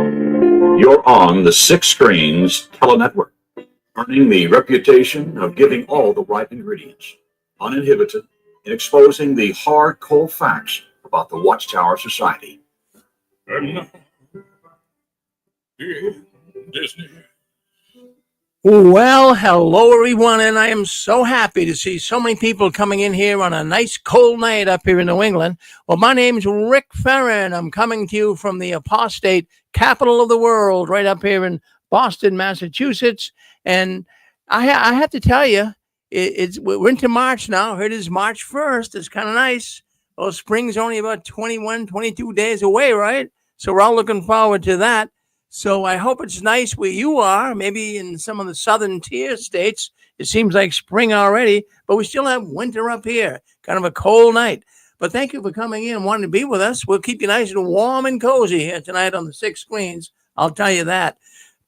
You're on the Six Screens Telenetwork, earning the reputation of giving all the right ingredients, uninhibited, in exposing the hard, cold facts about the Watchtower Society. And now, Disney. Well, hello everyone, and I am so happy to see so many people coming in here on a nice cold night up here in New England. Well, my name's Rick Ferrin. I'm coming to you from the apostate capital of the world, right up here in Boston, Massachusetts. And I have to tell you, we're into March now. It is March 1st. It's kind of nice. Well, spring's only about 21, 22 days away, right? So we're all looking forward to that. So I hope it's nice where you are. Maybe in some of the southern tier states, it seems like spring already, but we still have winter up here. Kind of a cold night. But thank you for coming in and wanting to be with us. We'll keep you nice and warm and cozy here tonight on the Six Screens. I'll tell you that.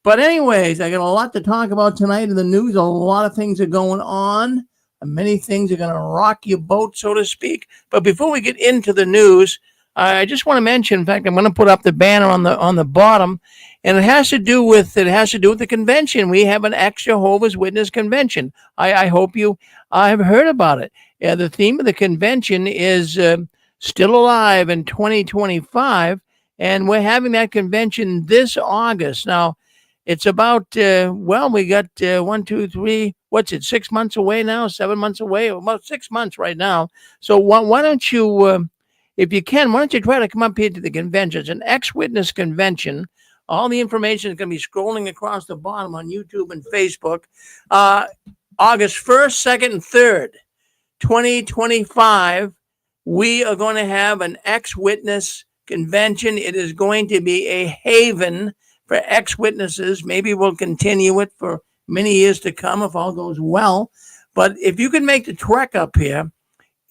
But anyways, I got a lot to talk about tonight in the news. A lot of things are going on. Many things are going to rock your boat, so to speak. But before we get into the news, I just want to mention, in fact, I'm going to put up the banner on the bottom, and it has to do with the convention. We have an ex-Jehovah's Witness convention. I hope you have heard about it. The theme of the convention is Still Alive in 2025, and we're having that convention this August. Now, it's about, we got 1, 2, 3, 6 months away now, 7 months away, about 6 months right now. So why don't you... if you can, why don't you try to come up here to the convention? It's an ex-witness convention. All the information is going to be scrolling across the bottom on YouTube and Facebook. August 1st, 2nd, and 3rd, 2025, we are going to have an ex-witness convention. It is going to be a haven for ex-witnesses. Maybe we'll continue it for many years to come if all goes well. But if you can make the trek up here,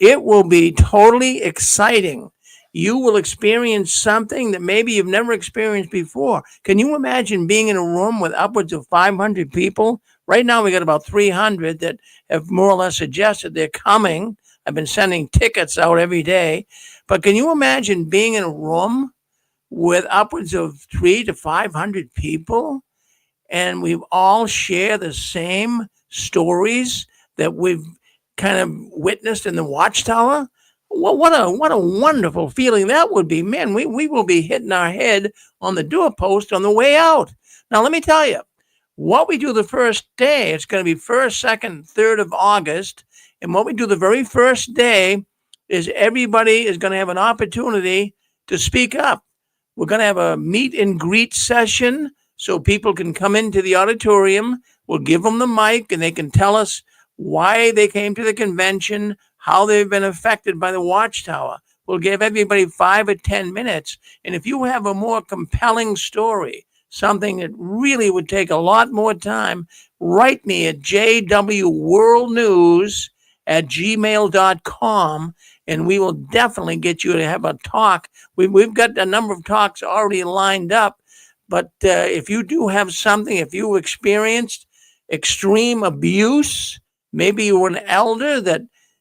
it will be totally exciting. You will experience something that maybe you've never experienced before. Can you imagine being in a room with upwards of 500 people? Right now, we got about 300 that have more or less suggested they're coming. I've been sending tickets out every day. But can you imagine being in a room with upwards of 300 to 500 people? And we've all share the same stories that we've kind of witnessed in the Watchtower. Well, what a wonderful feeling that would be. Man, we will be hitting our head on the doorpost on the way out. Now, let me tell you, what we do the first day, it's going to be 1st, 2nd, 3rd of August. And what we do the very first day is everybody is going to have an opportunity to speak up. We're going to have a meet and greet session so people can come into the auditorium. We'll give them the mic and they can tell us why they came to the convention, how they've been affected by the Watchtower. We'll give everybody 5 or 10 minutes. And if you have a more compelling story, something that really would take a lot more time, write me at jwworldnews@gmail.com, and we will definitely get you to have a talk. We've got a number of talks already lined up. But if you do have something, if you experienced extreme abuse, maybe you were an elder that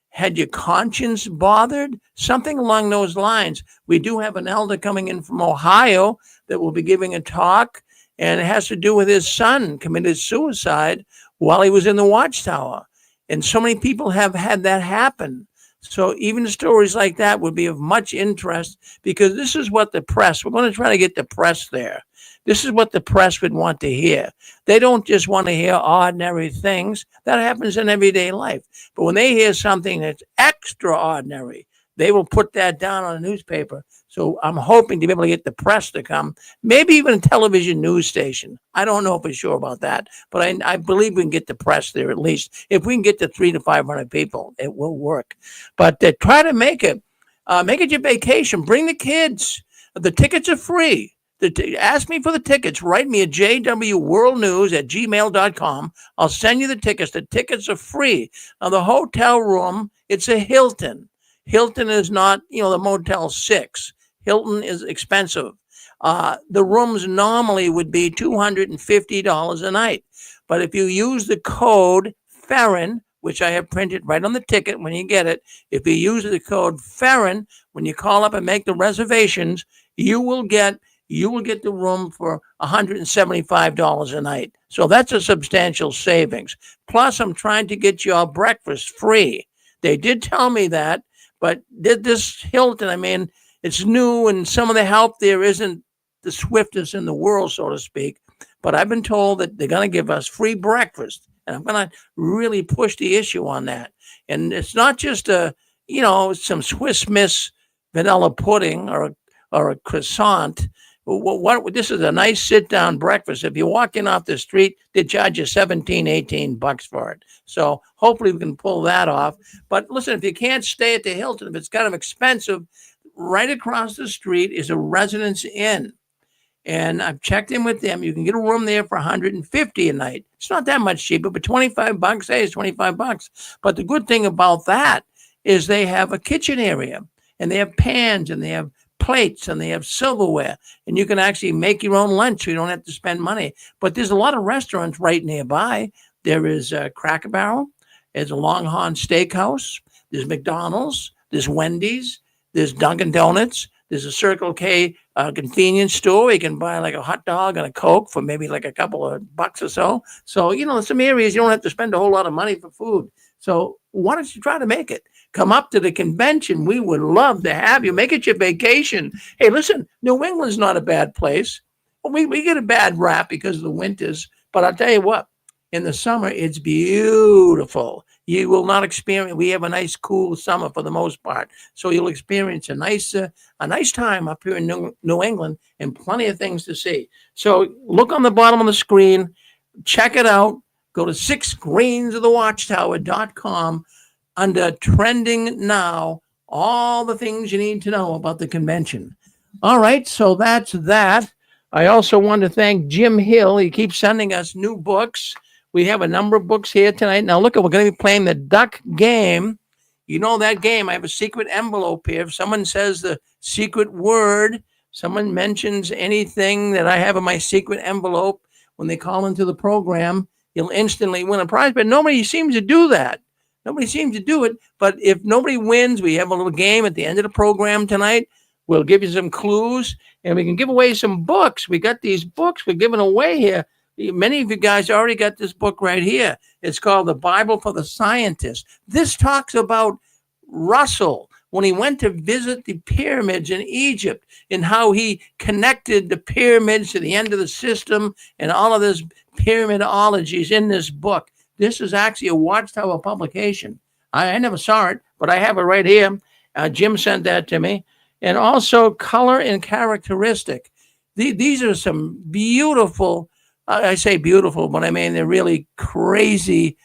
had your conscience bothered, something along those lines. We do have an elder coming in from Ohio that will be giving a talk, and it has to do with his son committed suicide while he was in the Watchtower. And so many people have had that happen. So even stories like that would be of much interest, because this is what the press, we're going to try to get the press there. This is what the press would want to hear. They don't just want to hear ordinary things. That happens in everyday life. But when they hear something that's extraordinary, they will put that down on a newspaper. So I'm hoping to be able to get the press to come, maybe even a television news station. I don't know for sure about that, but I believe we can get the press there at least. If we can get to 300 to 500 people, it will work. But try to make it your vacation. Bring the kids. The tickets are free. Ask me for the tickets. Write me at jwworldnews@gmail.com. I'll send you the tickets. The tickets are free. Now, the hotel room, it's a Hilton. Hilton is not, the Motel 6. Hilton is expensive. The rooms normally would be $250 a night. But if you use the code Ferrin, which I have printed right on the ticket when you get it, if you use the code Ferrin, when you call up and make the reservations, you will get you will get the room for $175 a night. So that's a substantial savings. Plus, I'm trying to get your breakfast free. They did tell me that, but this Hilton, I mean, it's new and some of the help there isn't the swiftest in the world, so to speak. But I've been told that they're going to give us free breakfast. And I'm going to really push the issue on that. And it's not just some Swiss Miss vanilla pudding or a croissant. What this is a nice sit down breakfast. If you walk in off the street, they charge you 17, 18 bucks for it. So hopefully we can pull that off. But listen, if you can't stay at the Hilton, if it's kind of expensive, right across the street is a Residence Inn. And I've checked in with them. You can get a room there for $150 a night. It's not that much cheaper, but 25 bucks, hey, it's 25 bucks. But the good thing about that is they have a kitchen area and they have pans and they have plates and they have silverware, and you can actually make your own lunch so you don't have to spend money. But there's a lot of restaurants right nearby. There is Cracker Barrel, there's a Longhorn Steakhouse, there's McDonald's, there's Wendy's, there's Dunkin' Donuts, there's a Circle K convenience store where you can buy like a hot dog and a Coke for maybe like a couple of bucks or so. So, some areas you don't have to spend a whole lot of money for food. So why don't you try to make it? Come up to the convention. We would love to have you. Make it your vacation. Hey, listen, New England's not a bad place. We get a bad rap because of the winters, but I'll tell you what, in the summer, it's beautiful. You will not experience, we have a nice cool summer for the most part. So you'll experience a nice time up here in New England and plenty of things to see. So look on the bottom of the screen, check it out. Go to sixscreensofthewatchtower.com. Under trending now, all the things you need to know about the convention. All right, so that's that. I also want to thank Jim Hill. He keeps sending us new books. We have a number of books here tonight. Now, look, we're going to be playing the duck game. You know that game. I have a secret envelope here. If someone says the secret word, someone mentions anything that I have in my secret envelope, when they call into the program, you'll instantly win a prize. But nobody seems to do that. Nobody seems to do it, but if nobody wins, we have a little game at the end of the program tonight. We'll give you some clues, and we can give away some books. We got these books we're giving away here. Many of you guys already got this book right here. It's called The Bible for the Scientist. This talks about Russell when he went to visit the pyramids in Egypt and how he connected the pyramids to the end of the system and all of this pyramidology is in this book. This is actually a Watchtower publication. I never saw it, but I have it right here. Jim sent that to me. And also Color and Characteristic. These are some beautiful, I say beautiful, but I mean they're really crazy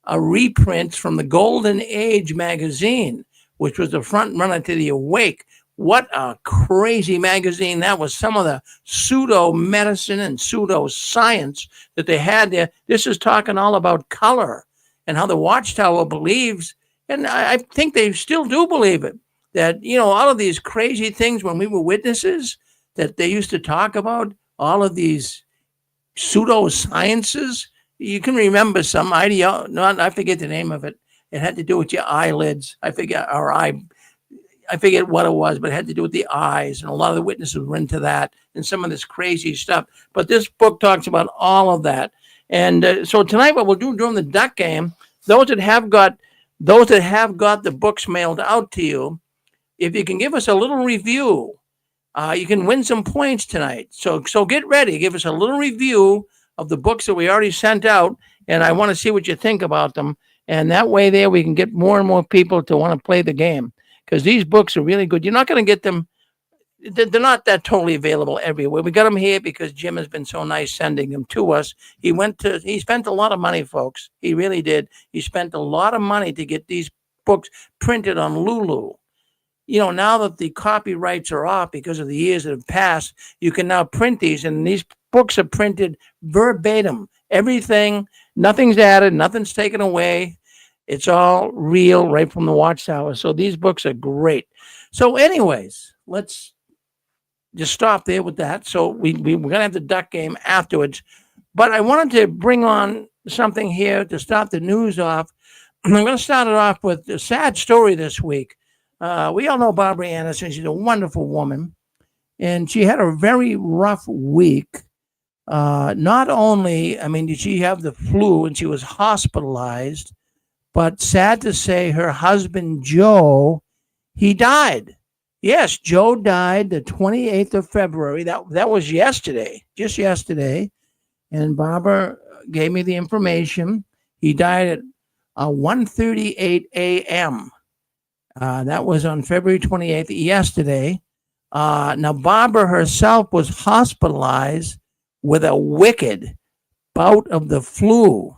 reprints from the Golden Age magazine, which was the front runner to the Awake. What a crazy magazine that was. Some of the pseudo medicine and pseudo science that they had there. This is talking all about color and how the Watchtower believes, and I think they still do believe it, that, all of these crazy things when we were witnesses that they used to talk about, all of these pseudo sciences. You can remember some I forget the name of it. It had to do with your eyelids. I forget what it was, but it had to do with the eyes, and a lot of the witnesses were into that and some of this crazy stuff. But this book talks about all of that. And so tonight, what we'll do during the duck game, those that have got the books mailed out to you, if you can give us a little review, you can win some points tonight. So get ready. Give us a little review of the books that we already sent out, and I want to see what you think about them. And that way there we can get more and more people to want to play the game, because these books are really good. You're not going to get them. They're not that totally available everywhere. We got them here because Jim has been so nice sending them to us. He spent a lot of money, folks. He really did. He spent a lot of money to get these books printed on Lulu. Now that the copyrights are off because of the years that have passed, you can now print these, and these books are printed verbatim. Everything, nothing's added, nothing's taken away. It's all real right from the Watchtower. So these books are great. So anyways, let's just stop there with that. So we're going to have the duck game afterwards. But I wanted to bring on something here to start the news off. I'm going to start it off with a sad story this week. We all know Barbara Anderson. She's a wonderful woman. and she had a very rough week. Not only, I mean, did she have the flu and she was hospitalized, but sad to say, her husband Joe, he died. Yes, Joe died the 28th of February. That was yesterday, just yesterday. And Barbara gave me the information. He died at 1:38 a.m. That was on February 28th, yesterday. Now, Barbara herself was hospitalized with a wicked bout of the flu,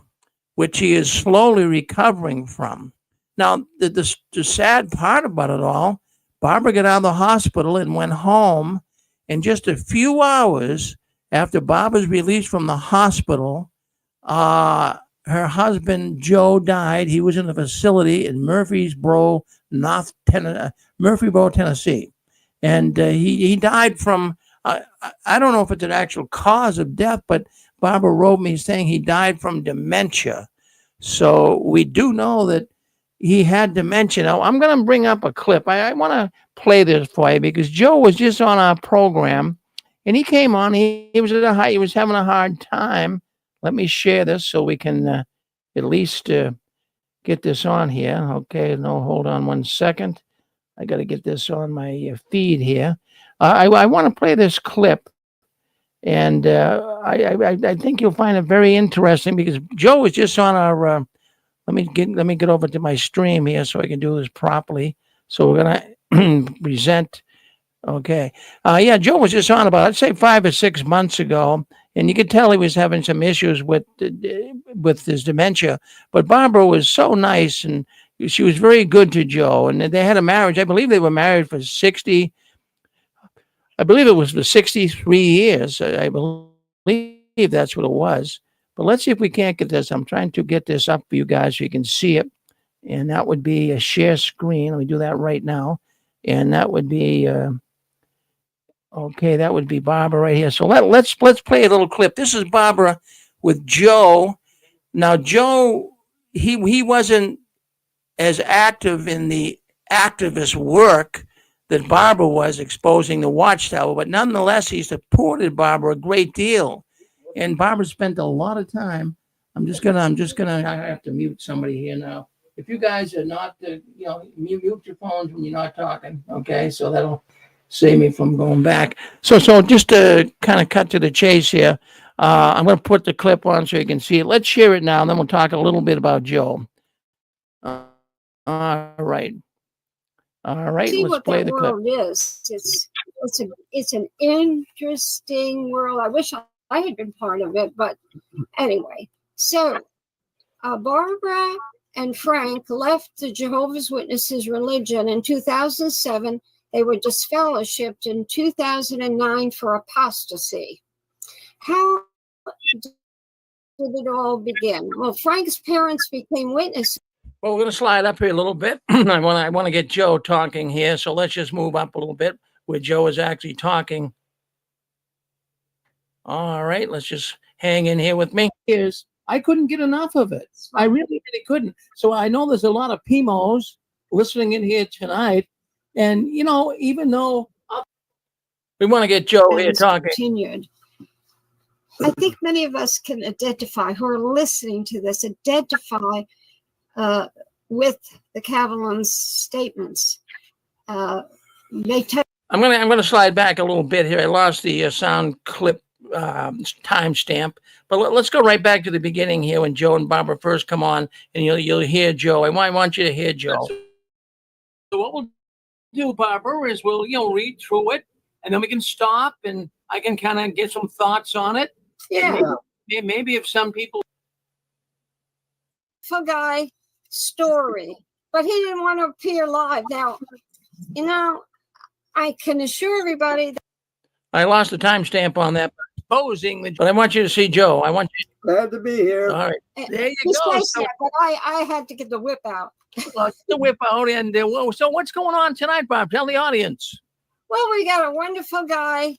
which he is slowly recovering from. Now, the sad part about it all, Barbara got out of the hospital and went home. And just a few hours after Barbara's released from the hospital, her husband Joe died. He was in a facility in Murfreesboro, Tennessee, and he died from. I don't know if it's an actual cause of death, but Barbara wrote me saying he died from dementia. So we do know that he had dementia. Now I'm going to bring up a clip. I want to play this for you because Joe was just on our program, and he came on. He was he was having a hard time. Let me share this so we can at least get this on here. Okay, no, hold on one second. I got to get this on my feed here. I want to play this clip, and I think you'll find it very interesting because Joe was just on our. Let me get over to my stream here so I can do this properly. So we're gonna present. Okay, yeah, Joe was just on about I'd say 5 or 6 months ago, and you could tell he was having some issues with his dementia. But Barbara was so nice, and she was very good to Joe, and they had a marriage. I believe they were married for 60. I believe it was for 63 years. I believe that's what it was. But let's see if we can't get this. I'm trying to get this up for you guys so you can see it. And that would be a share screen. Let me do that right now. And that would be okay. That would be Barbara right here. So let's play a little clip. This is Barbara with Joe. Now Joe, he wasn't as active in the activist work that Barbara was exposing the Watchtower, but nonetheless, he supported Barbara a great deal. And Barbara spent a lot of time. I have to mute somebody here now. If you guys are not, mute your phones when you're not talking, okay? So that'll save me from going back. So just to kind of cut to the chase here, I'm going to put the clip on so you can see it. Let's share it now, and then we'll talk a little bit about Joe. All right. All right, see let's what play that the clip. world is. It's an interesting world. I wish I had been part of it, but anyway. So Barbara and Frank left the Jehovah's Witnesses religion in 2007. They were disfellowshipped in 2009 for apostasy. How did it all begin? Well, Frank's parents became witnesses. Well, we're going to slide up here a little bit. I want to get Joe talking here, so let's just move up a little bit where Joe is actually talking. All right, let's just hang in here with me. I couldn't get enough of it. I really couldn't. So I know there's a lot of PMOs listening in here tonight, and even though we want to get Joe here talking. Continued. I think many of us can identify who are listening to this, identify with the Cavalon's statements. I'm going to slide back a little bit here. I lost the sound clip timestamp, but let's go right back to the beginning here when Joe and Barbara first come on, and you'll hear Joe. I want you to hear Joe. So what we'll do, Barbara, is we'll read through it, and then we can stop, and I can kind of get some thoughts on it. Yeah. Maybe if some people. Guy story, but he didn't want to appear live. Now, I can assure everybody that I lost the timestamp on that. But I want you to see Joe. I want you. Glad to be here. All right, there you go. So, but I had to get the whip out. The whip out, and so what's going on tonight, Bob? Tell the audience. Well, we got a wonderful guy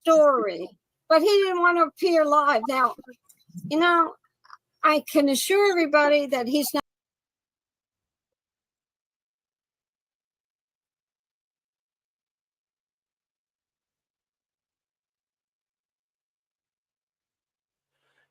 story, but he didn't want to appear live. Now, I can assure everybody that he's not.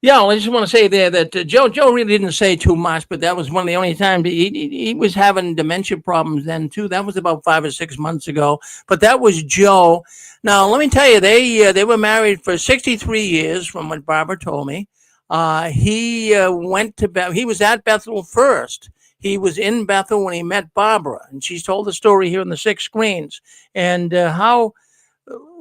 Yeah, well, I just want to say there that Joe really didn't say too much, but that was one of the only times he was having dementia problems then too. That was about 5 or 6 months ago. But that was Joe. Now let me tell you, they were married for 63 years, from what Barbara told me. He went to he was at Bethel first. He was in Bethel when he met Barbara, and she's told the story here in the six screens, and how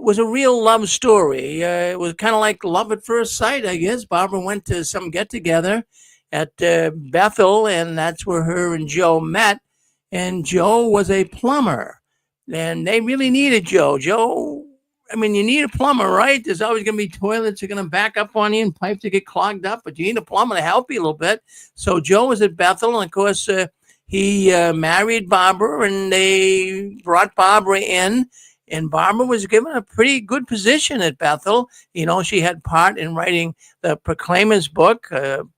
was a real love story. It was kind of like love at first sight, I guess. Barbara went to some get together at Bethel, and that's where her and Joe met. And Joe was a plumber, and they really needed Joe. I mean, you need a plumber, right? There's always going to be toilets that are going to back up on you and pipes that get clogged up, but you need a plumber to help you a little bit. So Joe was at Bethel, and of course, he married Barbara, and they brought Barbara in. And Barbara was given a pretty good position at Bethel. You know, she had part in writing the Proclaimer's book,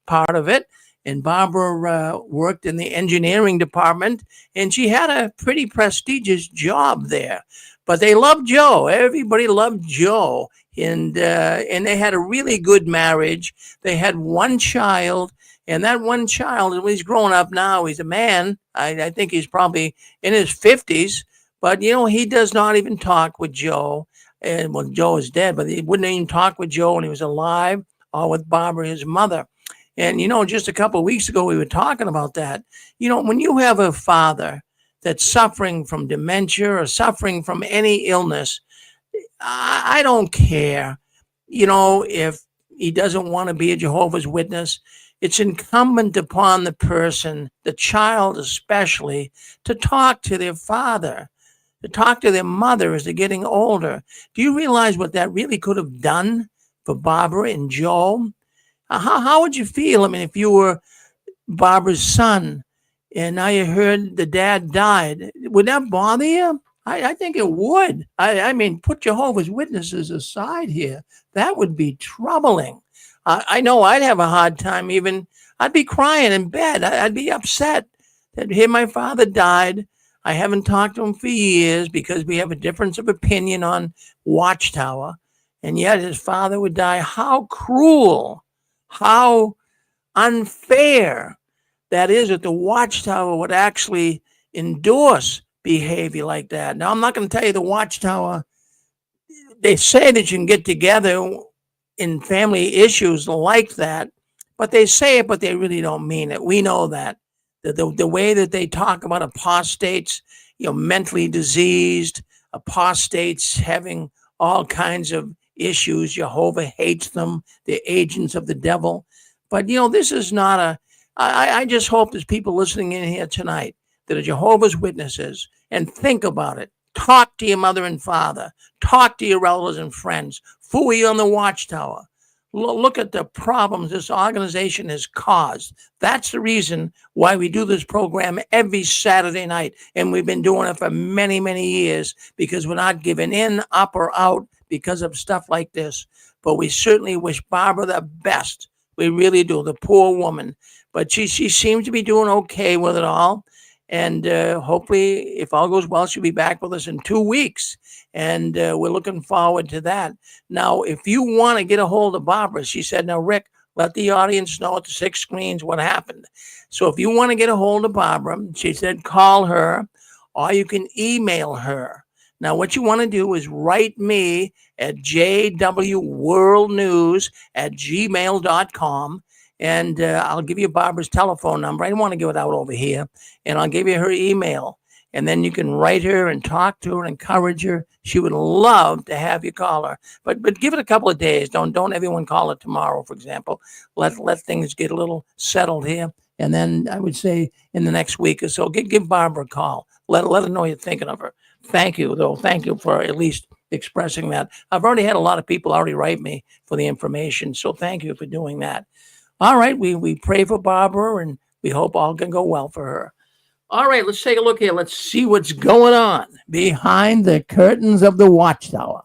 part of it. And Barbara worked in the engineering department, and she had a pretty prestigious job there. But they loved Joe. Everybody loved Joe, and they had a really good marriage. They had one child, and that one child, he's grown up now. He's a man. I think he's probably in his 50s. But, you know, he does not even talk with Joe. And well, Joe is dead, but he wouldn't even talk with Joe when he was alive, or with Barbara, his mother. And, you know, just a couple of weeks ago, we were talking about that. You know, when you have a father that's suffering from dementia or suffering from any illness, I don't care, you know, if he doesn't want to be a Jehovah's Witness. It's incumbent upon the person, the child especially, to talk to their father, to talk to their mother as they're getting older. Do you realize what that really could have done for Barbara and Joe? How would you feel? I mean, if you were Barbara's son and now you heard the dad died, would that bother you? I think it would. I mean, put Jehovah's Witnesses aside here. That would be troubling. I know I'd have a hard time even. I'd be crying in bed. I'd be upset that here my father died. I haven't talked to him for years because we have a difference of opinion on Watchtower. And yet his father would die. How cruel, how unfair that is that the Watchtower would actually endorse behavior like that. Now, I'm not going to tell you the Watchtower, they say that you can get together in family issues like that, but they say it, but they really don't mean it. We know that. The way that they talk about apostates, you know, mentally diseased, apostates having all kinds of issues. Jehovah hates them. They're agents of the devil. But, you know, this is not I just hope there's people listening in here tonight that are Jehovah's Witnesses, and think about it. Talk to your mother and father. Talk to your relatives and friends. Fooey on the Watchtower. Look at the problems this organization has caused. That's the reason why we do this program every Saturday night. And we've been doing it for many, many years, because we're not giving in, up, or out because of stuff like this. But we certainly wish Barbara the best. We really do. The poor woman. But she seems to be doing okay with it all. And hopefully, if all goes well, she'll be back with us in 2 weeks. And we're looking forward to that. Now, if you want to get a hold of Barbara, she said, now, Rick, let the audience know at the six screens what happened. So if you want to get a hold of Barbara, she said, call her, or you can email her. Now, what you want to do is write me at jwworldnews@gmail.com. And I'll give you Barbara's telephone number. I don't want to give it out over here. And I'll give you her email. And then you can write her and talk to her, encourage her. She would love to have you call her. But give it a couple of days. Don't everyone call her tomorrow, for example. Let things get a little settled here. And then I would say in the next week or so, give Barbara a call. Let her know you're thinking of her. Thank you, though. Thank you for at least expressing that. I've already had a lot of people already write me for the information. So thank you for doing that. All right, we pray for Barbara, and we hope all can go well for her. All right, let's take a look here. Let's see what's going on behind the curtains of the Watchtower.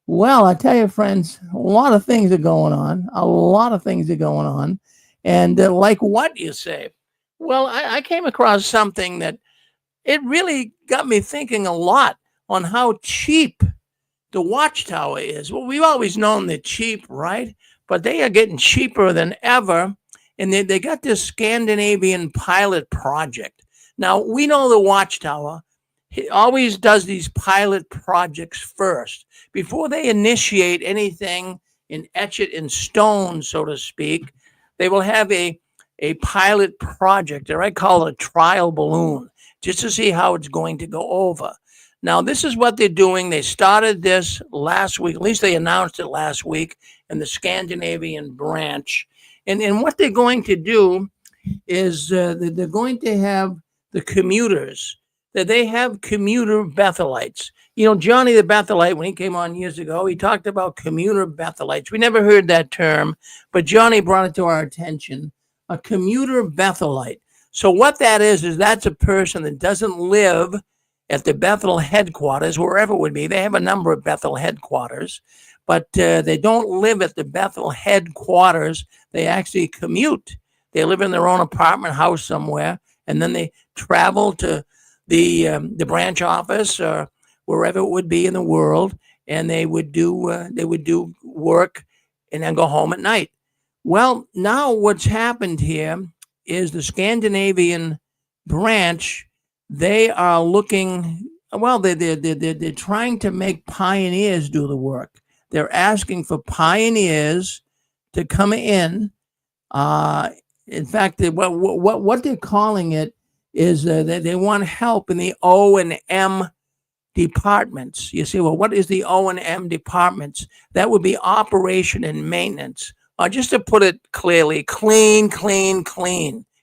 Well, I tell you, friends, a lot of things are going on. A lot of things are going on. And like what, you say? Well, I came across something that it really got me thinking a lot on how cheap the Watchtower is. Well, we've always known they're cheap, right? but they are getting cheaper than ever. And they got this Scandinavian pilot project. Now, we know the Watchtower always does these pilot projects first before they initiate anything and etch it in stone, so to speak. They will have a pilot project, or I call it a trial balloon, just to see how it's going to go over. Now, this is what they're doing. They started this last week, at least they announced it last week in the Scandinavian branch. And what they're going to do is they're going to have the commuters, that they have commuter Bethelites. You know, Johnny the Bethelite, when he came on years ago, he talked about commuter Bethelites. We never heard that term, but Johnny brought it to our attention. A commuter Bethelite. So what that is that's a person that doesn't live at the Bethel headquarters, wherever it would be. They have a number of Bethel headquarters, but they don't live at the Bethel headquarters. They actually commute. They live in their own apartment house somewhere, and then they travel to the branch office or wherever it would be in the world, and they would do work and then go home at night. Well, now what's happened here is the Scandinavian branch, they are looking, well, they're trying to make pioneers do the work. They're asking for pioneers to come in. In fact, what they're calling it is that they want help in the O&M departments. You say, well, what is the O&M departments? That would be operation and maintenance. Just to put it clearly, clean.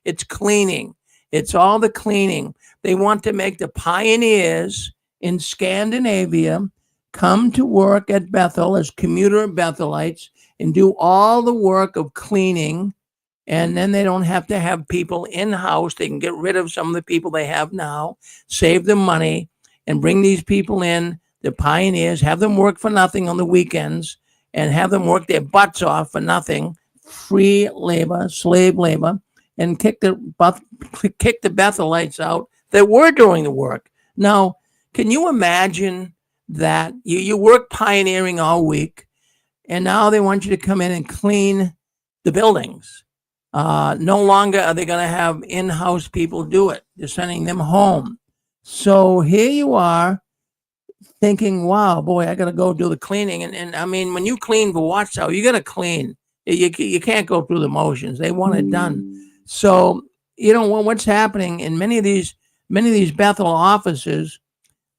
It's cleaning. It's all the cleaning. They want to make the pioneers in Scandinavia come to work at Bethel as commuter Bethelites and do all the work of cleaning. And then they don't have to have people in-house. They can get rid of some of the people they have now, save them money, and bring these people in, the pioneers, have them work for nothing on the weekends, and have them work their butts off for nothing, free labor, slave labor, and kick the Bethelites out that were doing the work. Now, can you imagine that you work pioneering all week, and now they want you to come in and clean the buildings? No longer are they going to have in-house people do it. They're sending them home. So here you are thinking, wow, boy, I got to go do the cleaning. And I mean, when you clean for Watchtower, you got to clean. You can't go through the motions. They want it done. So, you know, what's happening in many of these Bethel offices,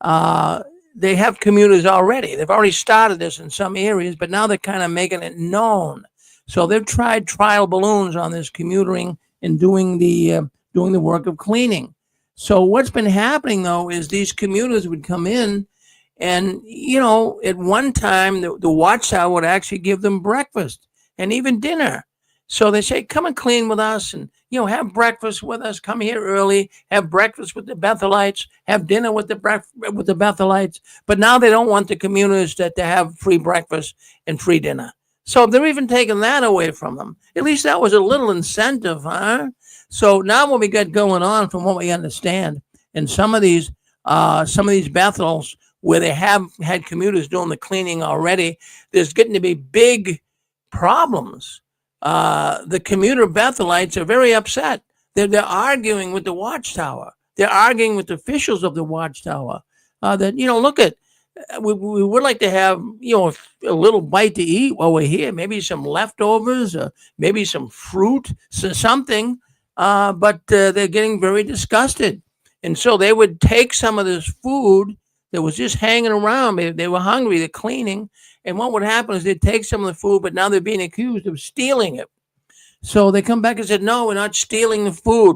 they have commuters already. They've already started this in some areas, but now they're kind of making it known. So they've tried trial balloons on this commutering and doing the work of cleaning. So what's been happening, though, is these commuters would come in and, you know, at one time, the Watchtower would actually give them breakfast and even dinner. So they say, come and clean with us and, you know, have breakfast with us. Come here early, have breakfast with the Bethelites, have dinner with the Bethelites. But now they don't want the commuters to have free breakfast and free dinner. So they're even taking that away from them. At least that was a little incentive, huh? So now what we got going on, from what we understand, in some of these Bethels where they have had commuters doing the cleaning already, there's getting to be big problems. The commuter Bethelites are very upset. They're arguing with the Watchtower. They're arguing with the officials of the Watchtower that, you know, look at, we would like to have, you know, a little bite to eat while we're here, maybe some leftovers, or maybe some fruit, something. But they're getting very disgusted. And so they would take some of this food that was just hanging around. They were hungry, they're cleaning. And what would happen is they'd take some of the food, but now they're being accused of stealing it. So they come back and said, no, we're not stealing the food.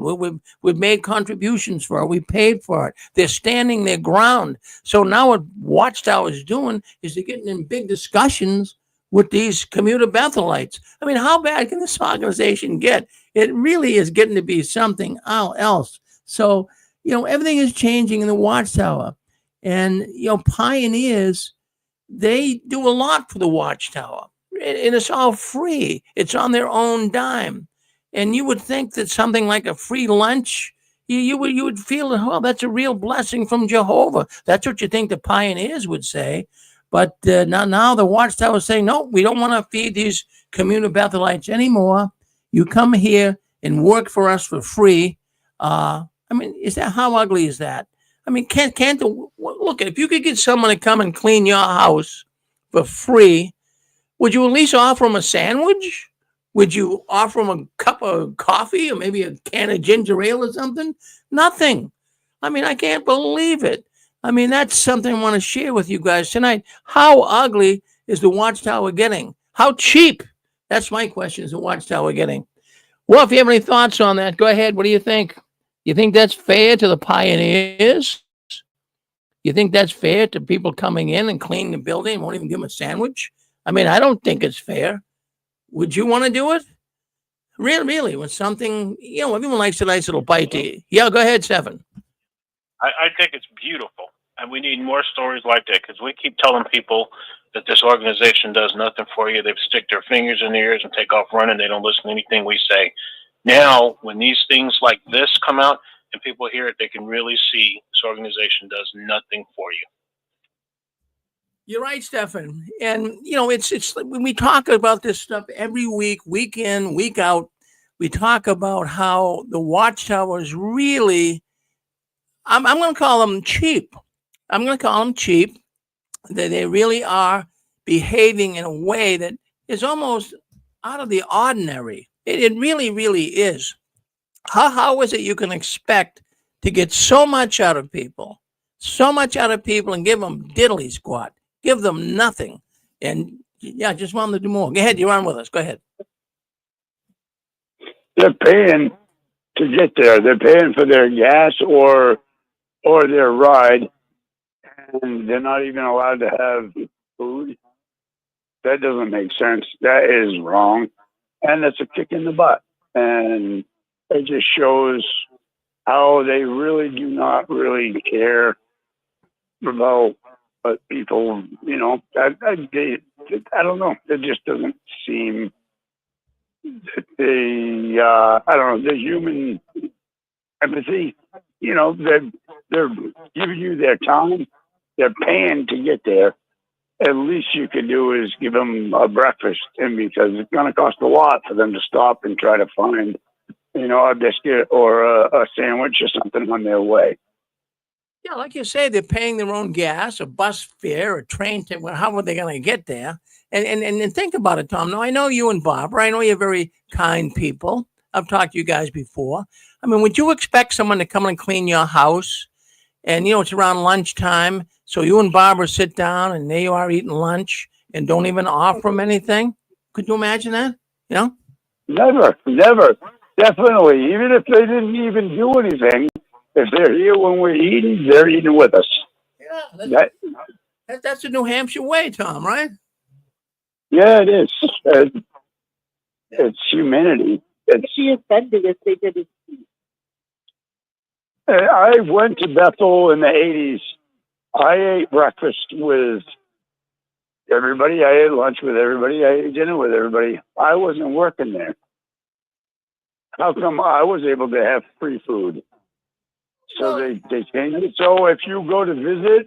We've made contributions for it. We paid for it. They're standing their ground. So now what Watchtower is doing is they're getting in big discussions with these commuter Bethelites. I mean, how bad can this organization get? It really is getting to be something else. So, you know, everything is changing in the Watchtower. And, you know, pioneers, they do a lot for the Watchtower. And it's all free. It's on their own dime. And you would think that something like a free lunch, you would feel, oh, that's a real blessing from Jehovah. That's what you think the pioneers would say. But now the Watchtower is saying, no, we don't want to feed these communal Bethelites anymore. You come here and work for us for free. I mean, is that how ugly is that? I mean, can't look, if you could get someone to come and clean your house for free, would you at least offer them a sandwich? Would you offer them a cup of coffee or maybe a can of ginger ale or something? Nothing. I mean, I can't believe it. I mean, that's something I want to share with you guys tonight. How ugly is the Watchtower getting? How cheap? That's my question. Is the Watchtower getting? Well, if you have any thoughts on that, go ahead. What do you think? You think that's fair to the pioneers? You think that's fair to people coming in and cleaning the building and won't even give them a sandwich? I mean, I don't think it's fair. Would you want to do it? Really, when something, everyone likes a nice little bite to eat. Yeah, go ahead, Stephen. I think it's beautiful, and we need more stories like that because we keep telling people that this organization does nothing for you. They stick their fingers in their ears and take off running. They don't listen to anything we say. Now, when these things like this come out and people hear it, they can really see this organization does nothing for you. You're right, Stefan. And it's when we talk about this stuff every week, week in, week out, we talk about how the Watchtowers really, I'm going to call them cheap. I'm going to call them cheap. That they really are behaving in a way that is almost out of the ordinary. It really, really is. How is it you can expect to get so much out of people, and give them diddly squat? Give them nothing. And just want them to do more. Go ahead. You're on with us. Go ahead. They're paying to get there. They're paying for their gas or their ride, and they're not even allowed to have food. That doesn't make sense. That is wrong. And that's a kick in the butt. And it just shows how they really do not really care about but people, I don't know. It just doesn't seem that I don't know, the human empathy, they're giving you their time. They're paying to get there. At least you could do is give them a breakfast, and because it's going to cost a lot for them to stop and try to find, a biscuit or a sandwich or something on their way. Yeah, like you say, they're paying their own gas, a bus fare, a train ticket. Well, how are they going to get there? And think about it, Tom. Now, I know you and Barbara. I know you're very kind people. I've talked to you guys before. I mean, would you expect someone to come and clean your house? And, it's around lunchtime. So you and Barbara sit down and there you are eating lunch and don't even offer them anything? Could you imagine that? Never. Definitely. Even if they didn't even do anything, if they're here when we're eating, they're eating with us. Yeah, that's the New Hampshire way, Tom, right? Yeah, it is. It's humanity. She offended if they didn't. I went to Bethel in the 80s. I ate breakfast with everybody. I ate lunch with everybody. I ate dinner with everybody. I wasn't working there. How come I was able to have free food? So they changed it. So if you go to visit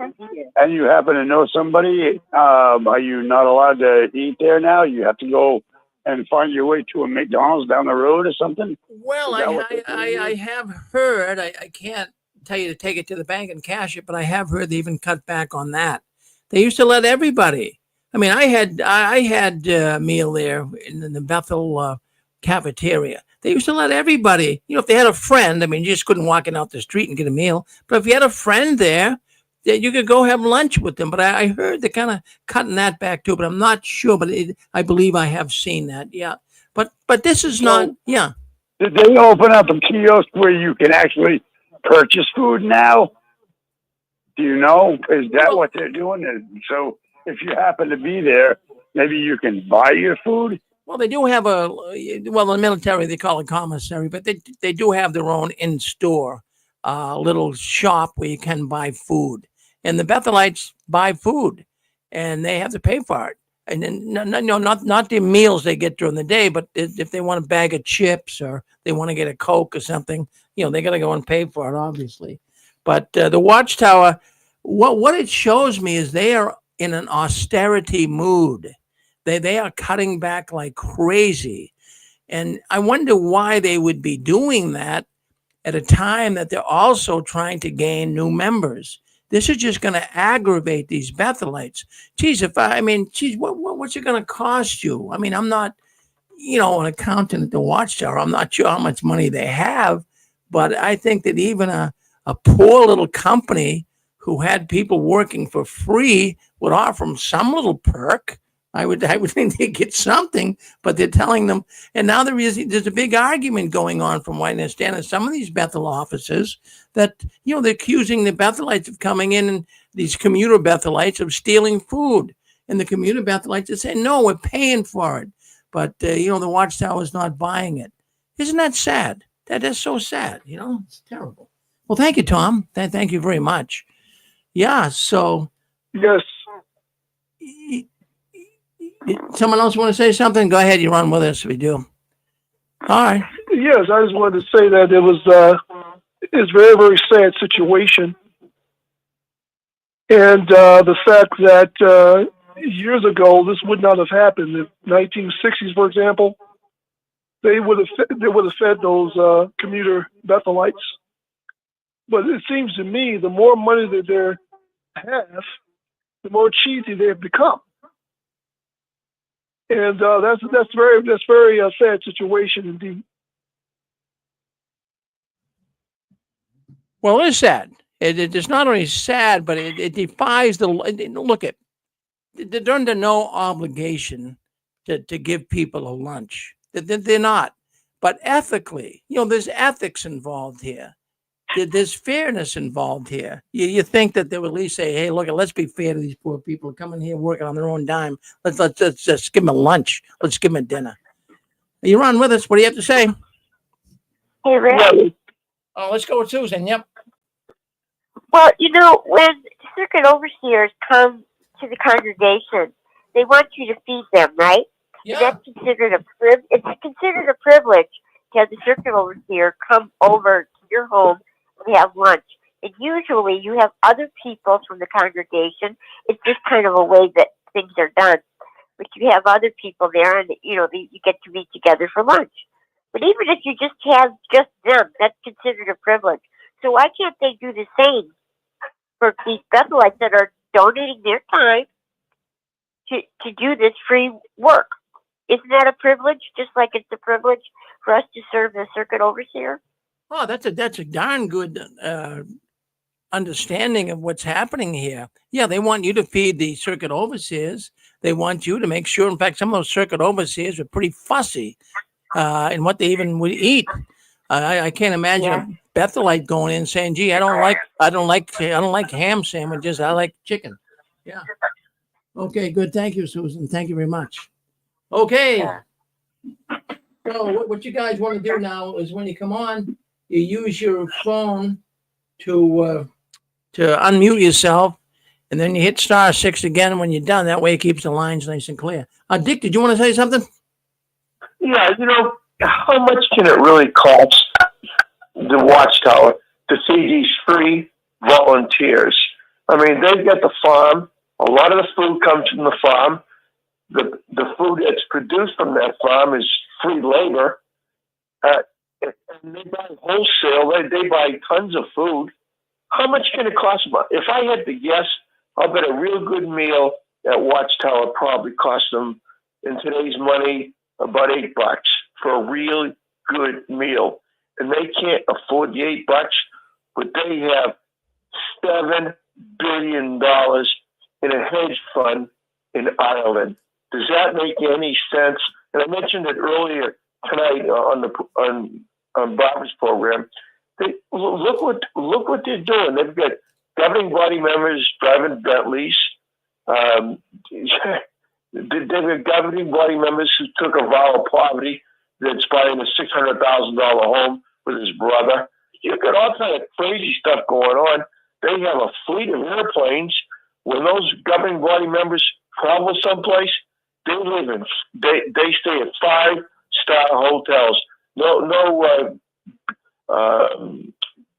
and you happen to know somebody, are you not allowed to eat there now? You have to go and find your way to a McDonald's down the road or something? Well, I have heard, I can't tell you to take it to the bank and cash it, but I have heard they even cut back on that. They used to let everybody. I mean, I had a meal there in the Bethel cafeteria. They used to let everybody, if they had a friend, I mean, you just couldn't walk in out the street and get a meal. But if you had a friend there, that you could go have lunch with them. But I heard they're kind of cutting that back too, but I'm not sure. But I believe I have seen that. Yeah. But this is not, yeah. Did they open up a kiosk where you can actually purchase food now? Do you know? Is that what they're doing? So if you happen to be there, maybe you can buy your food? Well, they do have in the military, they call it commissary, but they do have their own in-store little shop where you can buy food. And the Bethelites buy food, and they have to pay for it. And then, not the meals they get during the day, but if they want a bag of chips or they want to get a Coke or something, they got to go and pay for it, obviously. But the Watchtower, what it shows me is they are in an austerity mood. They are cutting back like crazy. And I wonder why they would be doing that at a time that they're also trying to gain new members. This is just going to aggravate these Bethelites. Geez, what's it going to cost you? I mean, I'm not, an accountant at the Watchtower. I'm not sure how much money they have, but I think that even a poor little company who had people working for free would offer them some little perk. I would think they'd get something, but they're telling them. And now there's a big argument going on from what I understand in some of these Bethel offices that, they're accusing the Bethelites of coming in, and these commuter Bethelites of stealing food. And the commuter Bethelites are saying, no, we're paying for it. But, the Watchtower is not buying it. Isn't that sad? That is so sad. It's terrible. Well, thank you, Tom. Thank you very much. Yeah. So. Yes. Someone else want to say something? Go ahead. You're on with us. We do. All right. Yes, I just wanted to say that it's a very, very sad situation. And the fact that years ago, this would not have happened. In the 1960s, for example, they would have fed those commuter Bethelites. But it seems to me, the more money that they have, the more cheesy they have become. And that's very sad situation indeed. Well, it's sad. It's not only sad, but it defies look at. They're under no obligation to give people a lunch. They're not. But ethically, there's ethics involved here. There's fairness involved here. You think that they would at least say, hey, look, let's be fair to these poor people coming here working on their own dime. Let's just give them a lunch. Let's give them a dinner. You're on with us. What do you have to say? Hey, Rick. Oh, let's go with Susan. Yep. Well, when circuit overseers come to the congregation, they want you to feed them, right? Yeah. That's considered it's considered a privilege to have the circuit overseer come over to your home and have lunch. And usually you have other people from the congregation. It's just kind of a way that things are done. But you have other people there, and you get to meet together for lunch. But even if you just have just them, that's considered a privilege. So why can't they do the same for these Bethelites that are donating their time to do this free work? Isn't that a privilege? Just like it's a privilege for us to serve the circuit overseer? Oh, that's a darn good understanding of what's happening here. Yeah, they want you to feed the circuit overseers. They want you to make sure. In fact, some of those circuit overseers are pretty fussy in what they even would eat. I can't imagine a Bethelite going in saying, "Gee, I don't like ham sandwiches. I like chicken." Yeah. Okay, good. Thank you, Susan. Thank you very much. Okay. So what you guys want to do now is when you come on, you use your phone to unmute yourself, and then you hit *6 again when you're done. That way it keeps the lines nice and clear. Dick, did you want to say something? Yeah, how much can it really cost the Watchtower to feed these free volunteers? I mean, they've got the farm. A lot of the food comes from the farm. The food that's produced from that farm is free labor. And they buy wholesale. They buy tons of food. How much can it cost them? If I had to guess, I'll bet a real good meal at Watchtower probably cost them, in today's money, about $8 for a real good meal. And they can't afford the $8, but they have $7 billion in a hedge fund in Ireland. Does that make any sense? And I mentioned it earlier tonight on Barbara's program. Look what they're doing. They've got governing body members driving Bentleys. They've got governing body members who took a vow of poverty that's buying a $600,000 home with his brother. You've got all kind of crazy stuff going on. They have a fleet of airplanes. When those governing body members travel someplace, they stay at 5-star hotels. No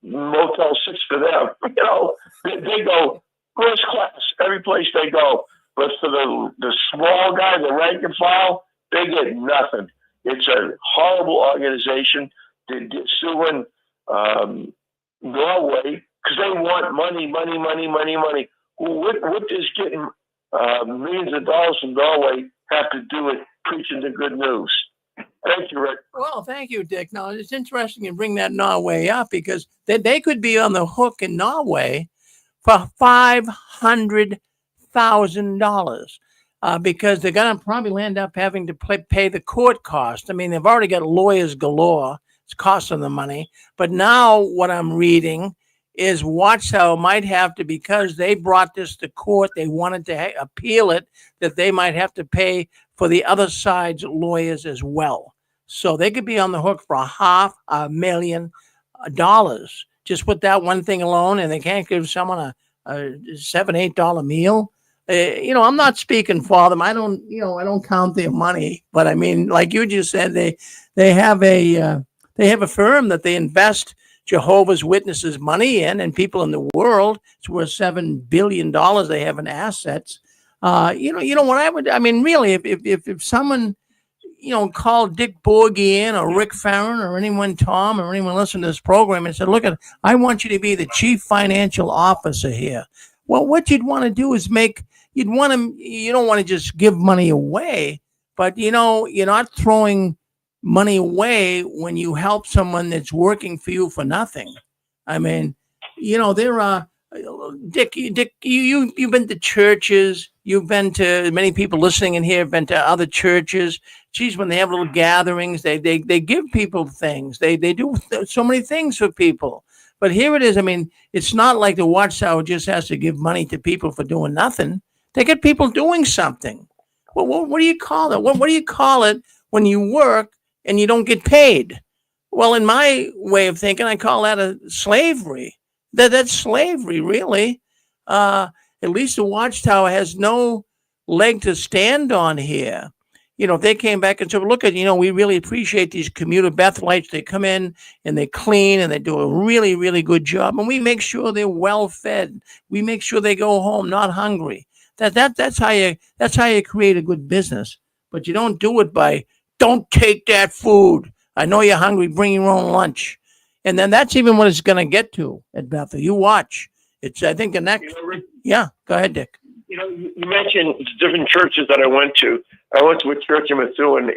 Motel 6 for them. They go first class every place they go. But for the small guy, the rank and file, they get nothing. It's a horrible organization. They're suing Norway because they want money. What does getting millions of dollars from Norway have to do with preaching the good news? Thank you, Rick. Well, thank you, Dick. Now, it's interesting you bring that Norway up because they could be on the hook in Norway for $500,000 because they're going to probably end up having to pay the court cost. I mean, they've already got lawyers galore. It's costing them money. But now what I'm reading is Watchtower might have to, because they brought this to court, they wanted to appeal it, that they might have to pay for the other side's lawyers as well. So they could be on the hook for $500,000 just with that one thing alone, and they can't give someone a $7-8 meal. I'm not speaking for them. I don't count their money, but I mean, like you just said, they have a firm that they invest Jehovah's Witnesses money in, and people in the world. It's worth $7 billion they have in assets. Really, if someone, called Dick Borgian or Rick Farron or anyone, Tom, or anyone listening to this program and said, look, I want you to be the chief financial officer here. Well, what you'd want to do is you don't want to just give money away, but you're not throwing money away when you help someone that's working for you for nothing. I mean, there are, Dick, you've been to churches. You've been to, many people listening in here have been to other churches. Geez, when they have little gatherings, they give people things. They do so many things for people. But here it is. I mean, it's not like the Watchtower just has to give money to people for doing nothing. They get people doing something. Well, what do you call it? What do you call it when you work and you don't get paid? Well, in my way of thinking, I call that a slavery. That's slavery, really. At least the Watchtower has no leg to stand on here. If they came back and said, look at, we really appreciate these commuter Bethelites. They come in and they clean and they do a really, really good job. And we make sure they're well fed. We make sure they go home not hungry. That's how you create a good business. But you don't do it by, don't take that food. I know you're hungry. Bring your own lunch. And then that's even what it's going to get to at Bethel. You watch. It's, I think, the next. Yeah, go ahead, Dick. You mentioned different churches that I went to. I went to a church in Methuen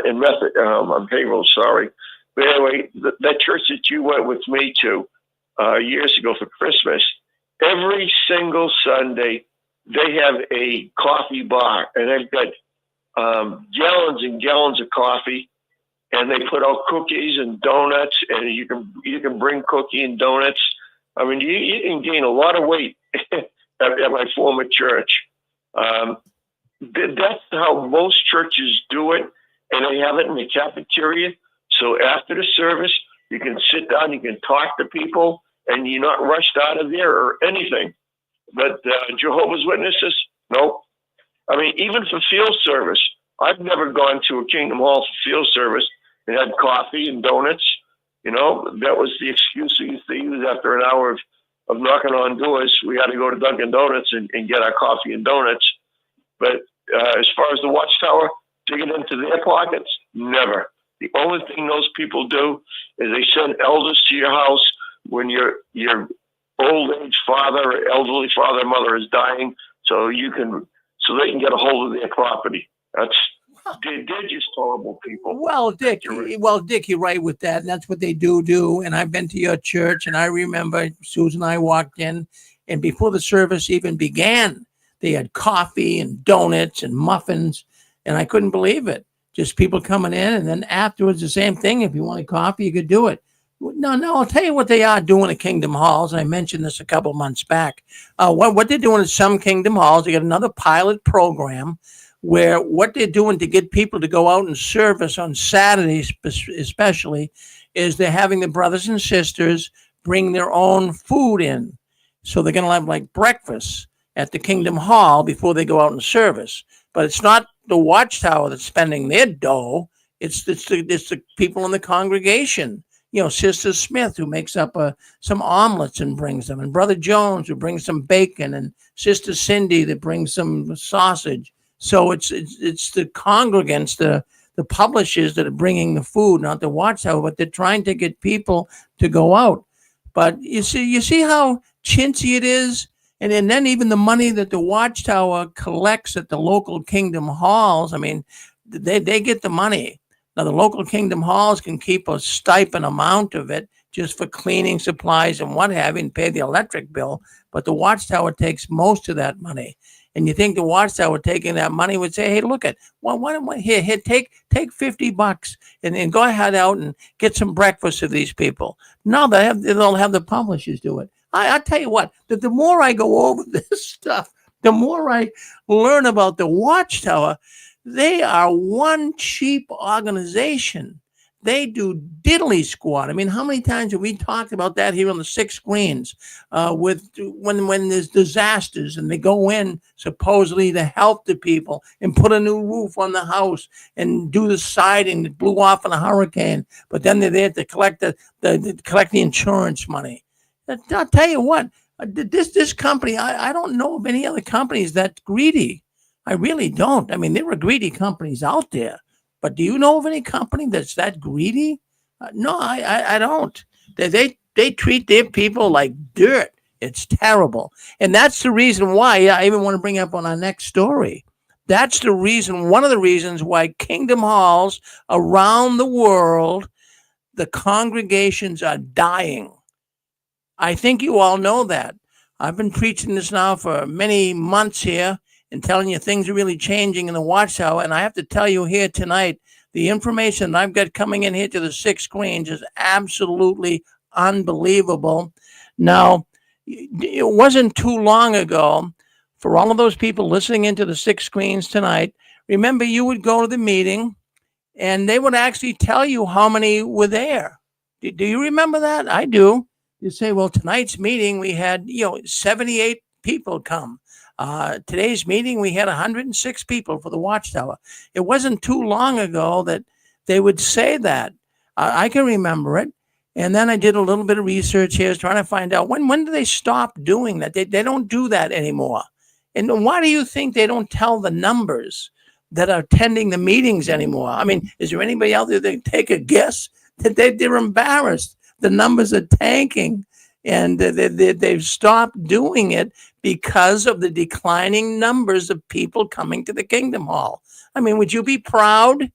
in Method. I'm Haverhill, sorry. But anyway, that church that you went with me to years ago for Christmas, every single Sunday they have a coffee bar, and they've got gallons and gallons of coffee. And they put out cookies and donuts, and you can bring cookie and donuts. I mean, you can gain a lot of weight at my former church. That's how most churches do it, and they have it in the cafeteria. So after the service, you can sit down, you can talk to people, and you're not rushed out of there or anything. But Jehovah's Witnesses, nope. I mean, even for field service, I've never gone to a Kingdom Hall for field service and had coffee and donuts. That was the excuse we used to use after an hour of knocking on doors. We had to go to Dunkin' Donuts and get our coffee and donuts. But as far as the Watchtower, digging into their pockets, never. The only thing those people do is they send elders to your house when your old age father or elderly father or mother is dying, so they can get a hold of their property. They're just horrible people. Well, Dick, you're right with that. And that's what they do. And I've been to your church, and I remember Susan and I walked in, and before the service even began, they had coffee and donuts and muffins, and I couldn't believe it. Just people coming in, and then afterwards, the same thing. If you wanted coffee, you could do it. No, I'll tell you what they are doing at Kingdom Halls. I mentioned this a couple of months back. What they're doing at some Kingdom Halls, they got another pilot program where what they're doing to get people to go out and service on Saturdays especially is they're having the brothers and sisters bring their own food in. So they're going to have like breakfast at the Kingdom Hall before they go out and service. But it's not the Watchtower that's spending their dough. It's the people in the congregation. Sister Smith, who makes up some omelets and brings them, and Brother Jones, who brings some bacon, and Sister Cindy that brings some sausage. So it's the congregants, the publishers that are bringing the food, not the Watchtower, but they're trying to get people to go out. But you see how chintzy it is? And then even the money that the Watchtower collects at the local kingdom halls, I mean, they get the money. Now, the local kingdom halls can keep a stipend amount of it just for cleaning supplies and what have you, and pay the electric bill. But the Watchtower takes most of that money. And you think the Watchtower taking that money would say, hey, look at, here, take $50 and go ahead out and get some breakfast for these people. No, they'll have the publishers do it. I tell you what, the more I go over this stuff, the more I learn about the Watchtower. They are one cheap organization. They do diddly squat. I mean, how many times have we talked about that here on the 6 screens with when there's disasters and they go in supposedly to help the people and put a new roof on the house and do the siding that blew off in a hurricane, but then they're there to collect the insurance money. I'll tell you what, this company, I don't know of any other companies that greedy. I really don't. I mean, there are greedy companies out there. But do you know of any company that's that greedy? No, I don't. They treat their people like dirt. It's terrible. And that's the reason why I even want to bring up on our next story. That's the reason, one of the reasons why kingdom halls around the world, the congregations are dying. I think you all know that. I've been preaching this now for many months here and telling you things are really changing in the Watchtower. And I have to tell you here tonight, the information that I've got coming in here to the 6 screens is absolutely unbelievable. Now, it wasn't too long ago, for all of those people listening into the 6 screens tonight, remember you would go to the meeting and they would actually tell you how many were there. Do you remember that? I do. You say, well, tonight's meeting, we had, 78 people come. Today's meeting, we had 106 people for the Watchtower. It wasn't too long ago that they would say that. I can remember it. And then I did a little bit of research here, trying to find out when do they stop doing that? They don't do that anymore. And why do you think they don't tell the numbers that are attending the meetings anymore? I mean, is there anybody out there that can take a guess? That they're embarrassed. The numbers are tanking, and they've stopped doing it because of the declining numbers of people coming to the Kingdom Hall. I mean, would you be proud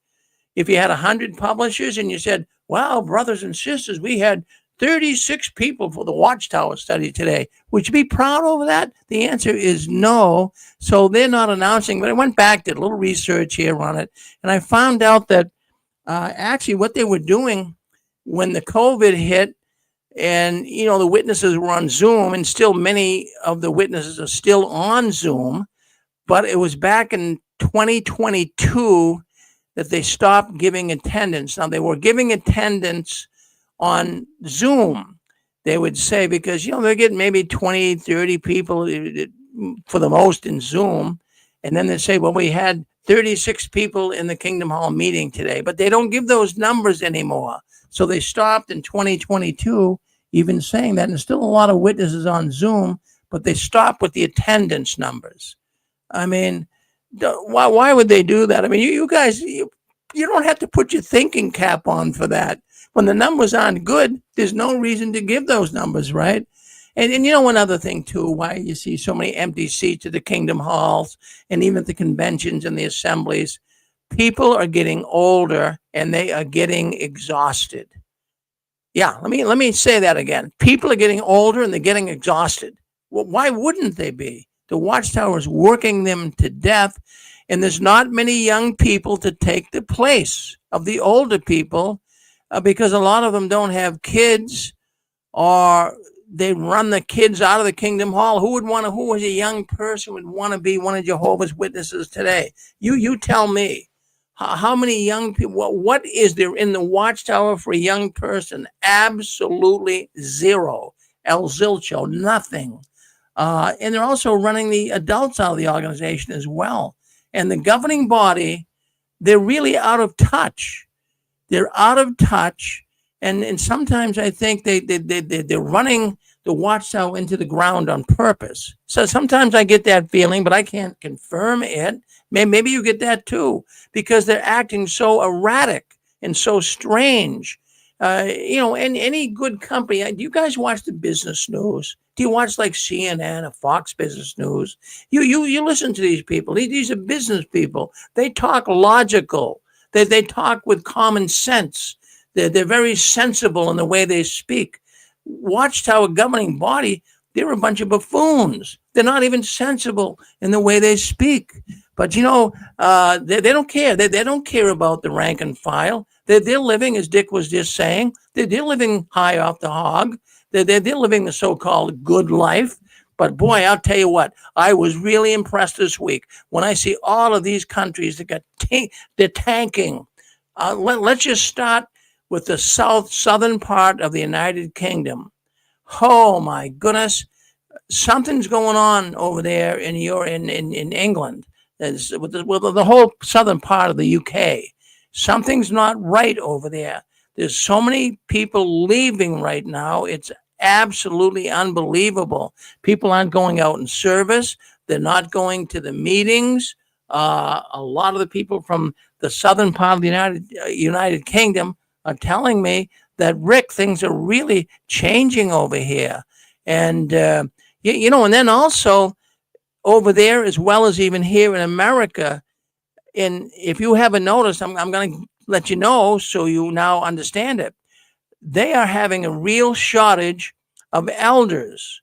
if you had 100 publishers and you said, wow, brothers and sisters, we had 36 people for the Watchtower study today? Would you be proud over that? The answer is no. So they're not announcing, but I went back, did a little research here on it, and I found out that actually what they were doing when the COVID hit, and, the witnesses were on Zoom, and still many of the witnesses are still on Zoom, but it was back in 2022 that they stopped giving attendance. Now, they were giving attendance on Zoom, they would say, because, they're getting maybe 20, 30 people for the most in Zoom. And then they say, well, we had 36 people in the Kingdom Hall meeting today, but they don't give those numbers anymore. So they stopped in 2022 even saying that, and there's still a lot of witnesses on Zoom, but they stopped with the attendance numbers. I mean, why would they do that? I mean, you guys, you don't have to put your thinking cap on for that. When the numbers aren't good, there's no reason to give those numbers, right? And one other thing, too, why you see so many empty seats at the Kingdom Halls and even at the conventions and the assemblies, people are getting older and they are getting exhausted. Yeah, let me say that again. People are getting older and they're getting exhausted. Well, why wouldn't they be? The Watchtower is working them to death, and there's not many young people to take the place of the older people because a lot of them don't have kids, or they run the kids out of the Kingdom Hall. Who as a young person would want to be one of Jehovah's Witnesses today? You tell me. How many young people, what is there in the Watchtower for a young person? Absolutely zero. El Zilcho, nothing. And they're also running the adults out of the organization as well. And the governing body, they're really out of touch. They're out of touch. And sometimes I think they're running the Watchtower into the ground on purpose. So sometimes I get that feeling, but I can't confirm it. Maybe you get that too, because they're acting so erratic and so strange. And any good company, do you guys watch the business news? Do you watch like CNN or Fox Business News? You listen to these people. These are business people. They talk logical. They talk with common sense. They're very sensible in the way they speak. Watchtower governing body, they're a bunch of buffoons. They're not even sensible in the way they speak. But they don't care. They don't care about the rank and file. They're living, as Dick was just saying, they're living high off the hog. They're living the so-called good life. But boy, I'll tell you what, I was really impressed this week when I see all of these countries that they're tanking. Let's just start with the southern part of the United Kingdom. Oh my goodness, something's going on over there in England. With the whole southern part of the UK. Something's not right over there. There's so many people leaving right now. It's absolutely unbelievable. People aren't going out in service. They're not going to the meetings. A lot of the people from the southern part of the United Kingdom are telling me that, Rick, things are really changing over here. And, and then also over there, as well as even here in America, and if you haven't noticed, I'm going to let you know so you now understand it. They are having a real shortage of elders.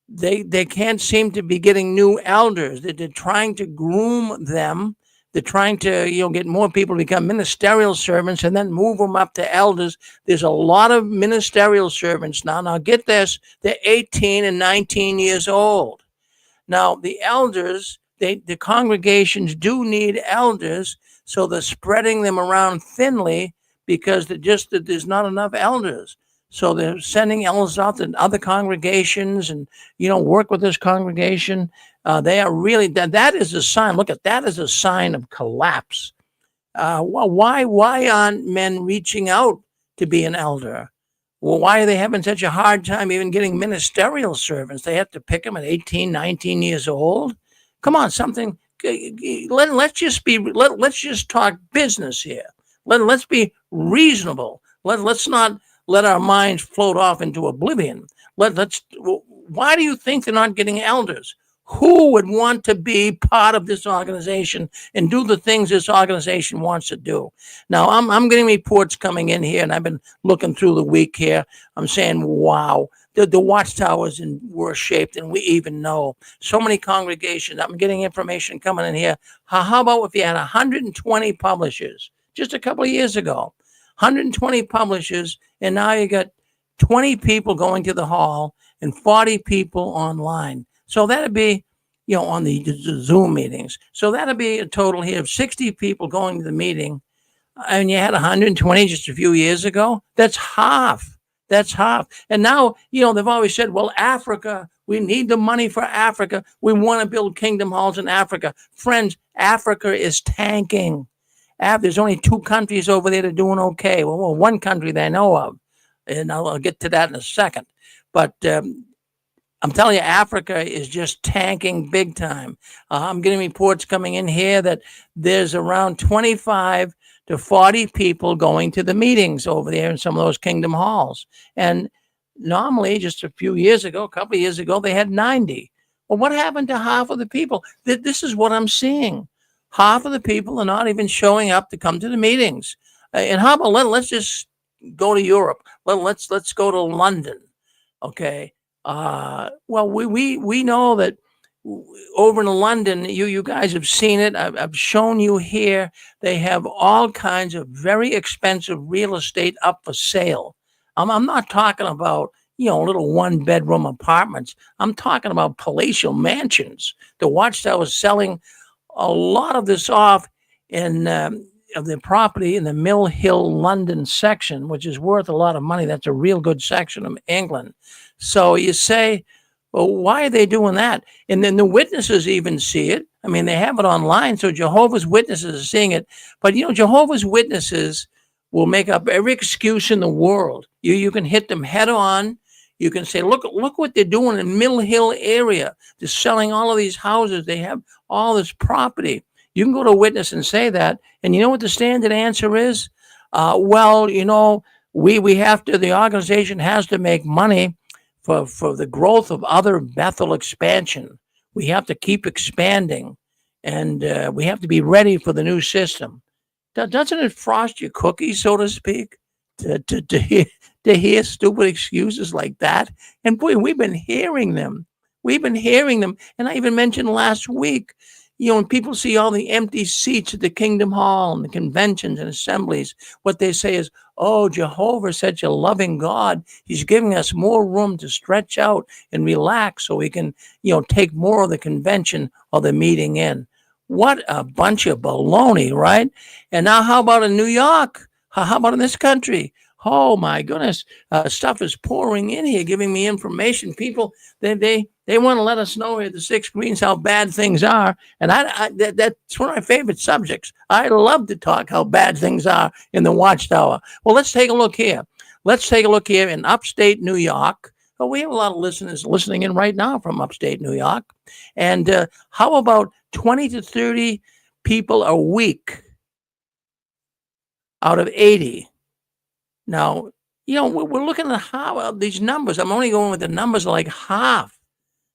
They can't seem to be getting new elders. They're trying to groom them. They're trying to get more people to become ministerial servants and then move them up to elders. There's a lot of ministerial servants now. Now get this, they're 18 and 19 years old. Now the elders, the congregations do need elders, so they're spreading them around thinly because there's not enough elders. So they're sending elders out to other congregations and, work with this congregation. They are really, that is a sign. Look at that as a sign of collapse. Why aren't men reaching out to be an elder? Well, why are they having such a hard time even getting ministerial servants? They have to pick them at 18, 19 years old. Come on, something. Let's just talk business here. Let's be reasonable. Let's not let our minds float off into oblivion. Why do you think they're not getting elders? Who would want to be part of this organization and do the things this organization wants to do? Now, I'm getting reports coming in here, and I've been looking through the week here. I'm saying, wow, the Watchtower is in worse shape than we even know. So many congregations. I'm getting information coming in here. How about if you had 120 publishers just a couple of years ago? 120 publishers, and now you got 20 people going to the hall and 40 people online. So that'd be, on the Zoom meetings. So that'd be a total here of 60 people going to the meeting. And you had 120 just a few years ago. That's half. And now, they've always said, well, Africa, we need the money for Africa. We want to build kingdom halls in Africa. Friends, Africa is tanking. There's only 2 countries over there that are doing okay. Well, one country they know of. And I'll get to that in a second. But I'm telling you, Africa is just tanking big time. I'm getting reports coming in here that there's around 25 to 40 people going to the meetings over there in some of those kingdom halls. And normally, just a couple of years ago, they had 90. Well, what happened to half of the people? This is what I'm seeing. Half of the people are not even showing up to come to the meetings. And how about let's just go to Europe? Let's go to London. Okay. Well, we know that over in London, you guys have seen it. I've shown you here. They have all kinds of very expensive real estate up for sale. I'm not talking about little 1-bedroom apartments. I'm talking about palatial mansions. The Watchtower is selling a lot of this off in of the property in the Mill Hill, London section, which is worth a lot of money. That's a real good section of England. So you say, well, why are they doing that? And then the witnesses even see it. I mean, they have it online, so Jehovah's Witnesses are seeing it. But, Jehovah's Witnesses will make up every excuse in the world. You can hit them head on. You can say, look what they're doing in Mill Hill area. They're selling all of these houses. They have all this property. You can go to a witness and say that. And you know what the standard answer is? Well, we have to, the organization has to make money for the growth of other Bethel expansion. We have to keep expanding, and we have to be ready for the new system. Doesn't it frost your cookies, so to speak, to hear stupid excuses like that? And boy, we've been hearing them. And I even mentioned last week, when people see all the empty seats at the Kingdom Hall and the conventions and assemblies, what they say is, oh, Jehovah's such a loving God. He's giving us more room to stretch out and relax so we can, take more of the convention or the meeting in. What a bunch of baloney, right? And now how about in New York? How about in this country? Oh my goodness, stuff is pouring in here, giving me information. People, they want to let us know here at the Six Greens how bad things are, and that's one of my favorite subjects. I love to talk how bad things are in the Watchtower. Well, let's take a look here. Let's take a look here in upstate New York. Oh, we have a lot of listeners listening in right now from upstate New York. And how about 20 to 30 people a week out of 80? Now, we're looking at how these numbers. I'm only going with the numbers like half.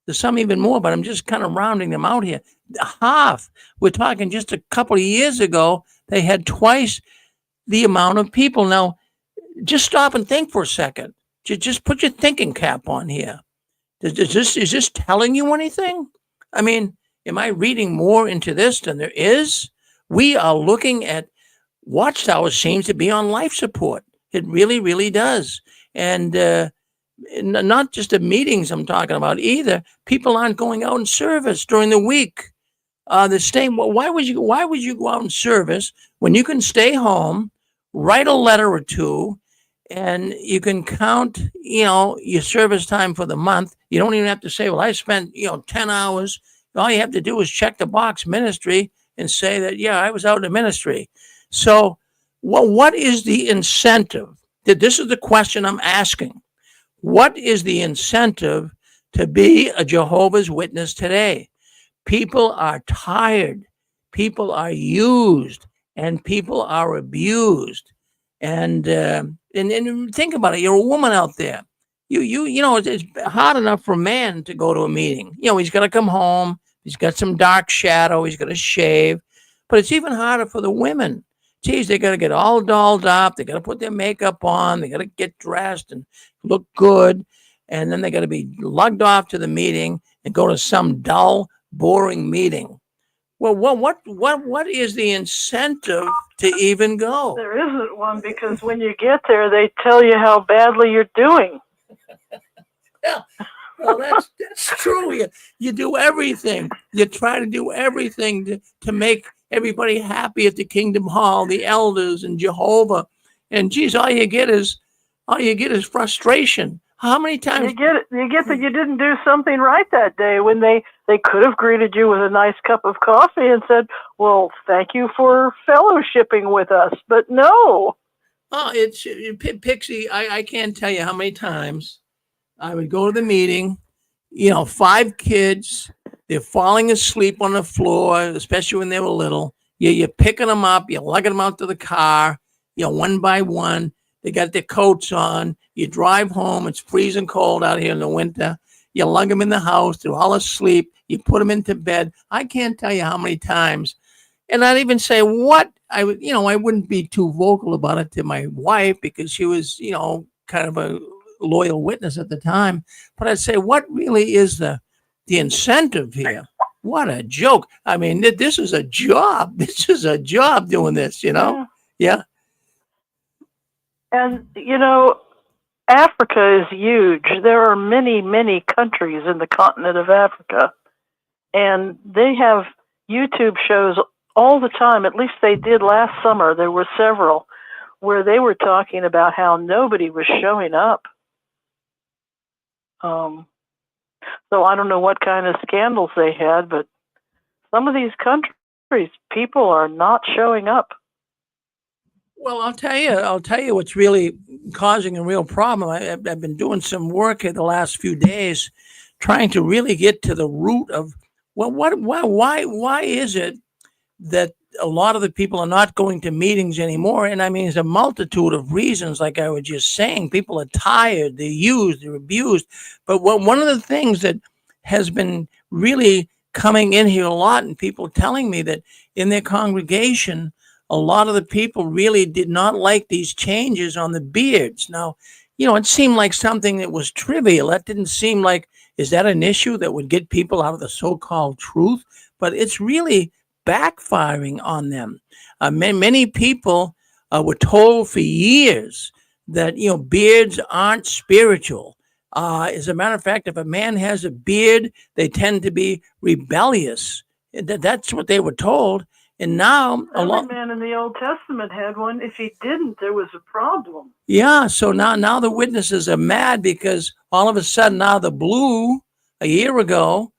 There's some even more, but I'm just kind of rounding them out here. Half. We're talking just a couple of years ago, they had twice the amount of people. Now, just stop and think for a second. Just put your thinking cap on here. Is this telling you anything? I mean, am I reading more into this than there is? We are looking at Watchtower seems to be on life support. It really, really does. And not just the meetings I'm talking about either. People aren't going out in service during the week. Why would you go out in service when you can stay home, write a letter or two, and you can count, your service time for the month. You don't even have to say, well, I spent, 10 hours. All you have to do is check the box ministry and say that, yeah, I was out in ministry. So what is the incentive? This is the question I'm asking. What is the incentive to be a Jehovah's Witness today? People are tired. People are used, and people are abused. And think about it. You're a woman out there. It's hard enough for a man to go to a meeting. He's got to come home. He's got some dark shadow. He's got to shave. But it's even harder for the women. Geez, they got to get all dolled up. They got to put their makeup on. They got to get dressed and look good. And then they got to be lugged off to the meeting and go to some dull, boring meeting. Well, what is the incentive to even go? There isn't one, because when you get there, they tell you how badly you're doing. Yeah, well, that's true. You do everything. You try to do everything to make everybody happy at the Kingdom Hall, the elders and Jehovah. And geez, all you get is frustration. How many times you get that you didn't do something right that day, when they could have greeted you with a nice cup of coffee and said, well, thank you for fellowshipping with us. But no. Oh, it's Pixie. I can't tell you how many times I would go to the meeting, 5 kids, they're falling asleep on the floor, especially when they were little. You're picking them up, you're lugging them out to the car, one by one. They got their coats on. You drive home. It's freezing cold out here in the winter. You lug them in the house. They're all asleep. You put them into bed. I can't tell you how many times. And I'd even say I wouldn't be too vocal about it to my wife, because she was, kind of a loyal witness at the time. But I'd say, what really is the incentive here? What a joke. I mean, this is a job. This is a job doing this, Yeah. And, Africa is huge. There are many, many countries in the continent of Africa. And they have YouTube shows all the time. At least they did last summer. There were several where they were talking about how nobody was showing up. So I don't know what kind of scandals they had, but some of these countries, people are not showing up. Well, I'll tell you what's really causing a real problem. I've been doing some work in the last few days, trying to really get to the root of, well, why is it that a lot of the people are not going to meetings anymore? And I mean, there's a multitude of reasons. Like I was just saying, people are tired, they're used, they're abused. But one of the things that has been really coming in here a lot, and people telling me that in their congregation, a lot of the people really did not like these changes on the beards. Now, it seemed like something that was trivial. That didn't seem like, is that an issue that would get people out of the so-called truth? But it's really backfiring on them. Many people were told for years that beards aren't spiritual. As a matter of fact, if a man has a beard, they tend to be rebellious. That's what they were told. And now every man in the Old Testament had one. If he didn't, there was a problem. Yeah, so now the witnesses are mad because all of a sudden now the blue, a year ago,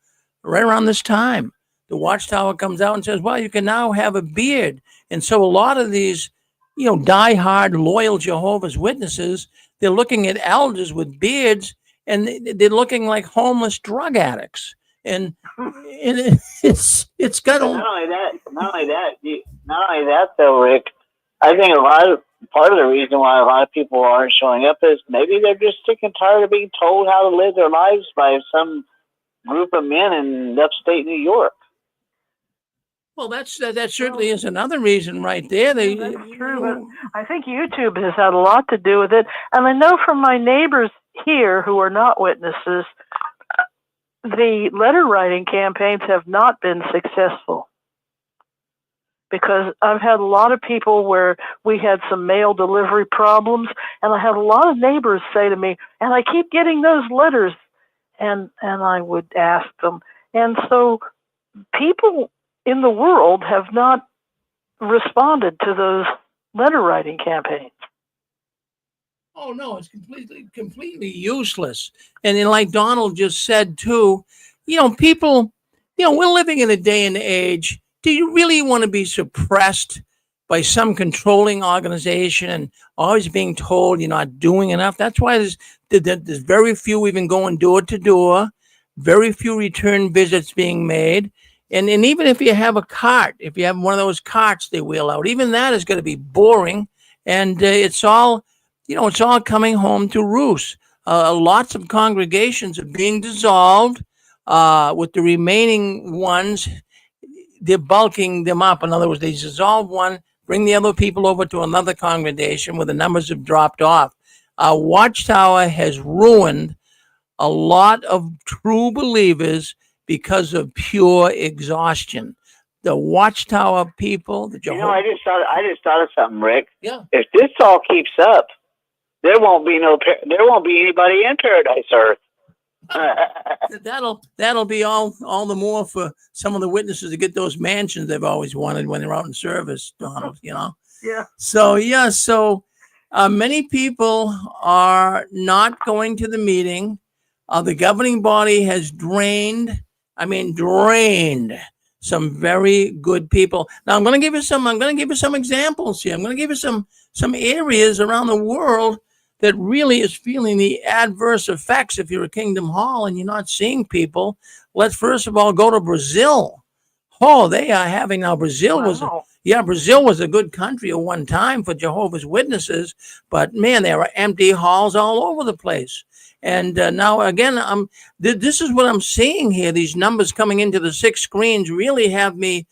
right around this time, the Watchtower comes out and says, well, you can now have a beard. And so a lot of these, diehard, loyal Jehovah's Witnesses, they're looking at elders with beards and they're looking like homeless drug addicts. And it's got Not only that, though, Rick. I think part of the reason why a lot of people aren't showing up is maybe they're just sick and tired of being told how to live their lives by some group of men in upstate New York. Well, that certainly is another reason right there. That's true, but I think YouTube has had a lot to do with it. And I know from my neighbors here who are not witnesses, the letter writing campaigns have not been successful. Because I've had a lot of people where we had some mail delivery problems, and I had a lot of neighbors say to me, and I keep getting those letters, and I would ask them. And so people in the world have not responded to those letter writing campaigns. Oh no, it's completely useless. And then, like Donald just said too, people, we're living in a day and age. Do you really want to be suppressed by some controlling organization and always being told you're not doing enough? That's why there's very few even going door to door, very few return visits being made. And even if you have a cart, if you have one of those carts they wheel out, even that is going to be boring. And it's all coming home to roost. Lots of congregations are being dissolved with the remaining ones. They're bulking them up. In other words, they dissolve one, bring the other people over to another congregation where the numbers have dropped off. Watchtower has ruined a lot of true believers because of pure exhaustion. The Watchtower people, the Jehovah. I just thought of something, Rick. Yeah. If this all keeps up, there won't be anybody in Paradise Earth. That'll be all the more for some of the witnesses to get those mansions they've always wanted when they're out in service, Donald. Yeah. So many people are not going to the meeting. The governing body has drained some very good people. Now I'm going to give you some examples here. I'm going to give you some areas around the world that really is feeling the adverse effects if you're a Kingdom Hall and you're not seeing people. Let's first of all go to Brazil. Oh, they are having now. Brazil was a good country at one time for Jehovah's Witnesses, but man, there are empty halls all over the place. And now again, this is what I'm seeing here. These numbers coming into the 6 screens really have me.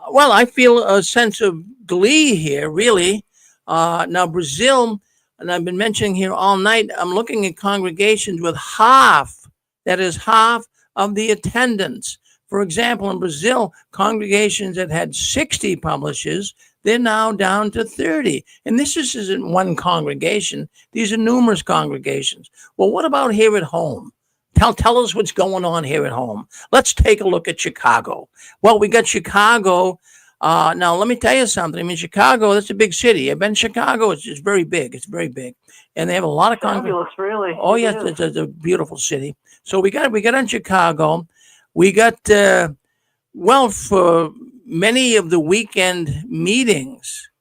Well, I feel a sense of glee here, really. Now Brazil. And I've been mentioning here all night, I'm looking at congregations with half of the attendance. For example, in Brazil, congregations that had 60 publishers, they're now down to 30. And this isn't one congregation. These are numerous congregations. Well, what about here at home? Tell us what's going on here at home. Let's take a look at Chicago. Well, we got Chicago. Now, let me tell you something. I mean, Chicago, that's a big city. I've been to Chicago. It's very big. It's very big. And they have a lot of fabulous, really. Oh, yes, it's a beautiful city. So we got in Chicago. We got, for many of the weekend meetings,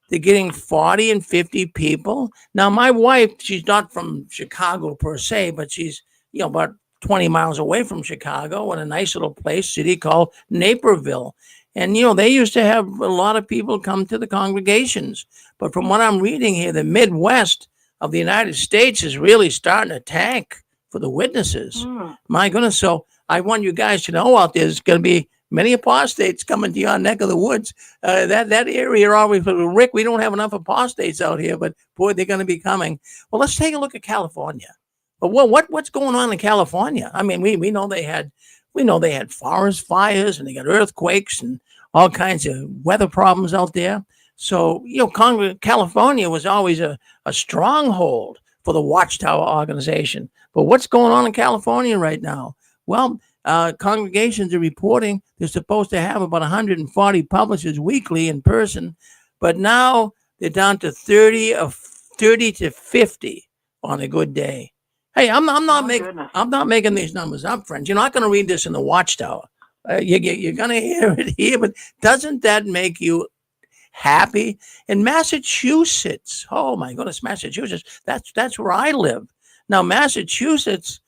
they're getting 40 and 50 people. Now, my wife, she's not from Chicago per se, but she's, about 20 miles away from Chicago in a nice little city called Naperville. And, they used to have a lot of people come to the congregations. But from what I'm reading here, the Midwest of the United States is really starting to tank for the witnesses. My goodness. So I want you guys to know out there's going to be many apostates coming to your neck of the woods. That area always, Rick, we don't have enough apostates out here, but boy, they're going to be coming. Well, let's take a look at California. But what's going on in California? I mean, we know they had forest fires and they got earthquakes and all kinds of weather problems out there. So, California was always a stronghold for the Watchtower organization. But what's going on in California right now? Well, congregations are reporting they're supposed to have about 140 publishers weekly in person, but now they're down to 30 to 50 on a good day. Hey, I'm not making these numbers up, friends. You're not going to read this in the Watchtower. You're going to hear it here, but doesn't that make you happy? In Massachusetts, oh my goodness, Massachusetts, that's where I live. Now, Massachusetts,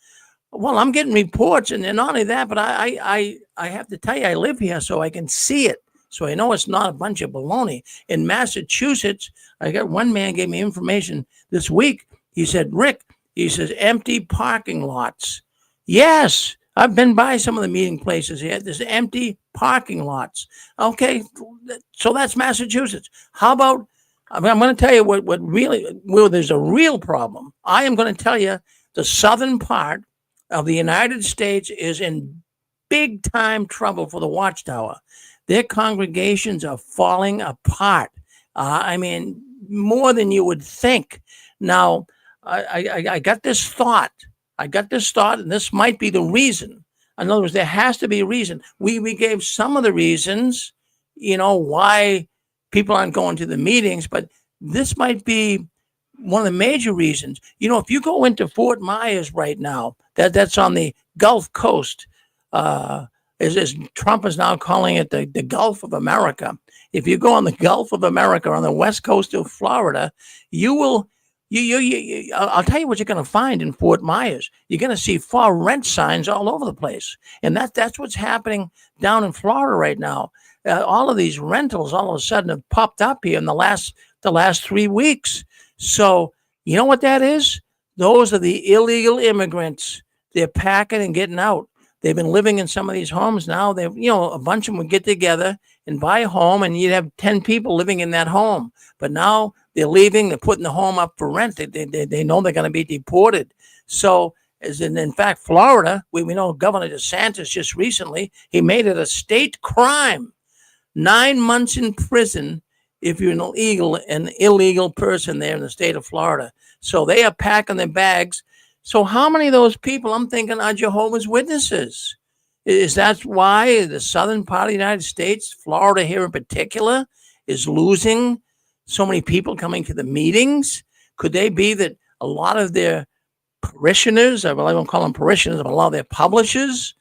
well, I'm getting reports, and not only that, but I have to tell you, I live here so I can see it. So I know it's not a bunch of baloney. In Massachusetts, I got one man gave me information this week. He said, Rick, he says, empty parking lots. Yes, I've been by some of the meeting places here. There's empty parking lots. Okay, so that's Massachusetts. How about, I'm going to tell you what really, where there's a real problem. I am going to tell you the southern part of the United States is in big time trouble for the Watchtower. Their congregations are falling apart. I mean, more than you would think. Now, I got this thought. And this might be the reason. In other words, there has to be a reason. We gave some of the reasons, why people aren't going to the meetings, but this might be one of the major reasons. If you go into Fort Myers right now, that's on the Gulf Coast, as Trump is now calling it the Gulf of America. If you go on the Gulf of America on the west coast of Florida, you will. I'll tell you what you're going to find in Fort Myers. You're going to see for rent signs all over the place, and that's what's happening down in Florida right now. All of these rentals all of a sudden have popped up here in the last 3 weeks. So you know what that is? Those are the illegal immigrants. They're packing and getting out. They've been living in some of these homes now. They've, a bunch of them would get together and buy a home, and you'd have 10 people living in that home. But now they're leaving. They're putting the home up for rent. They know they're going to be deported. So, as in fact, Florida, we know Governor DeSantis just recently, he made it a state crime. 9 months in prison if you're an illegal person there in the state of Florida. So they are packing their bags. So how many of those people, I'm thinking, are Jehovah's Witnesses? Is that why the southern part of the United States, Florida here in particular, is losing so many people coming to the meetings? Could they be that a lot of their parishioners, I won't call them parishioners, but a lot of their publishers,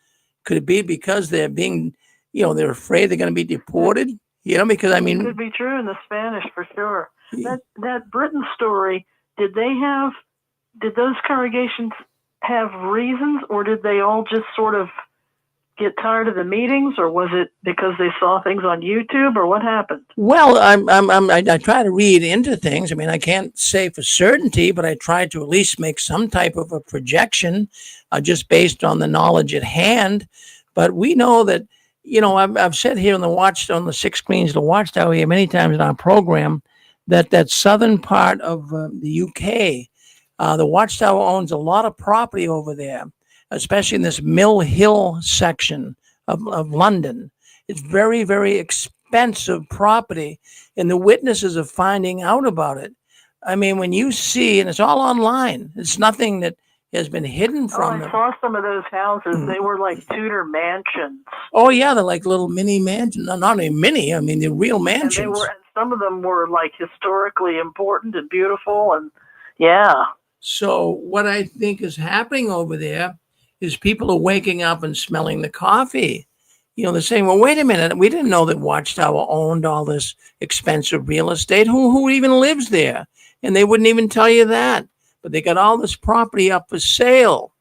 could it be because they're being, they're afraid they're going to be deported? Because I mean, it could be true in the Spanish for sure. That Britain story, did those congregations have reasons, or did they all just sort of get tired of the meetings, or was it because they saw things on YouTube, or what happened? Well, I try to read into things. I mean, I can't say for certainty, but I try to at least make some type of a projection, just based on the knowledge at hand. But we know that, I've said here on the 6 screens, the Watchtower here many times in our program, that southern part of the UK, the Watchtower owns a lot of property over there, especially in this Mill Hill section of London. It's very, very expensive property, and the witnesses are finding out about it. I mean, when you see, and it's all online, it's nothing that has been hidden from them. I saw some of those houses. They were like Tudor mansions. Oh, yeah, they're like little mini mansions. Not a mini, I mean, they're real mansions. And some of them were like historically important and beautiful, and yeah. So what I think is happening over there is people are waking up and smelling the coffee. They're saying, well, wait a minute, we didn't know that Watchtower owned all this expensive real estate. Who even lives there? And they wouldn't even tell you that. But they got all this property up for sale.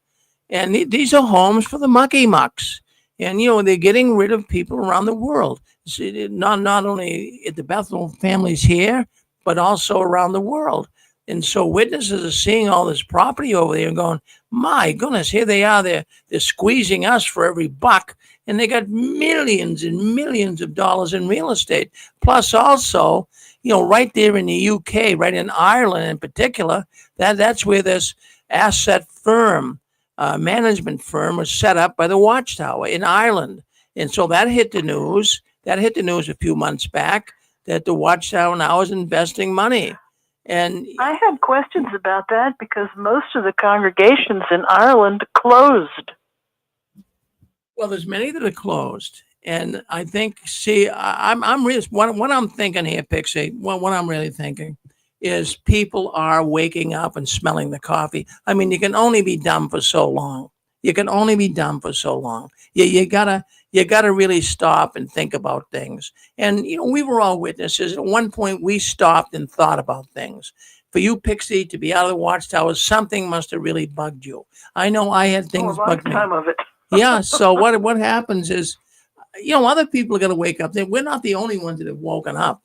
And these are homes for the mucky mucks. And, they're getting rid of people around the world. Not only at the Bethel families here, but also around the world. And so witnesses are seeing all this property over there and going, my goodness, here they are. They're squeezing us for every buck. And they got millions and millions of dollars in real estate. Plus also, right there in the UK, right in Ireland in particular, that's where this asset firm, management firm was set up by the Watchtower in Ireland. And so that hit the news. That hit the news a few months back that the Watchtower now is investing money. And I had questions about that because most of the congregations in Ireland closed. Well, there's many that are closed. And I think, I'm really, what I'm thinking here, Pixie, what I'm really thinking is people are waking up and smelling the coffee. I mean, you can only be dumb for so long. You can only be dumb for so long. You gotta really stop and think about things. And we were all witnesses. At one point, we stopped and thought about things. For you, Pixie, to be out of the Watchtower, something must have really bugged you. I know I had things bug me. Lifetime of it. Yeah. So what happens is, other people are going to wake up. We're not the only ones that have woken up.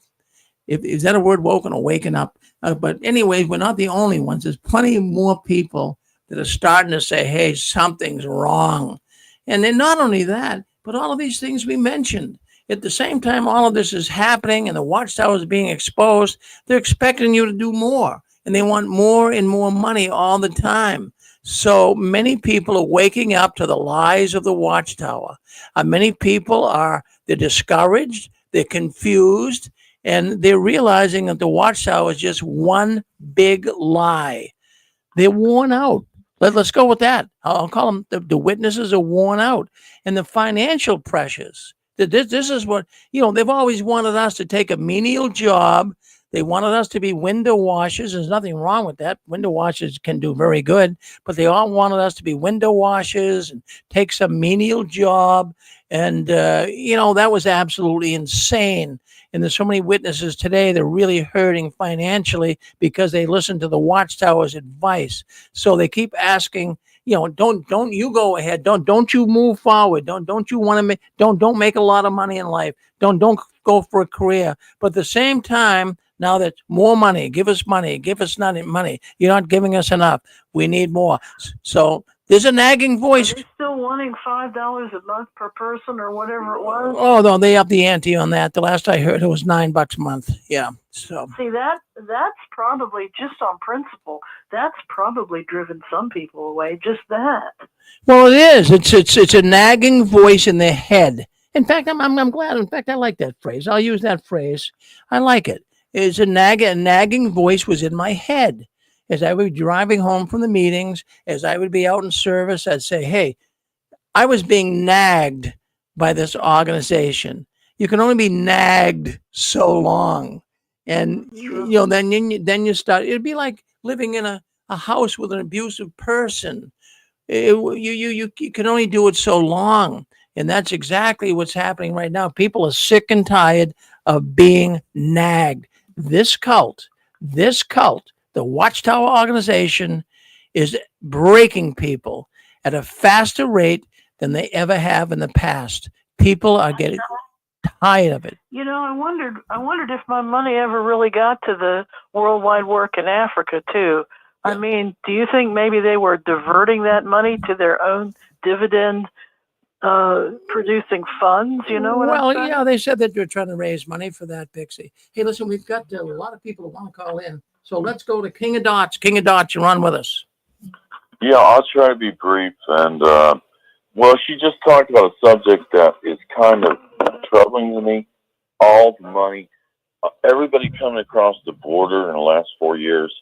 Is that a word, woken or waking up? But anyway, we're not the only ones. There's plenty more people that are starting to say, hey, something's wrong. And then not only that, but all of these things we mentioned. At the same time, all of this is happening and the Watchtower is being exposed. They're expecting you to do more. And they want more and more money all the time. So many people are waking up to the lies of the Watchtower. Many people they're discouraged, they're confused, and they're realizing that the Watchtower is just one big lie. They're worn out. Let's go with that. I'll call them the witnesses are worn out. And the financial pressures. This is what, they've always wanted us to take a menial job. They wanted us to be window washers. There's nothing wrong with that. Window washers can do very good, but they all wanted us to be window washers and take some menial job. And, that was absolutely insane. And there's so many witnesses today that are really hurting financially because they listen to the Watchtower's advice. So they keep asking, don't you go ahead. Don't you move forward. Don't you want to make, don't make a lot of money in life. Don't go for a career. But at the same time, now that more money, give us money, give us not money. You're not giving us enough. We need more. So there's a nagging voice. Are they still wanting $5 a month per person or whatever it was? Oh, no, they upped the ante on that. The last I heard, it was $9 a month. Yeah. So see, that's probably just on principle. That's probably driven some people away. Just that. Well, it is. It's a nagging voice in their head. In fact, I'm glad. In fact, I like that phrase. I'll use that phrase. I like it. It's a nagging voice was in my head. As I would be driving home from the meetings, as I would be out in service, I'd say, hey, I was being nagged by this organization. You can only be nagged so long. And, then you start, it'd be like living in a house with an abusive person. You can only do it so long. And that's exactly what's happening right now. People are sick and tired of being nagged. This cult, the Watchtower organization, is breaking people at a faster rate than they ever have in the past. People are getting tired of it. I wondered if my money ever really got to the worldwide work in Africa too. I mean, do you think maybe they were diverting that money to their own dividend producing funds? You know what I'm saying? Yeah, they said that they're trying to raise money for that, Pixie. Hey, listen, we've got a lot of people who want to call in. So let's go to King of Dots. King of Dots, you're on with us. Yeah, I'll try to be brief. And, she just talked about a subject that is kind of troubling to me. All the money, everybody coming across the border in the last 4 years.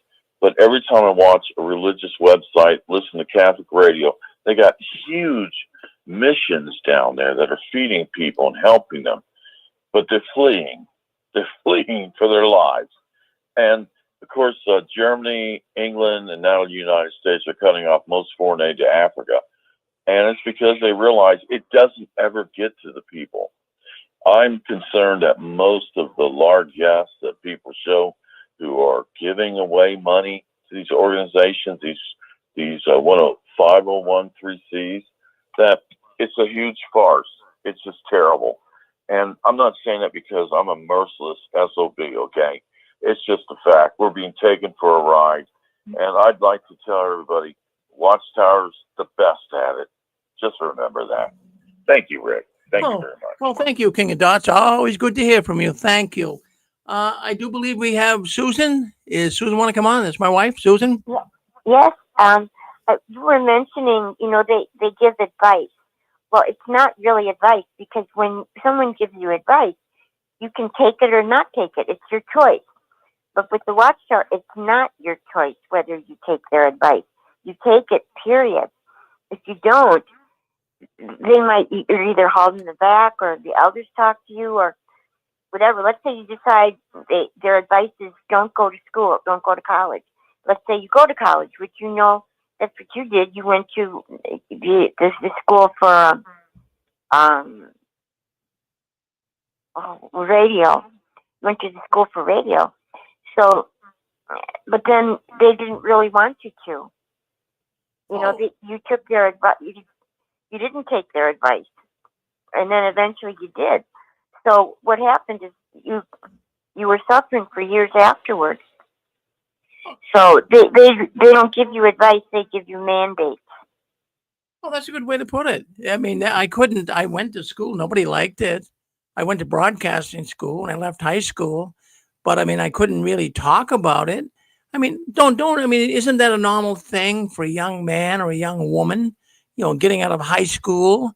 But every time I watch a religious website, listen to Catholic radio, they got huge missions down there that are feeding people and helping them. But they're fleeing. They're fleeing for their lives. And, of course, Germany, England, and now the United States are cutting off most foreign aid to Africa. And it's because they realize it doesn't ever get to the people. I'm concerned that most of the largesse that people show who are giving away money to these organizations, these 501(c)(3)s, that it's a huge farce. It's just terrible. And I'm not saying that because I'm a merciless SOB, okay? It's just a fact. We're being taken for a ride. And I'd like to tell everybody, Watchtower's the best at it. Just remember that. Thank you, Rick. Thank you very much. Well, thank you, King of Dots. Always good to hear from you. Thank you. I do believe we have Susan. Is Susan want to come on? That's my wife, Susan. Yes. You were mentioning, they give advice. Well, it's not really advice, because when someone gives you advice, you can take it or not take it. It's your choice. But with the Watchtower, it's not your choice whether you take their advice. You take it, period. If you don't, you're either hauled in the back, or the elders talk to you, or whatever. Let's say you decide their advice is don't go to school, don't go to college. Let's say you go to college, which that's what you did. You went to the school for radio. You went to the school for radio. So, but then they didn't really want you to. You took their advice. You didn't take their advice, and then eventually you did. So what happened is you were suffering for years afterwards. So they don't give you advice; they give you mandates. Oh, that's a good way to put it. I mean, I went to school. Nobody liked it. I went to broadcasting school and I left high school, but I mean, I couldn't really talk about it. I mean, isn't that a normal thing for a young man or a young woman, getting out of high school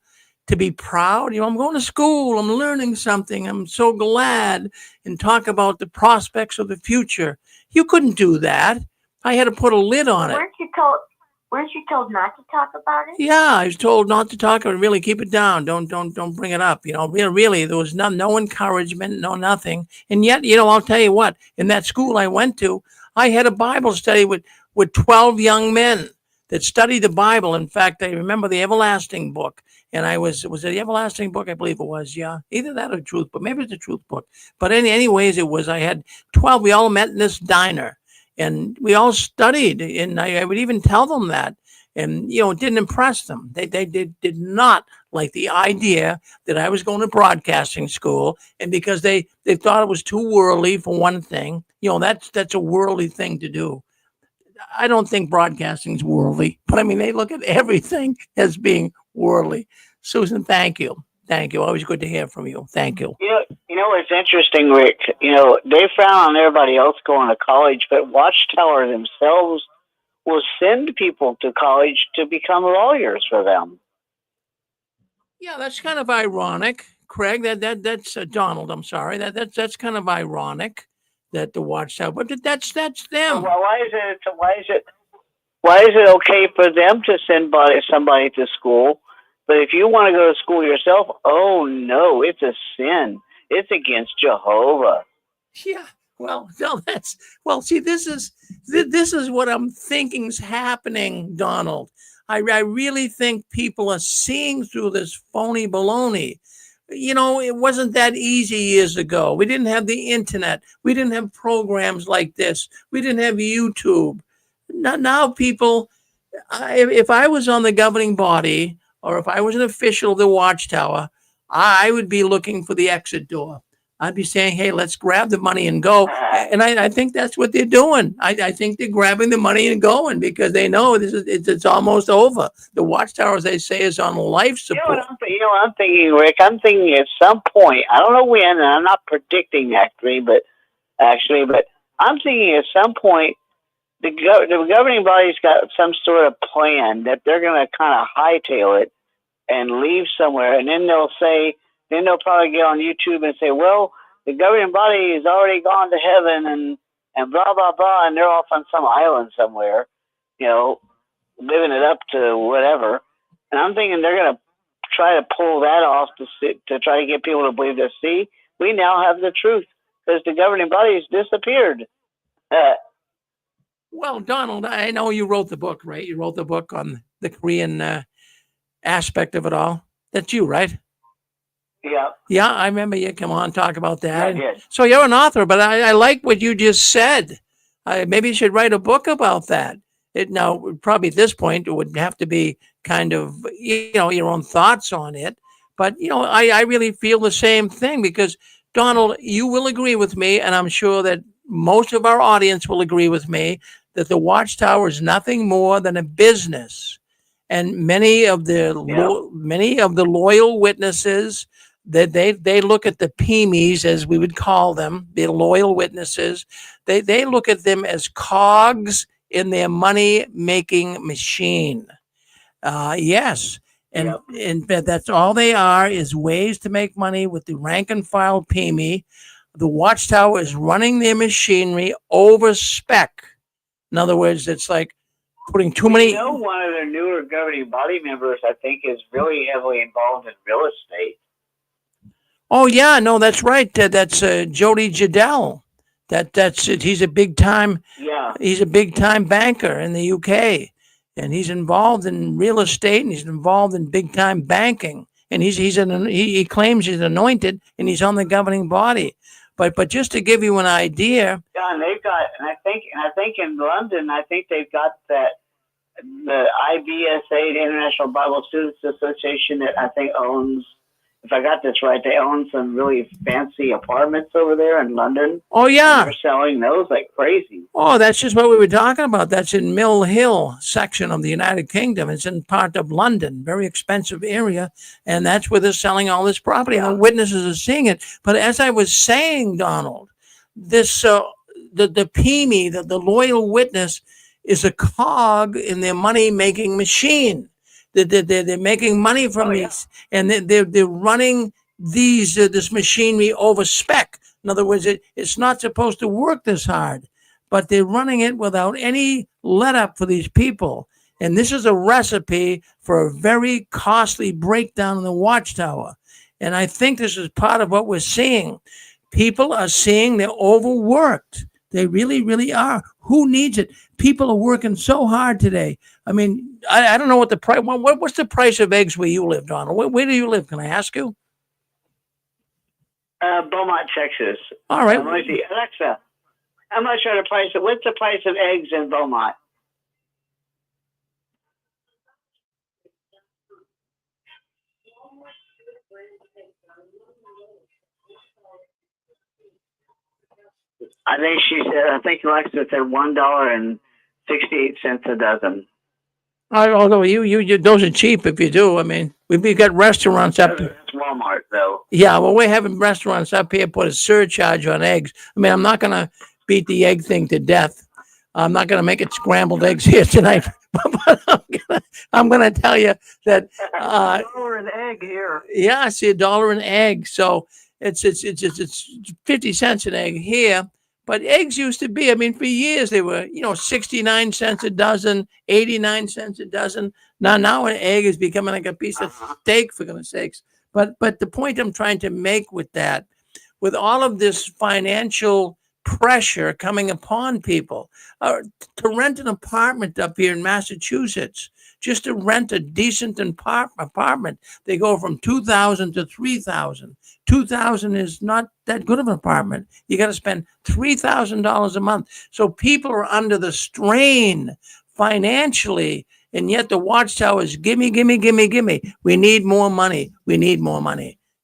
to be proud? I'm going to school. I'm learning something. I'm so glad, and talk about the prospects of the future. You couldn't do that. I had to put a lid on it. Weren't you told not to talk about it? Yeah, I was told not to talk about it. Really keep it down. Don't bring it up. Really, there was no encouragement, no nothing. And yet, I'll tell you what, in that school I went to, I had a Bible study with 12 young men that studied the Bible. In fact, I remember the Everlasting Book. And was it the Everlasting Book? I believe it was, yeah. Either that or Truth Book. Maybe it's the Truth Book. But anyways, I had 12. We all met in this diner. And we all studied, and I would even tell them that. And, it didn't impress them. They did not like the idea that I was going to broadcasting school. And because they thought it was too worldly, for one thing, that's a worldly thing to do. I don't think broadcasting is worldly, but I mean, they look at everything as being worldly. Susan, thank you. Thank you. Always good to hear from you. Thank you. It's interesting, Rick. They frown on everybody else going to college, but Watchtower themselves will send people to college to become lawyers for them. Yeah, that's kind of ironic, Craig. That's Donald. I'm sorry. That's kind of ironic that the Watchtower, but that's them. Well, why is it okay for them to send somebody to school? But if you want to go to school yourself, oh no, it's a sin. It's against Jehovah. Yeah. Well, no, see, this is what I'm thinking's happening, Donald. I really think people are seeing through this phony baloney. It wasn't that easy years ago. We didn't have the internet. We didn't have programs like this. We didn't have YouTube. Now people, if I was on the governing body, or if I was an official of the Watchtower, I would be looking for the exit door. I'd be saying, hey, let's grab the money and go. And I think that's what they're doing. I think they're grabbing the money and going, because they know it's almost over. The Watchtower, as they say, is on life support. I'm thinking, Rick. I'm thinking at some point, I don't know when, and I'm not predicting actually, but I'm thinking at some point, the governing body's got some sort of plan that they're going to kind of hightail it and leave somewhere, and then they'll probably get on YouTube and say, well, the governing body has already gone to heaven and blah, blah, blah, and they're off on some island somewhere, living it up to whatever. And I'm thinking they're going to try to pull that off to try to get people to believe that, see, we now have the truth because the governing body has disappeared. Well, Donald, I know you wrote the book, right? You wrote the book on the Korean aspect of it all. That's you, right? Yeah, Yeah, I remember you come on talk about that. I And did. so you're an author, but I like what you just said. Maybe you should write a book about that. It now probably at this point it would have to be kind of your own thoughts on it. But I really feel the same thing because Donald, you will agree with me, and I'm sure that most of our audience will agree with me that the Watchtower is nothing more than a business, and many of the loyal witnesses that they look at the PMEs, as we would call them, the loyal witnesses. They look at them as cogs in their money making machine. Yes. And that's all they are, is ways to make money with the rank and file PME. The Watchtower is running their machinery over spec. In other words, it's like putting too many. One of their newer governing body members, I think, is really heavily involved in real estate. Oh yeah, no, that's right. That's Jody Jadell. That's it. He's a big time. Yeah. He's a big time banker in the UK, and he's involved in real estate, and he's involved in big time banking. And he claims he's anointed, and he's on the governing body. But just to give you an idea. Yeah, and they've got, and I think in London, I think they've got the IBSA, the International Bible Students Association, that I think owns, if I got this right, they own some really fancy apartments over there in London. Oh yeah, they're selling those like crazy. Oh, that's just what we were talking about. That's in Mill Hill section of the United Kingdom. It's in part of London, very expensive area, and that's where they're selling all this property. And the witnesses are seeing it. But as I was saying, Donald, this the PME, the loyal witness, is a cog in their money making machine. They're making money from these, and they're running this machinery over spec. In other words, it's not supposed to work this hard, but they're running it without any let up for these people. And this is a recipe for a very costly breakdown in the Watchtower. And I think this is part of what we're seeing. People are seeing they're overworked. They really, really are. Who needs it? People are working so hard today. I mean, I don't know what the price. What's the price of eggs where you live, Donald? Where do you live? Can I ask you? Beaumont, Texas. All right. Let me see. Alexa, how much are the price? What's the price of eggs in Beaumont? I think Alexa said $1.68 a dozen. Although you those are cheap if you do. I mean, we've got restaurants up here. That's Walmart, though. Yeah, well, we're having restaurants up here put a surcharge on eggs. I mean, I'm not going to beat the egg thing to death. I'm not going to make it scrambled eggs here tonight. But I'm gonna tell you that $1 an egg here. Yeah, I see $1 an egg. So it's 50 cents an egg here. But eggs used to be, I mean, for years they were, 69 cents a dozen, 89 cents a dozen. Now an egg is becoming like a piece of steak, for goodness sakes. But the point I'm trying to make with that, with all of this financial pressure coming upon people, to rent an apartment up here in Massachusetts, just to rent a decent apartment, they go from $2,000 to $3,000. $2,000 is not that good of an apartment. You got to spend $3,000 a month. So people are under the strain financially, and yet the Watchtower is gimme. We need more money.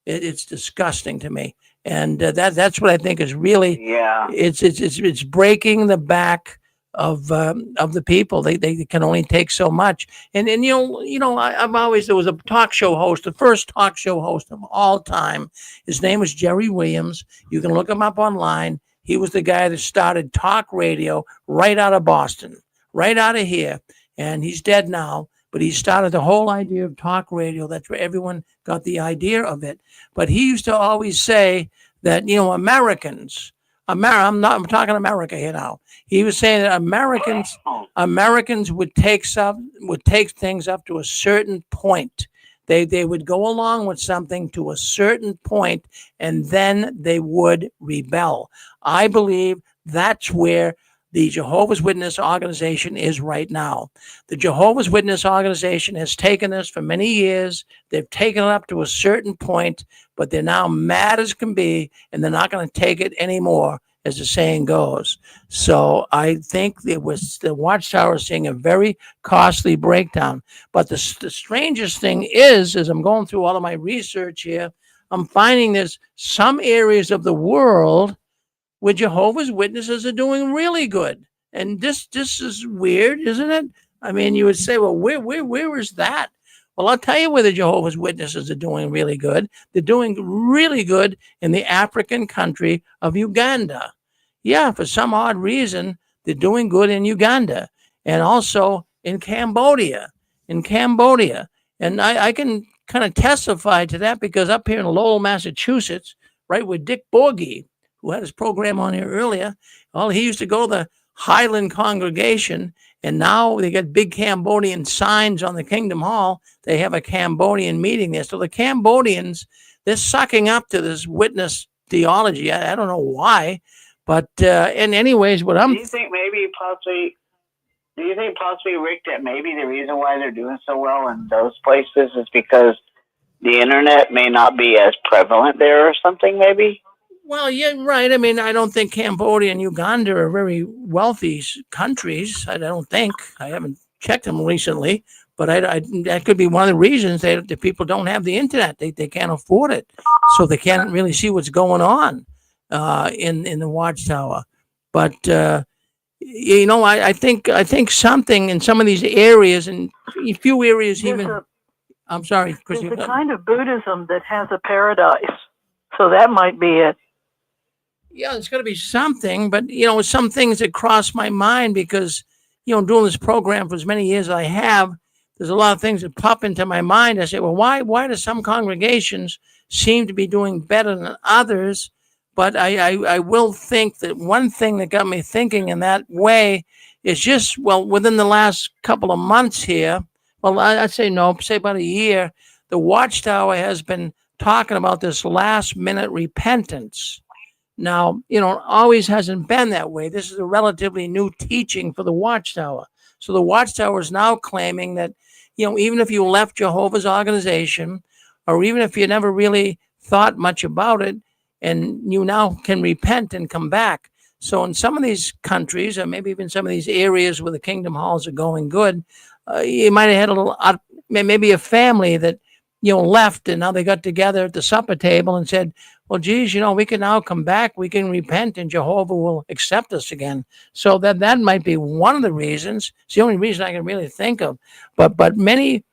It's disgusting to me, and that's what I think is really. Yeah. It's breaking the back of the people. They can only take so much. And I've always, there was a talk show host, the first talk show host of all time. His name was Jerry Williams. You can look him up online. He was the guy that started talk radio right out of Boston, right out of here. And he's dead now, but he started the whole idea of talk radio. That's where everyone got the idea of it. But he used to always say that, Americans, I'm talking America here now. He was saying that Americans would take things up to a certain point. They would go along with something to a certain point, and then they would rebel. I believe that's where the Jehovah's Witness organization is right now. The Jehovah's Witness organization has taken this for many years. They've taken it up to a certain point, but they're now mad as can be, and they're not going to take it anymore, as the saying goes. So I think it was the Watchtower seeing a very costly breakdown. But the strangest thing is, as I'm going through all of my research here, I'm finding there's some areas of the world where Jehovah's Witnesses are doing really good. And this is weird, isn't it? I mean, you would say, well, where is that? Well, I'll tell you where the Jehovah's Witnesses are doing really good. They're doing really good in the African country of Uganda. Yeah, for some odd reason, they're doing good in Uganda and also in Cambodia. And I can kind of testify to that because up here in Lowell, Massachusetts, right with Dick Borgie, who had his program on here earlier, well, he used to go to the Highland congregation, and now they got big Cambodian signs on the Kingdom Hall. They have a Cambodian meeting there. So the Cambodians, they're sucking up to this witness theology. I don't know why, but and anyways, what I'm... Do you think possibly, Rick, that maybe the reason why they're doing so well in those places is because the internet may not be as prevalent there or something, maybe? Well, yeah, right. I mean, I don't think Cambodia and Uganda are very wealthy countries. I don't think. I haven't checked them recently, but that could be one of the reasons that the people don't have the internet. They can't afford it, so they can't really see what's going on in the Watchtower. But you know, I think something in some of these areas, and a few areas even. I'm sorry, Chris. There's a kind of Buddhism that has a paradise, so that might be it. Yeah, it's got to be something, but you know, some things that cross my mind because, you know, doing this program for as many years as I have, there's a lot of things that pop into my mind. I say, well, why do some congregations seem to be doing better than others? But I will think that one thing that got me thinking in that way is just, well, within the last couple of months here, well, I'd say about a year, the Watchtower has been talking about this last minute repentance. Now, you know, it always hasn't been that way. This is a relatively new teaching for the Watchtower. So the Watchtower is now claiming that, you know, even if you left Jehovah's organization, or even if you never really thought much about it, and you now can repent and come back. So in some of these countries, or maybe even some of these areas where the Kingdom Halls are going good, you might have had maybe a family that, you know, left, and now they got together at the supper table and said, well, geez, you know, we can now come back, we can repent, and Jehovah will accept us again. So that might be one of the reasons. It's the only reason I can really think of. But many,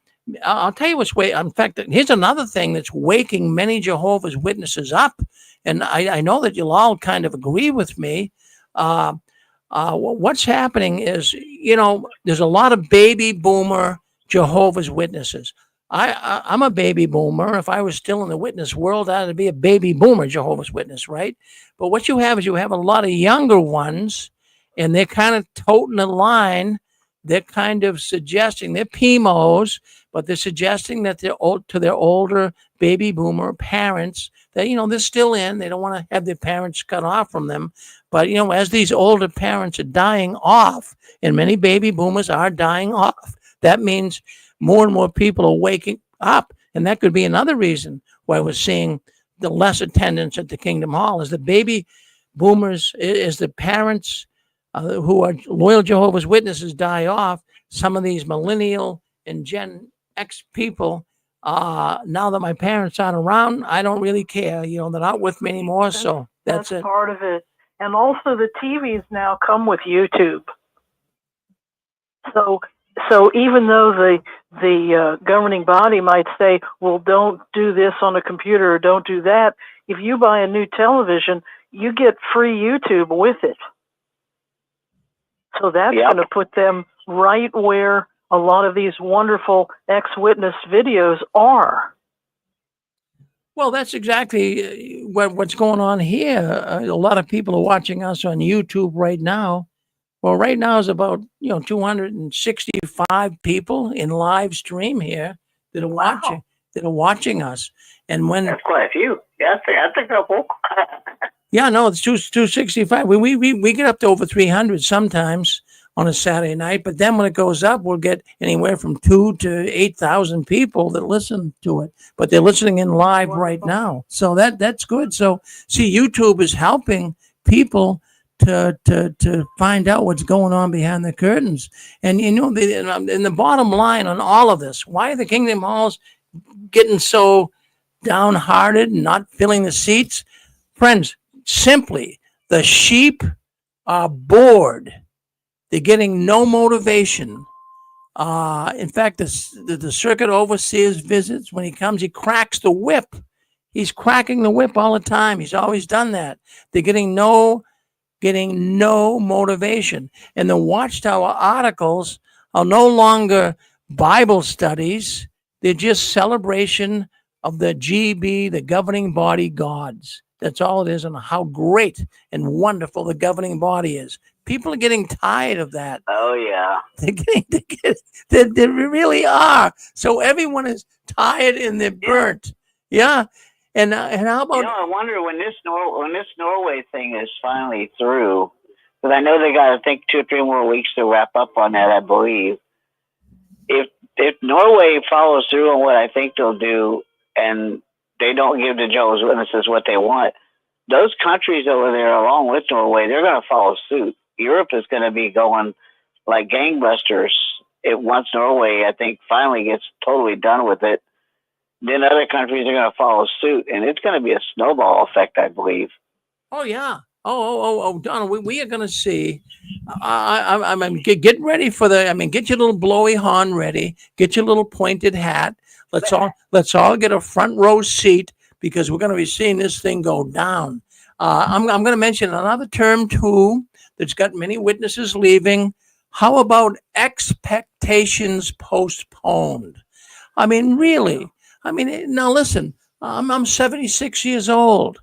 I'll tell you what's in fact, here's another thing that's waking many Jehovah's Witnesses up, and I know that you'll all kind of agree with me. What's happening is, you know, there's a lot of baby boomer Jehovah's Witnesses. I'm a baby boomer. If I was still in the witness world, I'd be a baby boomer Jehovah's Witness, right? But what you have is you have a lot of younger ones, and they're kind of toting the line. They're kind of suggesting, they're PMOs, but they're suggesting that they're to their older baby boomer parents that, you know, they're still in. They don't want to have their parents cut off from them. But, you know, as these older parents are dying off, and many baby boomers are dying off, that means more and more people are waking up. And that could be another reason why we're seeing the less attendance at the Kingdom Hall is the baby boomers, is the parents who are loyal Jehovah's Witnesses die off. Some of these millennial and Gen X people, now that my parents aren't around, I don't really care. You know, they're not with me anymore. So that's it. Part of it. And also the TVs now come with YouTube. So even though the governing body might say, well, don't do this on a computer or don't do that, if you buy a new television, you get free YouTube with it. So that's going to put them right where a lot of these wonderful ex-witness videos are. Well, that's exactly what's going on here. A lot of people are watching us on YouTube right now. Well, right now is about, you know, 265 people in live stream here that are watching us. And when that's quite a few. Yeah, that's a couple. Yeah, no, it's 265. We get up to over 300 sometimes on a Saturday night, but then when it goes up, we'll get anywhere from 2 to 8,000 people that listen to it. But they're listening in live right now, so that's good. So see, YouTube is helping people to find out what's going on behind the curtains. And you know, and the bottom line on all of this, why are the Kingdom Halls getting so downhearted and not filling the seats? Friends, simply the sheep are bored. They're getting no motivation. In fact, the circuit overseer's visits, when he comes, he cracks the whip. He's cracking the whip all the time. He's always done that. They're getting no motivation. And the Watchtower articles are no longer Bible studies. They're just celebration of the GB, the governing body gods. That's all it is, and how great and wonderful the governing body is. People are getting tired of that. Oh yeah. They really are. So everyone is tired and they're burnt. Yeah. And how about? You know, I wonder when this Norway thing is finally through, because I know they got to think 2 or 3 more weeks to wrap up on that. I believe if Norway follows through on what I think they'll do, and they don't give the Jehovah's Witnesses what they want, those countries over there, along with Norway, they're going to follow suit. Europe is going to be going like gangbusters. Once Norway, I think, finally gets totally done with it, then other countries are going to follow suit, and it's going to be a snowball effect, I believe. Oh yeah. Oh, Donald, we are going to see. I mean, get ready for the. I mean, get your little blowy horn ready. Get your little pointed hat. Let's all get a front row seat because we're going to be seeing this thing go down. I'm going to mention another term too that's got many witnesses leaving. How about expectations postponed? I mean, really. I mean, now listen. I'm 76 years old.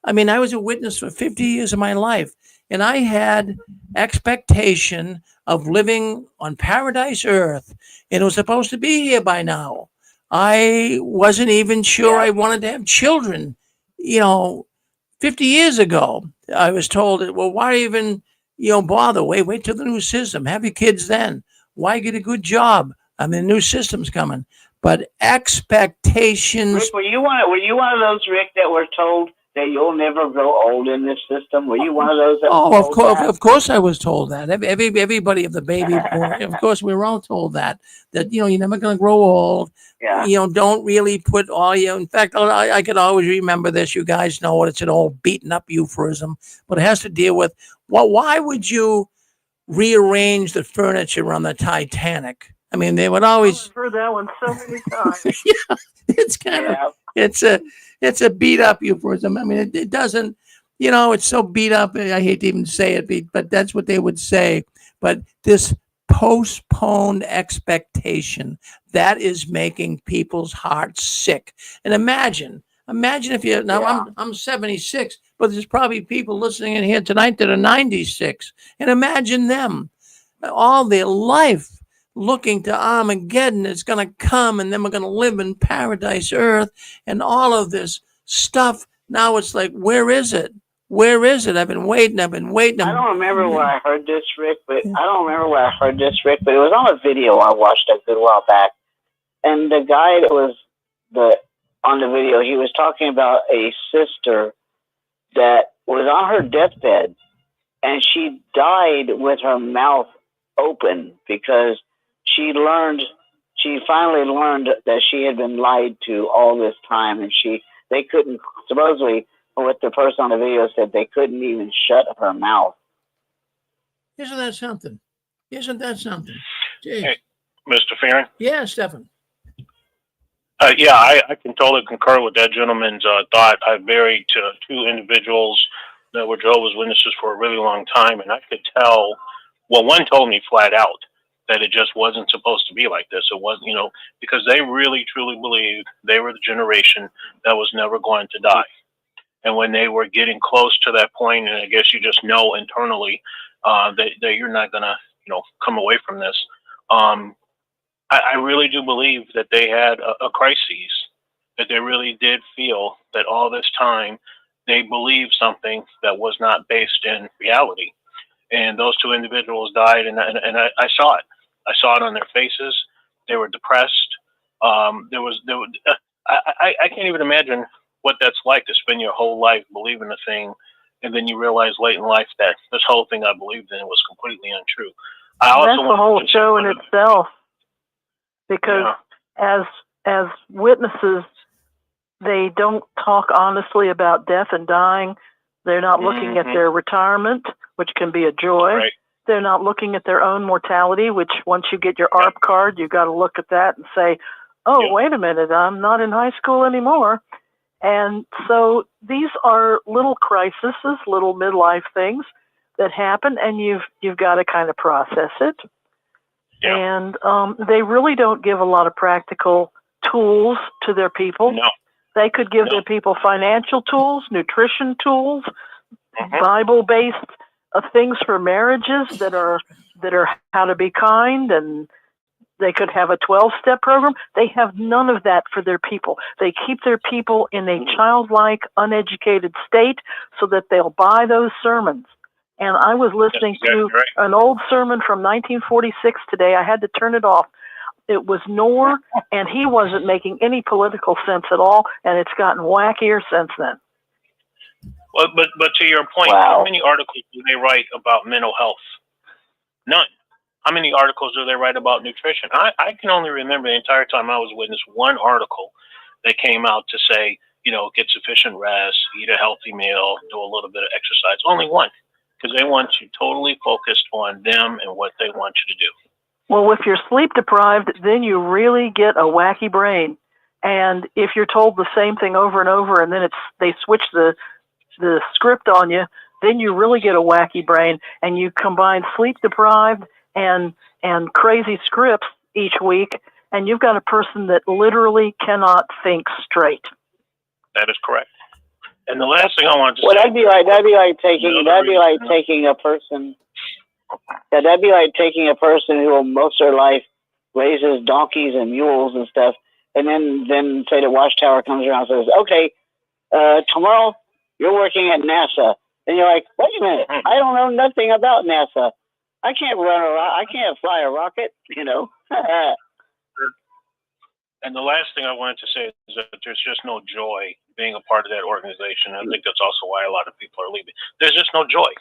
I mean, I was a witness for 50 years of my life, and I had expectation of living on paradise earth, and it was supposed to be here by now. I wasn't even sure I wanted to have children. You know, 50 years ago, I was told, well, why even, bother? Wait till the new system. Have your kids then. Why get a good job? I mean, the new system's coming. But expectations. Rick, were you one of those, Rick, that were told that you'll never grow old in this system? Were you one of those that Oh, were told that? of course I was told that. Everybody of the baby boom, of course we were all told that you're never going to grow old. Yeah. Don't really put all your. In fact, I could always remember this. You guys know it. It's an old beaten up euphemism, but it has to deal with why would you rearrange the furniture on the Titanic? I mean, they would always. I've heard that one so many times. Yeah, it's kind of it's a beat up euphemism. I mean, it doesn't. It's so beat up. I hate to even say it, but that's what they would say. But this postponed expectation that is making people's hearts sick. And imagine if you now I'm 76, but there's probably people listening in here tonight that are 96, and imagine them all their life looking to Armageddon. It's going to come, and then we're going to live in paradise earth, and all of this stuff. Now it's like, where is it? Where is it? I've been waiting. I don't remember where I heard this, Rick, but it was on a video I watched a good while back. And the guy that was on the video, he was talking about a sister that was on her deathbed, and she died with her mouth open because she finally learned that she had been lied to all this time, and they couldn't, supposedly, what the person on the video said, they couldn't even shut her mouth. Isn't that something? Jeez. Hey, Mr. Farron? Yeah, Stephen. Yeah, I can totally concur with that gentleman's thought. I married 2 individuals that were Jehovah's Witnesses for a really long time, and I could tell, well, one told me flat out that it just wasn't supposed to be like this. It wasn't, because they really, truly believed they were the generation that was never going to die. And when they were getting close to that point, and I guess you just know internally that you're not going to, come away from this, I really do believe that they had a crisis, that they really did feel that all this time they believed something that was not based in reality. And those two individuals died, and I saw it. I saw it on their faces. They were depressed. I can't even imagine what that's like to spend your whole life believing a thing, and then you realize late in life that this whole thing I believed in was completely untrue. That's the whole show in itself, because as witnesses, they don't talk honestly about death and dying. They're not looking at their retirement, which can be a joy. Right. They're not looking at their own mortality, which once you get your ARP card, you've got to look at that and say, oh, wait a minute, I'm not in high school anymore. And so these are little crises, little midlife things that happen, and you've got to kind of process it. Yeah. And they really don't give a lot of practical tools to their people. No. They could give their people financial tools, nutrition tools, Bible-based things for marriages that are how to be kind, and they could have a 12-step program. They have none of that for their people. They keep their people in a childlike, uneducated state so that they'll buy those sermons. And I was listening to an old sermon from 1946 today. I had to turn it off. It was Noor, and he wasn't making any political sense at all, and it's gotten wackier since then. Well, but to your point, how many articles do they write about mental health? None. How many articles do they write about nutrition? I can only remember the entire time I was witness one article that came out to say, get sufficient rest, eat a healthy meal, do a little bit of exercise. Only one, because they want you totally focused on them and what they want you to do. Well, if you're sleep deprived, then you really get a wacky brain. And if you're told the same thing over and over, and then they switch the script on you, then you really get a wacky brain. And you combine sleep deprived and crazy scripts each week, and you've got a person that literally cannot think straight. That is correct. And the last thing I want to say. Well, that'd be like taking a person. Yeah, that'd be like taking a person who most of their life raises donkeys and mules and stuff, and then say the Watchtower comes around and says, okay, tomorrow you're working at NASA. And you're like, wait a minute, I don't know nothing about NASA. I can't I can't fly a rocket, And the last thing I wanted to say is that there's just no joy being a part of that organization. I think that's also why a lot of people are leaving. There's just no joy.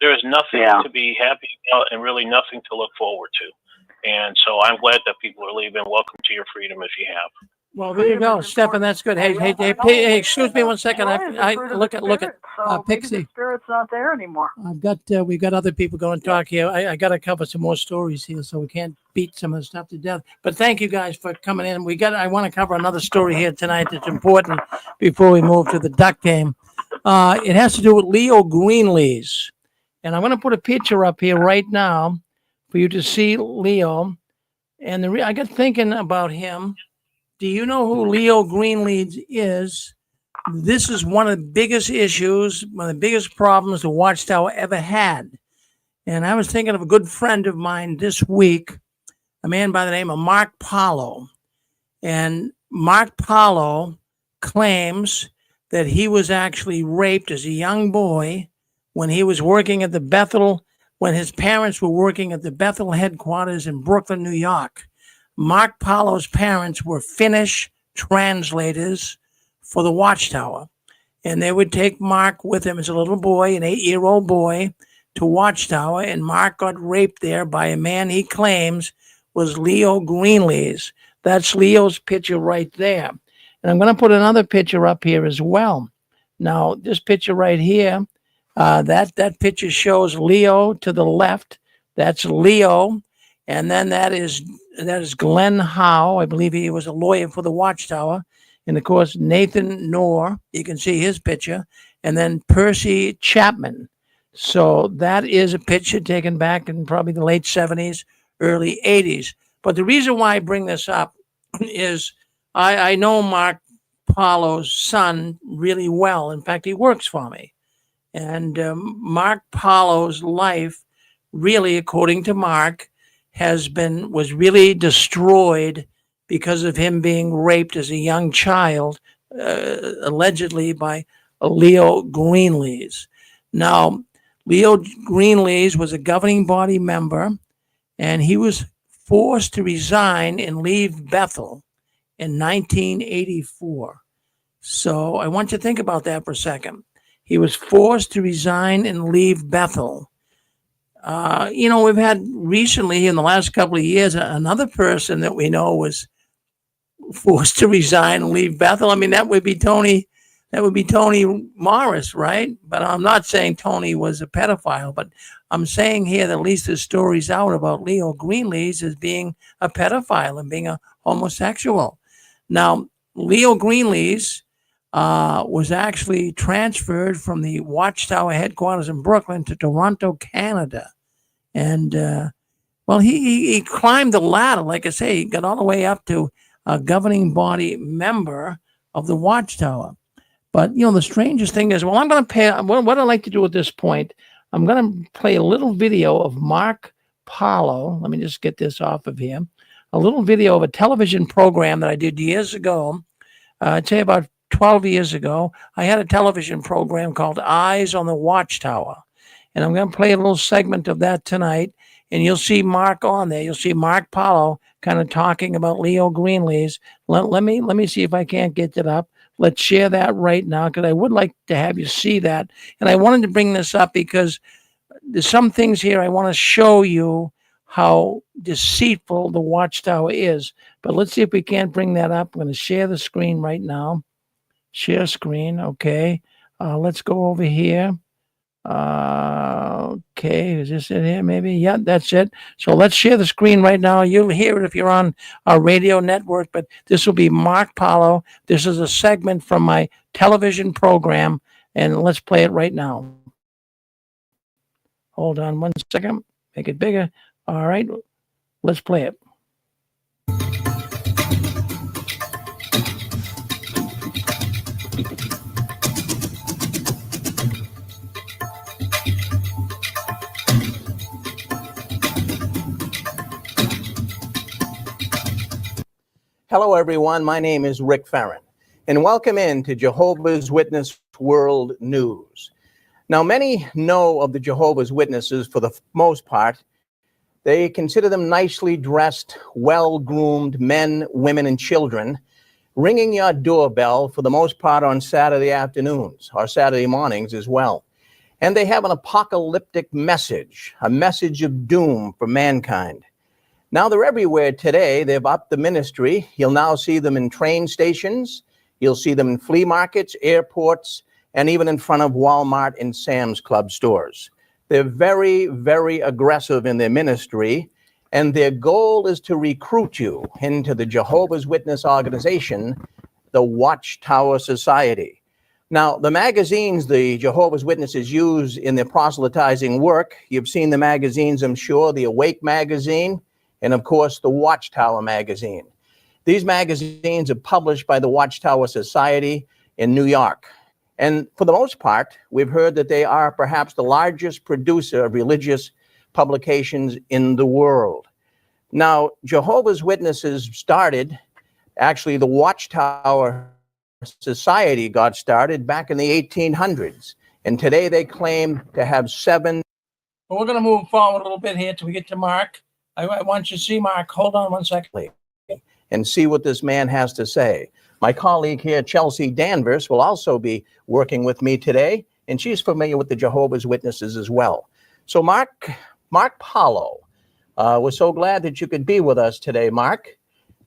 There is nothing to be happy about and really nothing to look forward to. And so I'm glad that people are leaving. Welcome to your freedom if you have. Well, there you go, Stefan. That's good. Hey, excuse me 1 second. I look at Pixie. The spirit's not there anymore. We've got other people going to talk here. I got to cover some more stories here, so we can't beat some of the stuff to death. But thank you guys for coming in. I want to cover another story here tonight that's important before we move to the duck game. It has to do with Leo Greenlees, and I'm going to put a picture up here right now for you to see Leo. And I got thinking about him. Do you know who Leo Greenlees is? This is one of the biggest issues, one of the biggest problems the Watchtower ever had. And I was thinking of a good friend of mine this week, a man by the name of Mark Paulo. And Mark Paulo claims that he was actually raped as a young boy when he was working at the Bethel, when his parents were working at the Bethel headquarters in Brooklyn, New York. Mark Paulo's parents were Finnish translators for the Watchtower. And they would take Mark with him as a little boy, an 8-year-old boy, to Watchtower. And Mark got raped there by a man he claims was Leo Greenlees. That's Leo's picture right there. And I'm going to put another picture up here as well. Now, this picture right here, that picture shows Leo to the left. That's Leo. And then that is Glenn Howe. I believe he was a lawyer for the Watchtower. And, of course, Nathan Noor. You can see his picture. And then Percy Chapman. So that is a picture taken back in probably the late 70s, early 80s. But the reason why I bring this up is I know Mark Paulo's son really well. In fact, he works for me. And Mark Paulo's life really, according to Mark, was really destroyed because of him being raped as a young child, allegedly by Leo Greenlees. Now, Leo Greenlees was a governing body member, and he was forced to resign and leave Bethel in 1984. So I want you to think about that for a second. He was forced to resign and leave Bethel. We've had recently in the last couple of years, another person that we know was forced to resign and leave Bethel. I mean, that would be Tony Morris, right? But I'm not saying Tony was a pedophile, but I'm saying here that at least the story's out about Leo Greenlees as being a pedophile and being a homosexual. Now, Leo Greenlees was actually transferred from the Watchtower headquarters in Brooklyn to Toronto, Canada. And, he climbed the ladder. Like I say, he got all the way up to a governing body member of the Watchtower. But, the strangest thing is, I'm going to pay, what I'd like to do at this point, I'm going to play a little video of Mark Paulo. Let me just get this off of here. A little video of a television program that I did years ago. I'd say about 12 years ago. I had a television program called Eyes on the Watchtower. And I'm going to play a little segment of that tonight. And you'll see Mark on there. You'll see Mark Paulo kind of talking about Leo Greenlees. Let me see if I can't get it up. Let's share that right now, because I would like to have you see that. And I wanted to bring this up because there's some things here I want to show you how deceitful the Watchtower is. But let's see if we can't bring that up. I'm going to share the screen right now. Share screen. Okay. Let's go over here. Okay, is this it here maybe? Yeah, that's it. So let's share the screen right now. You'll hear it if you're on our radio network, but this will be Mark Paulo. This is a segment from my television program, and let's play it right now. Hold on 1 second. Make it bigger. All right, let's play it. Hello, everyone. My name is Rick Farron, and welcome in to Jehovah's Witness World News. Now, many know of the Jehovah's Witnesses for the most part. They consider them nicely dressed, well-groomed men, women, and children, ringing your doorbell for the most part on Saturday afternoons or Saturday mornings as well. And they have an apocalyptic message, a message of doom for mankind. Now they're everywhere today. They've upped the ministry. You'll now see them in train stations. You'll see them in flea markets, airports, and even in front of Walmart and Sam's Club stores. They're very, very aggressive in their ministry, and their goal is to recruit you into the Jehovah's Witness organization, the Watchtower Society. Now, the magazines the Jehovah's Witnesses use in their proselytizing work, you've seen the magazines, I'm sure, the Awake magazine, and of course, the Watchtower magazine. These magazines are published by the Watchtower Society in New York. And for the most part, we've heard that they are perhaps the largest producer of religious publications in the world. Now, Jehovah's Witnesses started, actually the Watchtower Society got started back in the 1800s. And today they claim to have 7. Well, we're going to move forward a little bit here till we get to Mark. I want you to see Mark. Hold on 1 second. And see what this man has to say. My colleague here, Chelsea Danvers, will also be working with me today, and she's familiar with the Jehovah's Witnesses as well. So Mark Paulo, we're so glad that you could be with us today, Mark.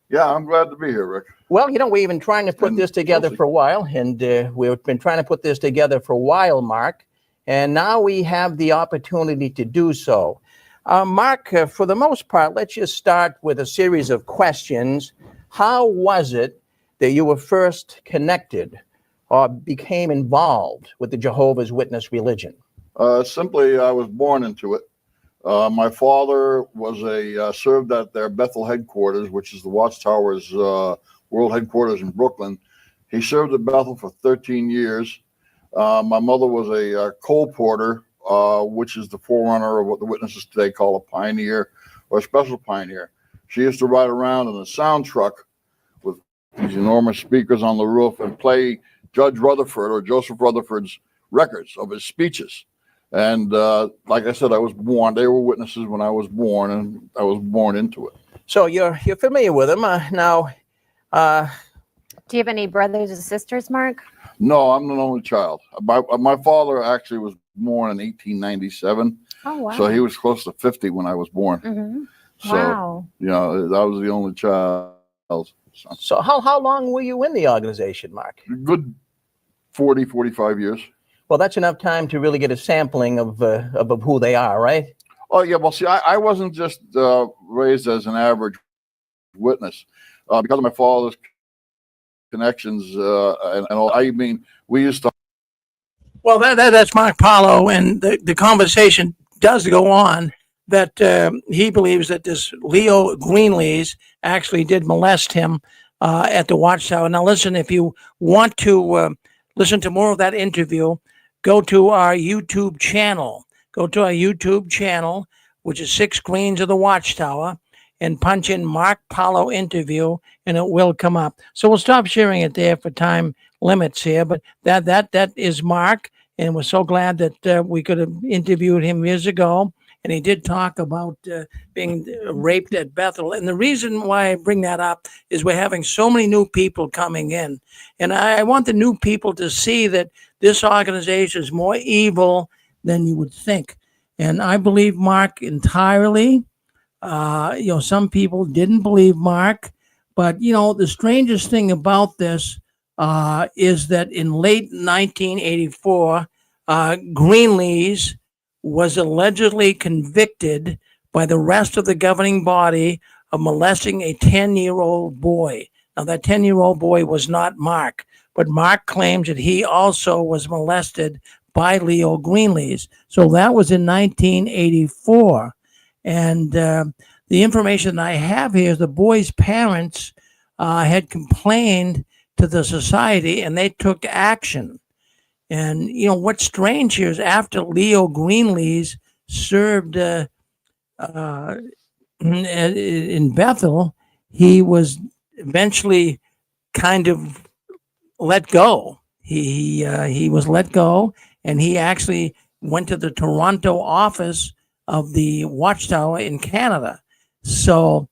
Yeah, I'm glad to be here, Rick. Well, we've been trying to put this together for a while, and we've been trying to put this together for a while, Mark, and now we have the opportunity to do so. Mark, for the most part, let's just start with a series of questions. How was it that you were first connected or became involved with the Jehovah's Witness religion? Simply, I was born into it. My father was served at their Bethel headquarters, which is the Watchtower's world headquarters in Brooklyn. He served at Bethel for 13 years. My mother was a coal porter, which is the forerunner of what the witnesses today call a pioneer or a special pioneer. She used to ride around in a sound truck with these enormous speakers on the roof and play Judge Rutherford or Joseph Rutherford's records of his speeches. And like I said, I was born. They were witnesses when I was born, and I was born into it. So you're familiar with him now. Do you have any brothers or sisters, Mark? No, I'm the only child. My father actually was born in 1897. Oh, wow. So he was close to 50 when I was born. Mm-hmm. So, Wow. you know, I was the only child. So how long were you in the organization, Mark? Good 40, 45 years. Well, that's enough time to really get a sampling of who they are, right? Oh, yeah. Well, see, I wasn't just raised as an average witness. Because of my father's connections and all, I mean, we used to. Well, that's Mark Paulo, and the conversation does go on that he believes that this Leo Greenlees actually did molest him at the Watchtower. Now, listen, if you want to listen to more of that interview, go to our YouTube channel. Go to our YouTube channel, which is 6 Screens of the Watchtower, and punch in Mark Paulo interview, and it will come up. So we'll stop sharing it there for time limits here, but that is Mark, and we're so glad that we could have interviewed him years ago. And he did talk about being raped at Bethel. And the reason why I bring that up is we're having so many new people coming in. And I want the new people to see that this organization is more evil than you would think. And I believe Mark entirely. Some people didn't believe Mark. But, the strangest thing about this is that in late 1984, Greenlees was allegedly convicted by the rest of the governing body of molesting a 10-year-old boy. Now, that 10-year-old boy was not Mark, but Mark claims that he also was molested by Leo Greenlees. So that was in 1984. And the information I have here is the boy's parents had complained to the society, and they took action. And, what's strange here is after Leo Greenlees served in Bethel, he was eventually kind of let go. He was let go, and he actually went to the Toronto office of the Watchtower in Canada. So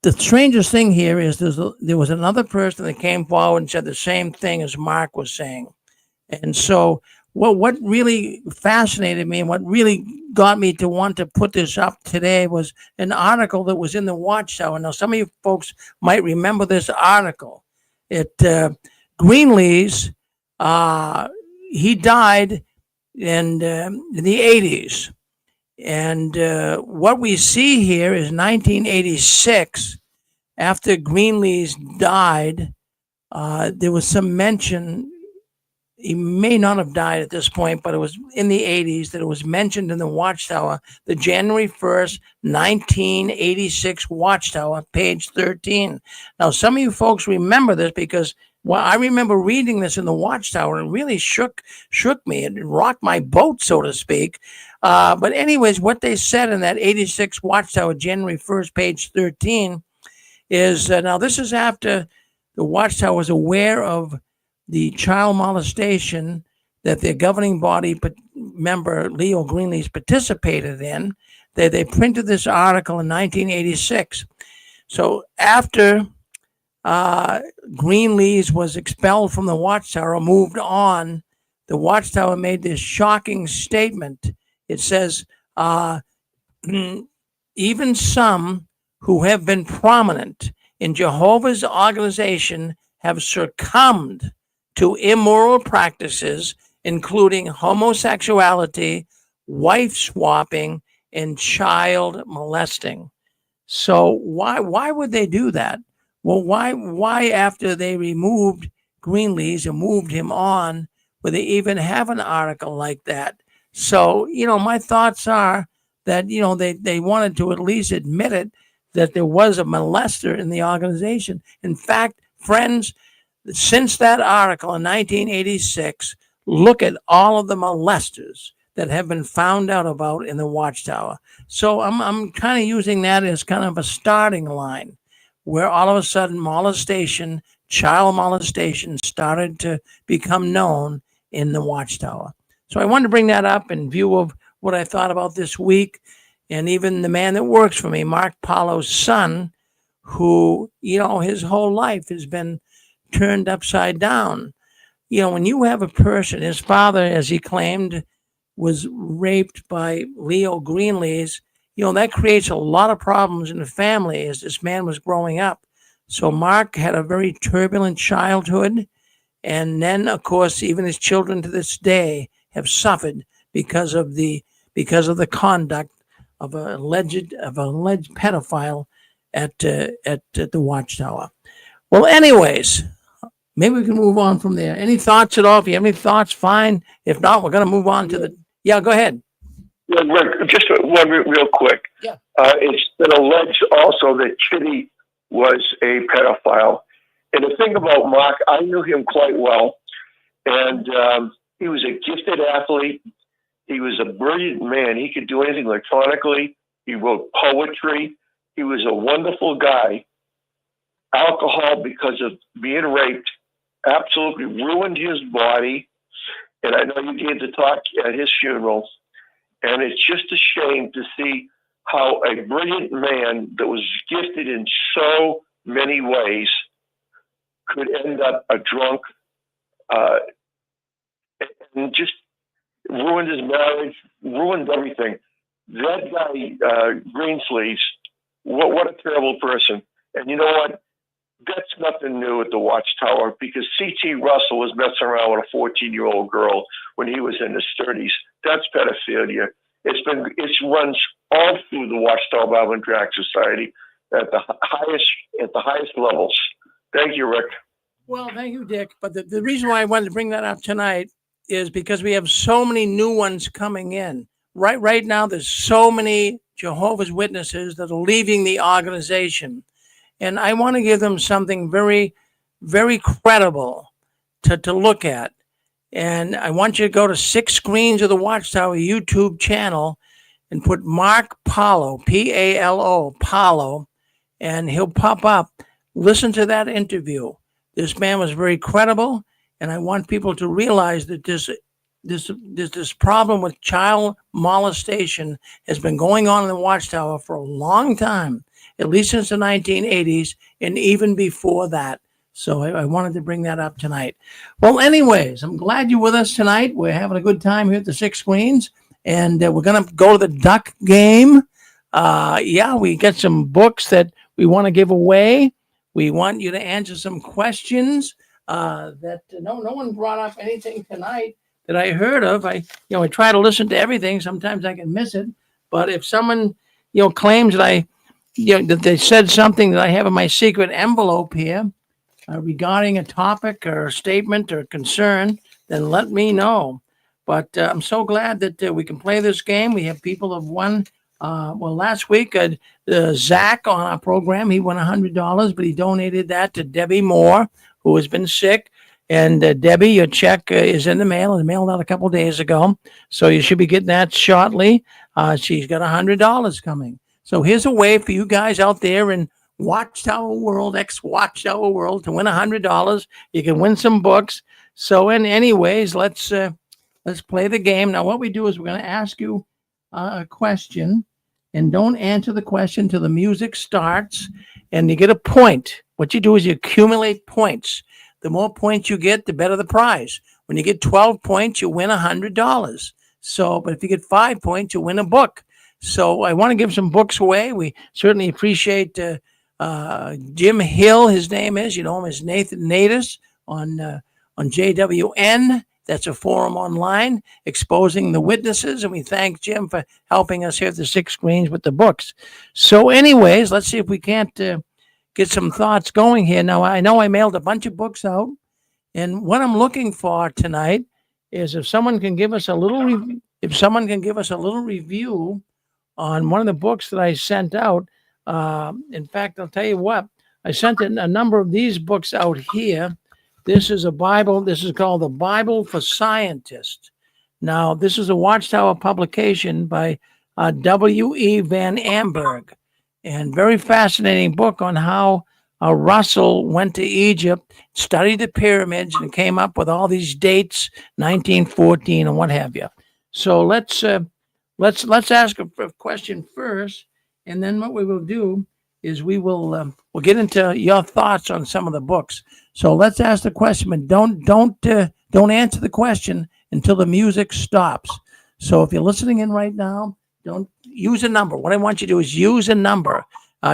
the strangest thing here is there was another person that came forward and said the same thing as Mark was saying. And so what really fascinated me and what really got me to want to put this up today was an article that was in the Watchtower. Now, some of you folks might remember this article. Greenlees, he died in the 80s. And what we see here is 1986, after Greenlees died, there was some mention. He may not have died at this point, but it was in the 80s that it was mentioned in the Watchtower, the January 1st, 1986 Watchtower, page 13. Now, some of you folks remember this because, well, I remember reading this in the Watchtower and it really shook me. It rocked my boat, so to speak. But anyways, what they said in that 86 Watchtower, January 1st, page 13, is now this is after the Watchtower was aware of the child molestation that their governing body member Leo Greenlees participated in. They printed this article in 1986. So after Greenlees was expelled from the Watchtower, moved on, the Watchtower made this shocking statement. It says, even some who have been prominent in Jehovah's organization have succumbed to immoral practices, including homosexuality, wife swapping, and child molesting. So why would they do that? Well, why after they removed Greenlees and moved him on, would they even have an article like that? So, my thoughts are that, they wanted to at least admit it, that there was a molester in the organization. In fact, friends, since that article in 1986, look at all of the molesters that have been found out about in the Watchtower. So I'm kind of using that as kind of a starting line where all of a sudden molestation child molestation started to become known in the Watchtower. So I wanted to bring that up in view of what I thought about this week, and even the man that works for me, Mark Paulo's son, who, his whole life has been turned upside down. When you have a person, his father, as he claimed, was raped by Leo Greenlees, that creates a lot of problems in the family as this man was growing up. So Mark had a very turbulent childhood. And then, of course, even his children to this day have suffered because of the conduct of an alleged pedophile at the Watchtower. Well, anyways, maybe we can move on from there. Any thoughts at all? If you have any thoughts, fine. If not, we're going to move on to the. Yeah, go ahead. Yeah, Rick, just one real quick. Yeah. It's been alleged also that Chitty was a pedophile. And the thing about Mark, I knew him quite well. And he was a gifted athlete. He was a brilliant man. He could do anything electronically. He wrote poetry. He was a wonderful guy. Alcohol, because of being raped, absolutely ruined his body. And I know you gave the talk at his funeral. And it's just a shame to see how a brilliant man that was gifted in so many ways could end up a drunk and just ruined his marriage, ruined everything. That guy, Greensleeves, what a terrible person. And you know what? That's nothing new at the Watchtower, because C.T. Russell was messing around with a 14-year-old girl when he was in his 30s. That's pedophilia. It runs all through the Watchtower Bible and Drag Society at the highest levels. Thank you, Rick. Well, thank you, Dick. But the reason why I wanted to bring that up tonight is because we have so many new ones coming in. Right now, there's so many Jehovah's Witnesses that are leaving the organization. And I want to give them something very, very credible to look at. And I want you to go to 6 Screens of the Watchtower YouTube channel and put Mark Paulo, P-A-L-O, Paulo, and he'll pop up. Listen to that interview. This man was very credible, and I want people to realize that this problem with child molestation has been going on in the Watchtower for a long time, at least since the 1980s, and even before that. So I wanted to bring that up tonight. Well, anyways, I'm glad you're with us tonight. We're having a good time here at the 6 Screens, and we're going to go to the duck game. We get some books that we want to give away. We want you to answer some questions that no one brought up anything tonight that I heard of. I try to listen to everything. Sometimes I can miss it. But if someone, claims that that they said something that I have in my secret envelope here regarding a topic or a statement or concern, then let me know. But I'm so glad that we can play this game. We have people who have won. Last week, Zach on our program, he won $100, but he donated that to Debbie Moore, who has been sick. And Debbie, your check is in the mail. It was mailed out a couple of days ago. So you should be getting that shortly. She's got $100 coming. So here's a way for you guys out there in Watchtower World, ex-Watchtower World, to win $100. You can win some books. So anyways, let's play the game. Now, what we do is we're going to ask you a question, and don't answer the question till the music starts, and you get a point. What you do is you accumulate points. The more points you get, the better the prize. When you get 12 points, you win $100. But if you get 5 points, you win a book. So I want to give some books away. We certainly appreciate Jim Hill. His name is, him as Nathan Natus on JWN. That's a forum online exposing the witnesses. And we thank Jim for helping us here at the 6 Screens with the books. So anyways, let's see if we can't get some thoughts going here. Now, I know I mailed a bunch of books out. And what I'm looking for tonight is if someone can give us a little review on one of the books that I sent out. In fact, I'll tell you what, I sent a number of these books out here. This is a Bible. This is called The Bible for Scientists. Now, this is a Watchtower publication by W.E. Van Amberg, and very fascinating book on how Russell went to Egypt, studied the pyramids, and came up with all these dates, 1914 and what have you. So let's ask a question first, and then what we will do is we'll get into your thoughts on some of the books. So let's ask the question, but don't answer the question until the music stops. So if you're listening in right now, don't use a number. What I want you to do is use a number.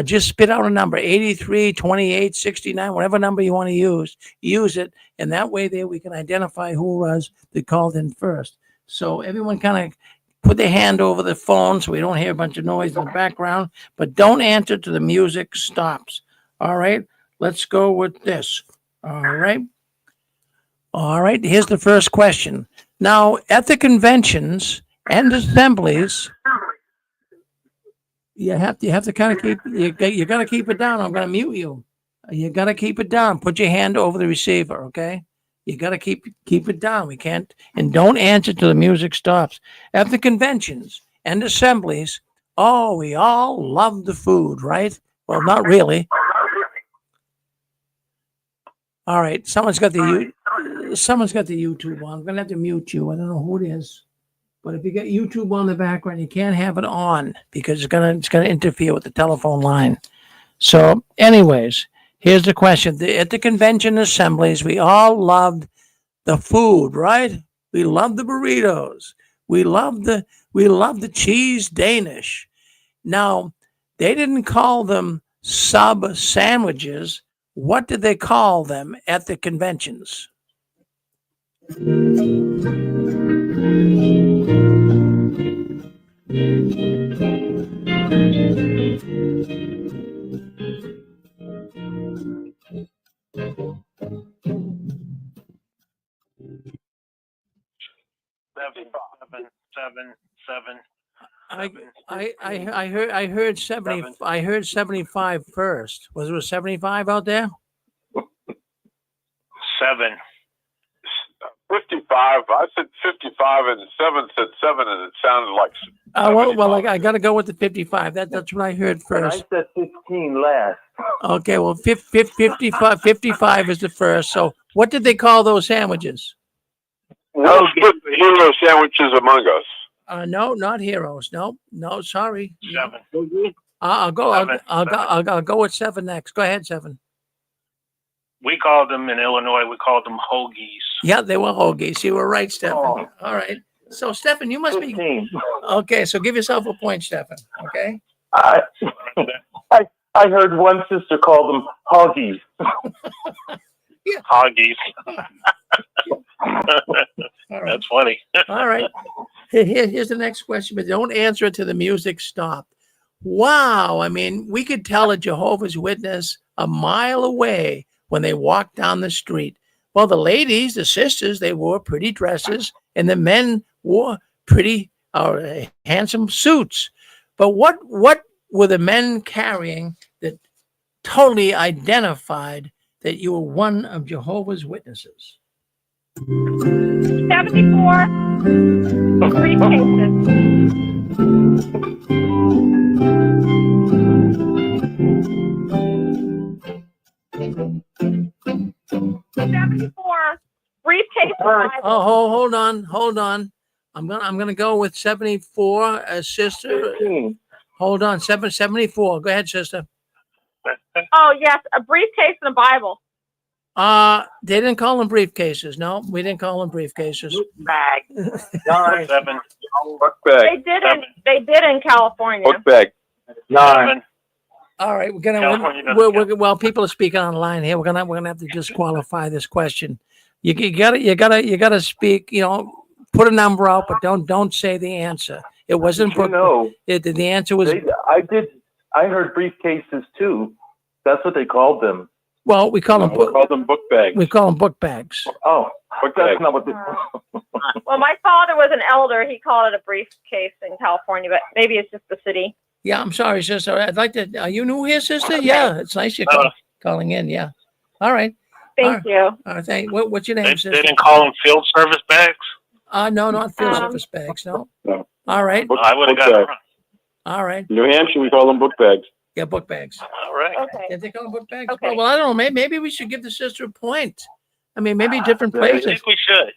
Just spit out a number, 83, 28, 69, whatever number you want to use it. And that way there we can identify who was that called in first. So everyone kind of put their hand over the phone so we don't hear a bunch of noise in the background, but don't answer till the music stops. All right, let's go with this. All right. Here's the first question. Now, at the conventions and assemblies, you have to kind of keep you got to keep it down. I'm going to mute you. You got to keep it down. Put your hand over the receiver, okay? You got to keep it down. We can't, and don't answer till the music stops. At the conventions and assemblies, we all love the food, right? Well, not really. All right, someone's got the YouTube on. I'm gonna have to mute you. I don't know who it is, but if you got YouTube on the background, you can't have it on because it's gonna interfere with the telephone line. So, anyways, here's the question: at the convention assemblies, we all loved the food, right? We love the burritos. We love the cheese Danish. Now, they didn't call them sub sandwiches. What did they call them at the conventions? Seven. I heard 70. I heard 75 first. Was there a 75 out there? 7. 55. I said 55, and 7 said 7, and it sounded like. I got to go with the 55. That's what I heard first. And I said 15 last. Okay, well, 55 is the first. So, what did they call those sandwiches? We'll split the hero sandwiches among us. No, not heroes. No, sorry. 7. I'll go with 7 next. Go ahead, 7. We called them in Illinois. We called them hoagies. Yeah, they were hoagies. You were right, Stefan. Oh. All right. So, Stefan, you must 15. Be okay. So, give yourself a point, Stefan. Okay. I heard one sister call them hoggies. Yeah. Hoggies. Right. That's funny. All right. Here's the next question, but don't answer it till the music stopped. Wow. I mean, we could tell a Jehovah's Witness a mile away when they walked down the street. Well, the ladies, the sisters, they wore pretty dresses, and the men wore pretty handsome suits. But what were the men carrying that totally identified that you were one of Jehovah's Witnesses? 74 briefcases. 74 briefcases. Oh, hold on. I'm gonna go with 74, sister. 15. Hold on, 74. Go ahead, sister. Oh yes, a briefcase and a Bible. They didn't call them briefcases. No, we didn't call them briefcases. Bag. 9. 7. Book bag. They did in California. Book bag. 9. All right, well, people are speaking online here. We're gonna have to disqualify this question. You gotta speak. Put a number out, but don't say the answer. It wasn't. The answer was. I heard briefcases too. That's what they called them. Well, we call them book bags. We call them book bags. Oh, that's not what they. Well, my father was an elder. He called it a briefcase in California, but maybe it's just the city. Yeah, I'm sorry, sister. I'd like to. Are you new here, sister? Yeah, it's nice you're calling in. Yeah. All right. Thank you. All right. What's your name, sister? They didn't call them field service bags? No, not field service bags. No. All right. I would have got it wrong. All right. New Hampshire, we call them book bags. Yeah, book bags. All right. Okay. Did they call them book bags? Okay. Well, I don't know. Maybe we should give the sister a point. I mean, maybe different I places. think we should.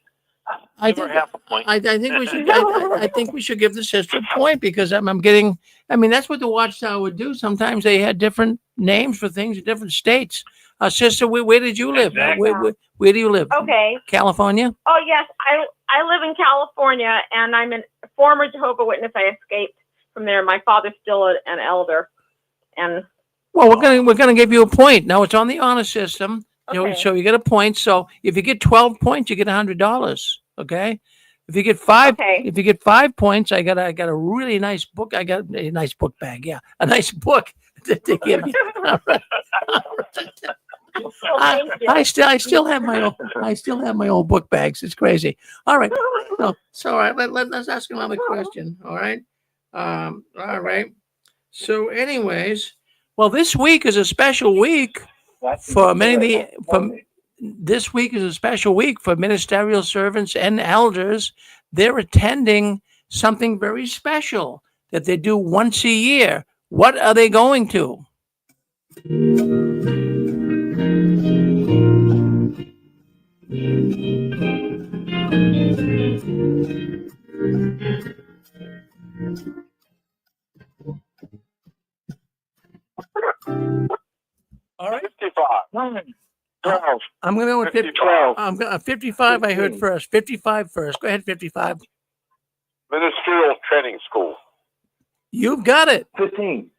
I Give her think half a point. I think we should. I think we should give the sister a point because I'm getting. I mean, that's what the Watchtower would do. Sometimes they had different names for things in different states. Sister, where did you live? Exactly. Where do you live? Okay. California. Oh yes, I live in California, and I'm a former Jehovah Witness. I escaped from there. My father's still an elder, and Well, we're gonna give you a point. Now it's on the honor system. Okay. So you get a point. So if you get 12 points, you get $100. Okay. If you get five, Okay. if you get 5 points, I got a really nice book. I got a nice book bag. Yeah, a nice book to give you. All right. thank you. I still have my old book bags. It's crazy. All right. So all right. Let's ask another question. All right. All right. So, anyways, well, this week is a special week for many this week is a special week for ministerial servants and elders. They're attending something very special that they do once a year. What are they going to? All right. 55. 12. I'm going to go with 50. 12. I'm going 55. I heard first. 55 first. Go ahead, 55. Ministerial Training School. You've got it. 15.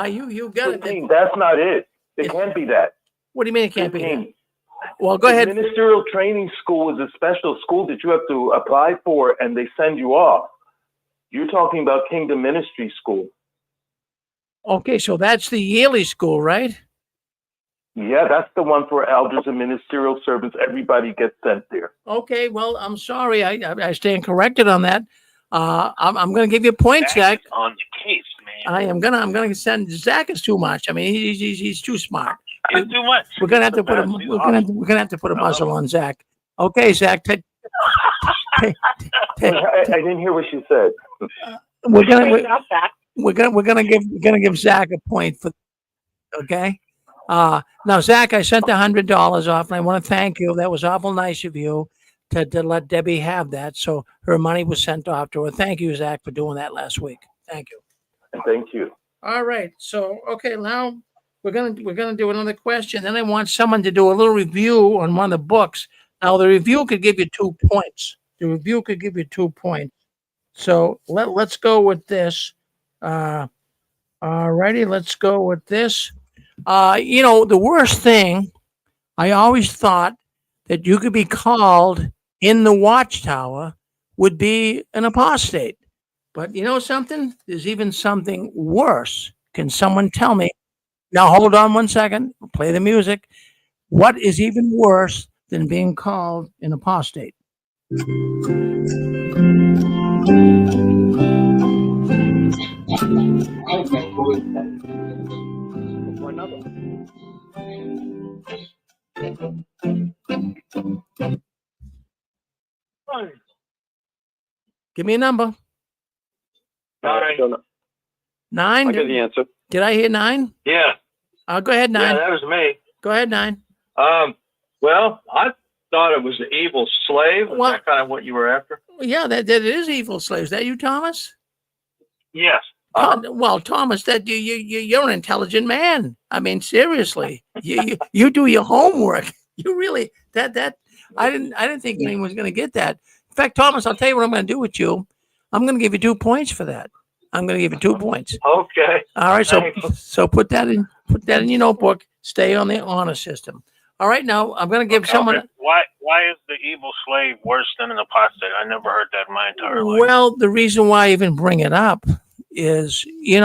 You got 15. it. That's not it. It can't be that. What do you mean it can't 15. be that? Well, go ahead. Ministerial Training School is a special school that you have to apply for, and they send you off. You're talking about Kingdom Ministry School. Okay, so that's the yearly school, right? Yeah, that's the one for elders and ministerial servants. Everybody gets sent there. Okay, well, I'm sorry. I stand corrected on that. I'm going to give you a point, Zach. On the case, man. I'm gonna send Zach is too much. I mean, he's too smart. It's too much. We're gonna have to put a we're gonna have to put a muzzle on Zach. Okay, Zach. I didn't hear what she said. We're gonna give Zach a point for. Okay. Now, Zach, I sent $100 off, and I want to thank you. That was awful nice of you to let Debbie have that. So her money was sent off to her. Thank you, Zach, for doing that last week. Thank you. Thank you. All right. So, okay, now we're gonna do another question. Then I want someone to do a little review on one of the books. Now, the review could give you 2 points. The review could give you 2 points. So let's go with this. All righty, let's go with this. The worst thing, I always thought that you could be called in the Watchtower would be an apostate. But you know something? There's even something worse. Can someone tell me? Now, hold on 1 second. Play the music. What is even worse than being called an apostate? Give me a number. 9. 9? I get the answer. Did I hear 9? Yeah. Go ahead, 9. Yeah, that was me. Go ahead, 9. Well, I thought it was the evil slave. Was that kind of what you were after? Yeah, that is evil slaves. Is that you, Thomas? Yes. Well, Thomas, that you're an intelligent man. I mean, seriously, you do your homework. You really that I didn't think anyone was going to get that. In fact, Thomas, I'll tell you what I'm going to do with you. I'm going to give you 2 points for that. I'm going to give you 2 points. Okay. All right. So put that in your notebook. Stay on the honor system. All right. Now I'm going to give someone. Okay. Why is the evil slave worse than an apostate? I never heard that in my entire life. Well, the reason why I even bring it up is, I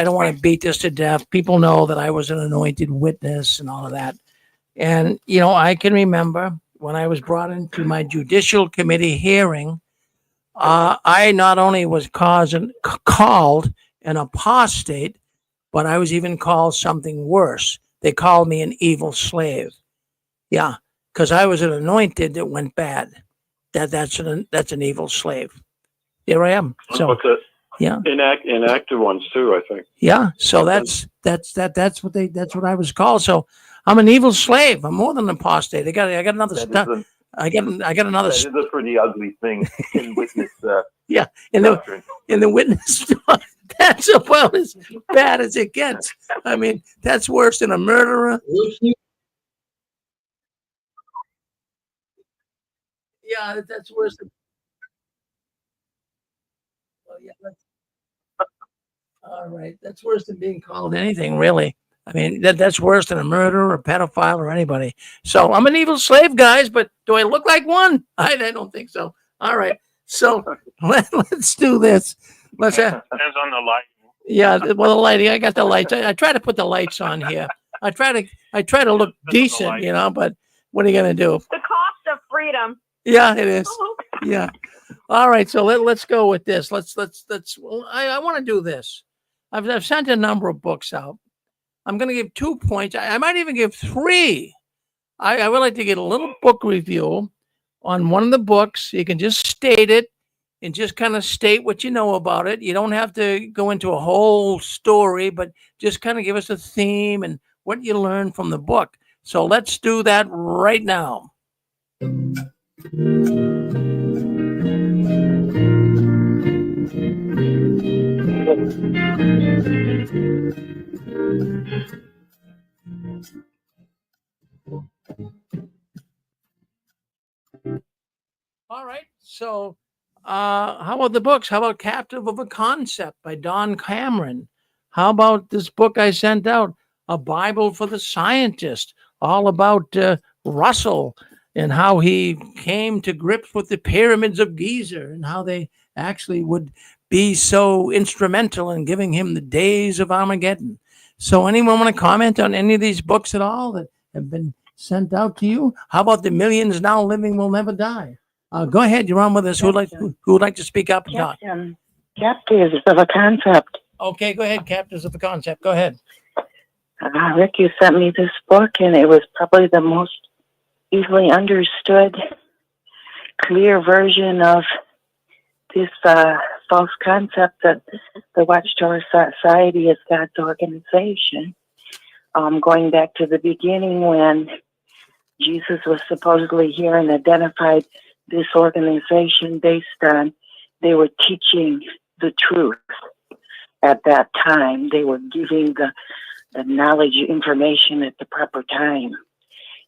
don't want to beat this to death. People know that I was an anointed witness and all of that. And, I can remember when I was brought into my judicial committee hearing, I not only was called an apostate, but I was even called something worse. They called me an evil slave. Yeah, because I was an anointed that went bad. That's an evil slave. Here I am. So Yeah. Inactive ones too, I think. Yeah. So that's what I was called. So I'm an evil slave. I'm more than an apostate. I got another stuff. I got another. That is a pretty ugly thing in witness. Yeah, in doctrine. the witness. That's about as bad as it gets. I mean, that's worse than a murderer. Yeah, that's worse than. Well, yeah, all right. That's worse than being called anything, really. I mean, that's worse than a murderer, a pedophile, or anybody. So I'm an evil slave, guys, but do I look like one? I don't think so. All right. So let's do this. Let's Depends on the light. yeah, well, the lighting. I got the lights. I try to put the lights on here. I try to look decent, but what are you gonna do? The cost of freedom. Yeah, it is. Yeah. All right, so let's go with this. Let's. I want to do this. I've sent a number of books out. I'm going to give 2 points. I might even give 3. I would like to get a little book review on one of the books. You can just state it and just kind of state what you know about it. You don't have to go into a whole story, but just kind of give us a theme and what you learned from the book. So let's do that right now. All right. So, how about the books? How about Captive of a Concept by Don Cameron? How about this book I sent out, A Bible for the Scientist, all about Russell and how he came to grips with the pyramids of Giza and how they actually would be so instrumental in giving him the days of Armageddon. So anyone want to comment on any of these books at all that have been sent out to you? How about The Millions Now Living Will Never Die? Go ahead, you're on with us. Who would like to speak up and talk? Captives of a Concept. Okay, go ahead, Captives of a Concept. Go ahead. Rick, you sent me this book, and it was probably the most easily understood, clear version of this false concept that the Watchtower Society is God's organization. Going back to the beginning when Jesus was supposedly here and identified this organization based on they were teaching the truth at that time. They were giving the knowledge, information at the proper time.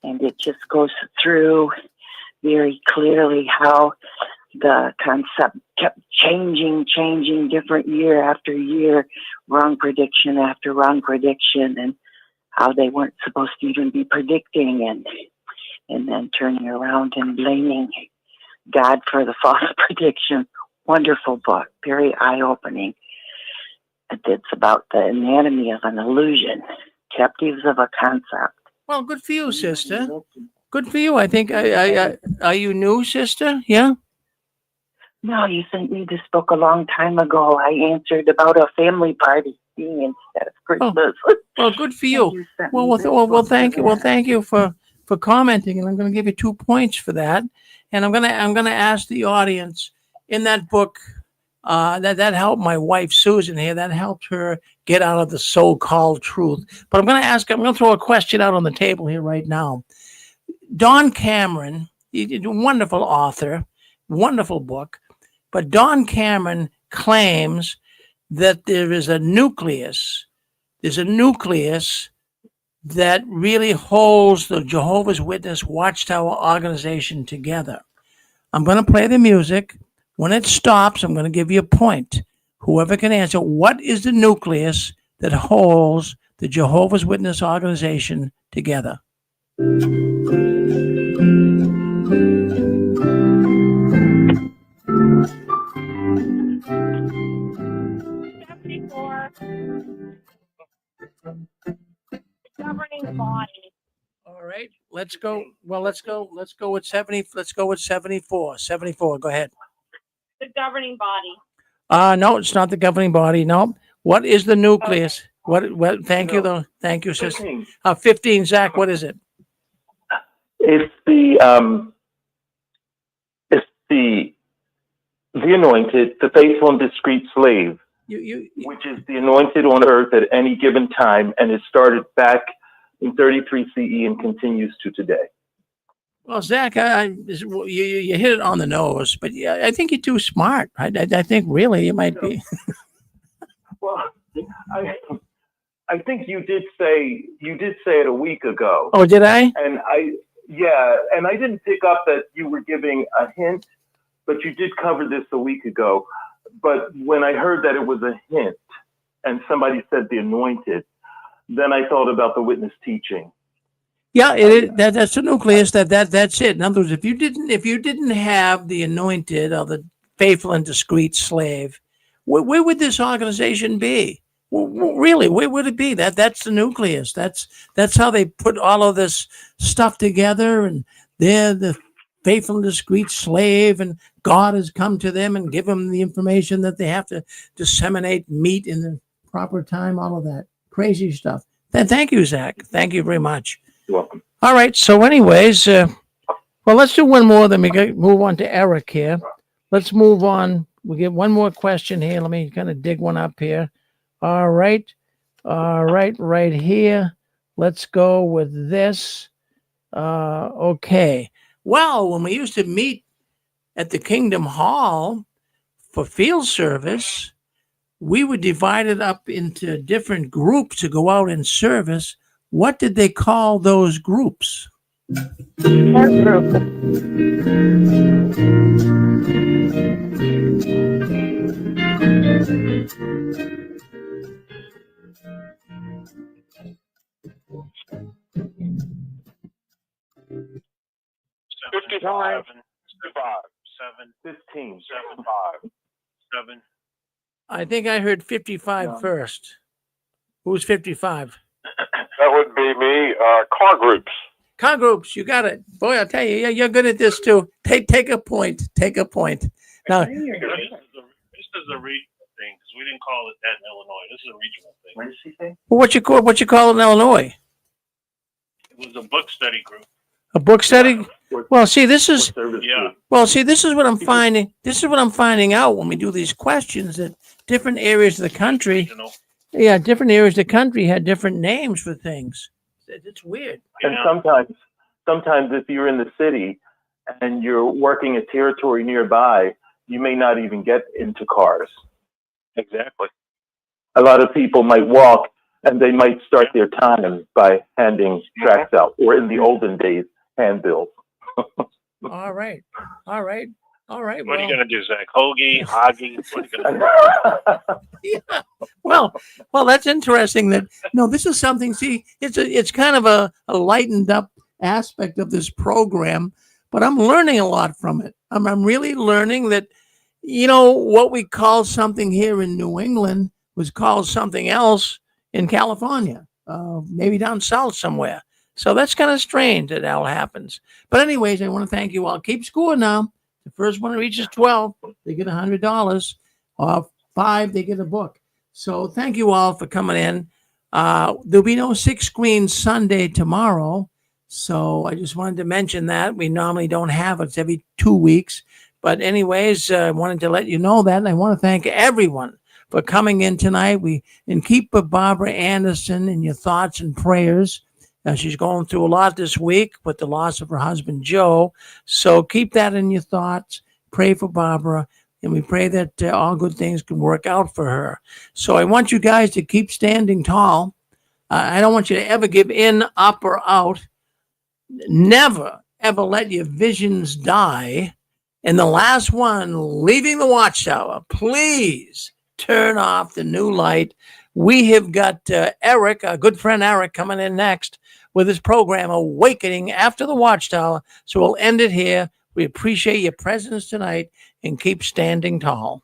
And it just goes through very clearly how the concept kept changing different year after year, wrong prediction after wrong prediction, and how they weren't supposed to even be predicting, and then turning around and blaming God for the false prediction. Wonderful book, very eye-opening. It's about the anatomy of an illusion, Captives of a Concept. Well, good for you, sister. Good for you. I think. Are you new, sister? Yeah. No, you sent me this book a long time ago. I answered about a family party instead of Christmas. Well, good for you. Well, thank you. Well, thank you for commenting, and I'm going to give you 2 points for that. And I'm going to ask the audience in that book that helped my wife Susan here. That helped her get out of the so-called truth. But I'm going to throw a question out on the table here right now. Don Cameron, he's a wonderful author, wonderful book. But Don Cameron claims that there is a nucleus. There's a nucleus that really holds the Jehovah's Witness Watchtower organization together. I'm going to play the music. When it stops, I'm going to give you a point. Whoever can answer, what is the nucleus that holds the Jehovah's Witness organization together? Governing body. All right, let's go. Well, let's go with 70. Let's go with 74. 74. Go ahead. The governing body. No, it's not the governing body. No. What is the nucleus? Okay. What? Thank you, though. Thank you, sister. 15. Zach, what is it? It's the the anointed, the faithful and discreet slave, which is the anointed on earth at any given time, and it started back in 33 CE and continues to today. Well, Zach, you hit it on the nose, but yeah, I think you're too smart. I think really you might be. Well, I think you did say it a week ago. Oh, did I? And I didn't pick up that you were giving a hint, but you did cover this a week ago. But when I heard that it was a hint and somebody said the anointed, then I thought about the witness teaching. Yeah, that's the nucleus. That's it. In other words, if you didn't have the anointed or the faithful and discreet slave, where would this organization be? Really, where would it be? That's the nucleus. That's how they put all of this stuff together, and they're the faithful and discreet slave, and God has come to them and give them the information that they have to disseminate, meet in the proper time, all of that crazy stuff. Thank you, Zach. Thank you very much. You're welcome. All right. So anyways, well, let's do one more, then we move on to Eric here. Let's move on. We get one more question here. Let me kind of dig one up here. All right. Right here. Let's go with this. Okay. Well, when we used to meet at the Kingdom Hall for field service, we were divided up into different groups to go out in service. What did they call those groups? I think I heard 55 first. Who's 55? That would be me. Car groups. Car groups, you got it. Boy, I'll tell you, you're good at this too. Take a point. Now, This is a regional thing because we didn't call it that in Illinois. This is a regional thing. What did she say? what you call it in Illinois? It was a book study group. A book study? Well, see, this is Yeah. what I'm finding. This is what I'm finding out when we do these questions, that different areas of the country, different areas of the country had different names for things. It's weird. And sometimes if you're in the city and you're working a territory nearby, you may not even get into cars. Exactly. A lot of people might walk, and they might start their time by handing tracts out, or in the olden days, handbills. All right. What are you gonna do, Zach? Hoagie, Hoggy? What are you gonna do? Yeah. Well, that's interesting. This is something. See, it's kind of a lightened up aspect of this program, but I'm learning a lot from it. I'm really learning that, what we call something here in New England was called something else in California, maybe down south somewhere. So that's kind of strange that all happens. But anyways, I want to thank you all. Keep score now. The first one who reaches 12, they get $100. Or 5, they get a book. So thank you all for coming in. There'll be no 6 Screen Sunday tomorrow. So I just wanted to mention that. We normally don't have it. It's every 2 weeks. But anyways, I wanted to let you know that. And I want to thank everyone for coming in tonight. And keep Barbara Anderson in your thoughts and prayers. She's going through a lot this week with the loss of her husband, Joe. So keep that in your thoughts. Pray for Barbara. And we pray that all good things can work out for her. So I want you guys to keep standing tall. I don't want you to ever give in, up, or out. Never, ever let your visions die. And the last one, leaving the Watchtower, please turn off the new light. We have got Eric, our good friend Eric, coming in next with his program, Awakening After the Watchtower. So we'll end it here. We appreciate your presence tonight and keep standing tall.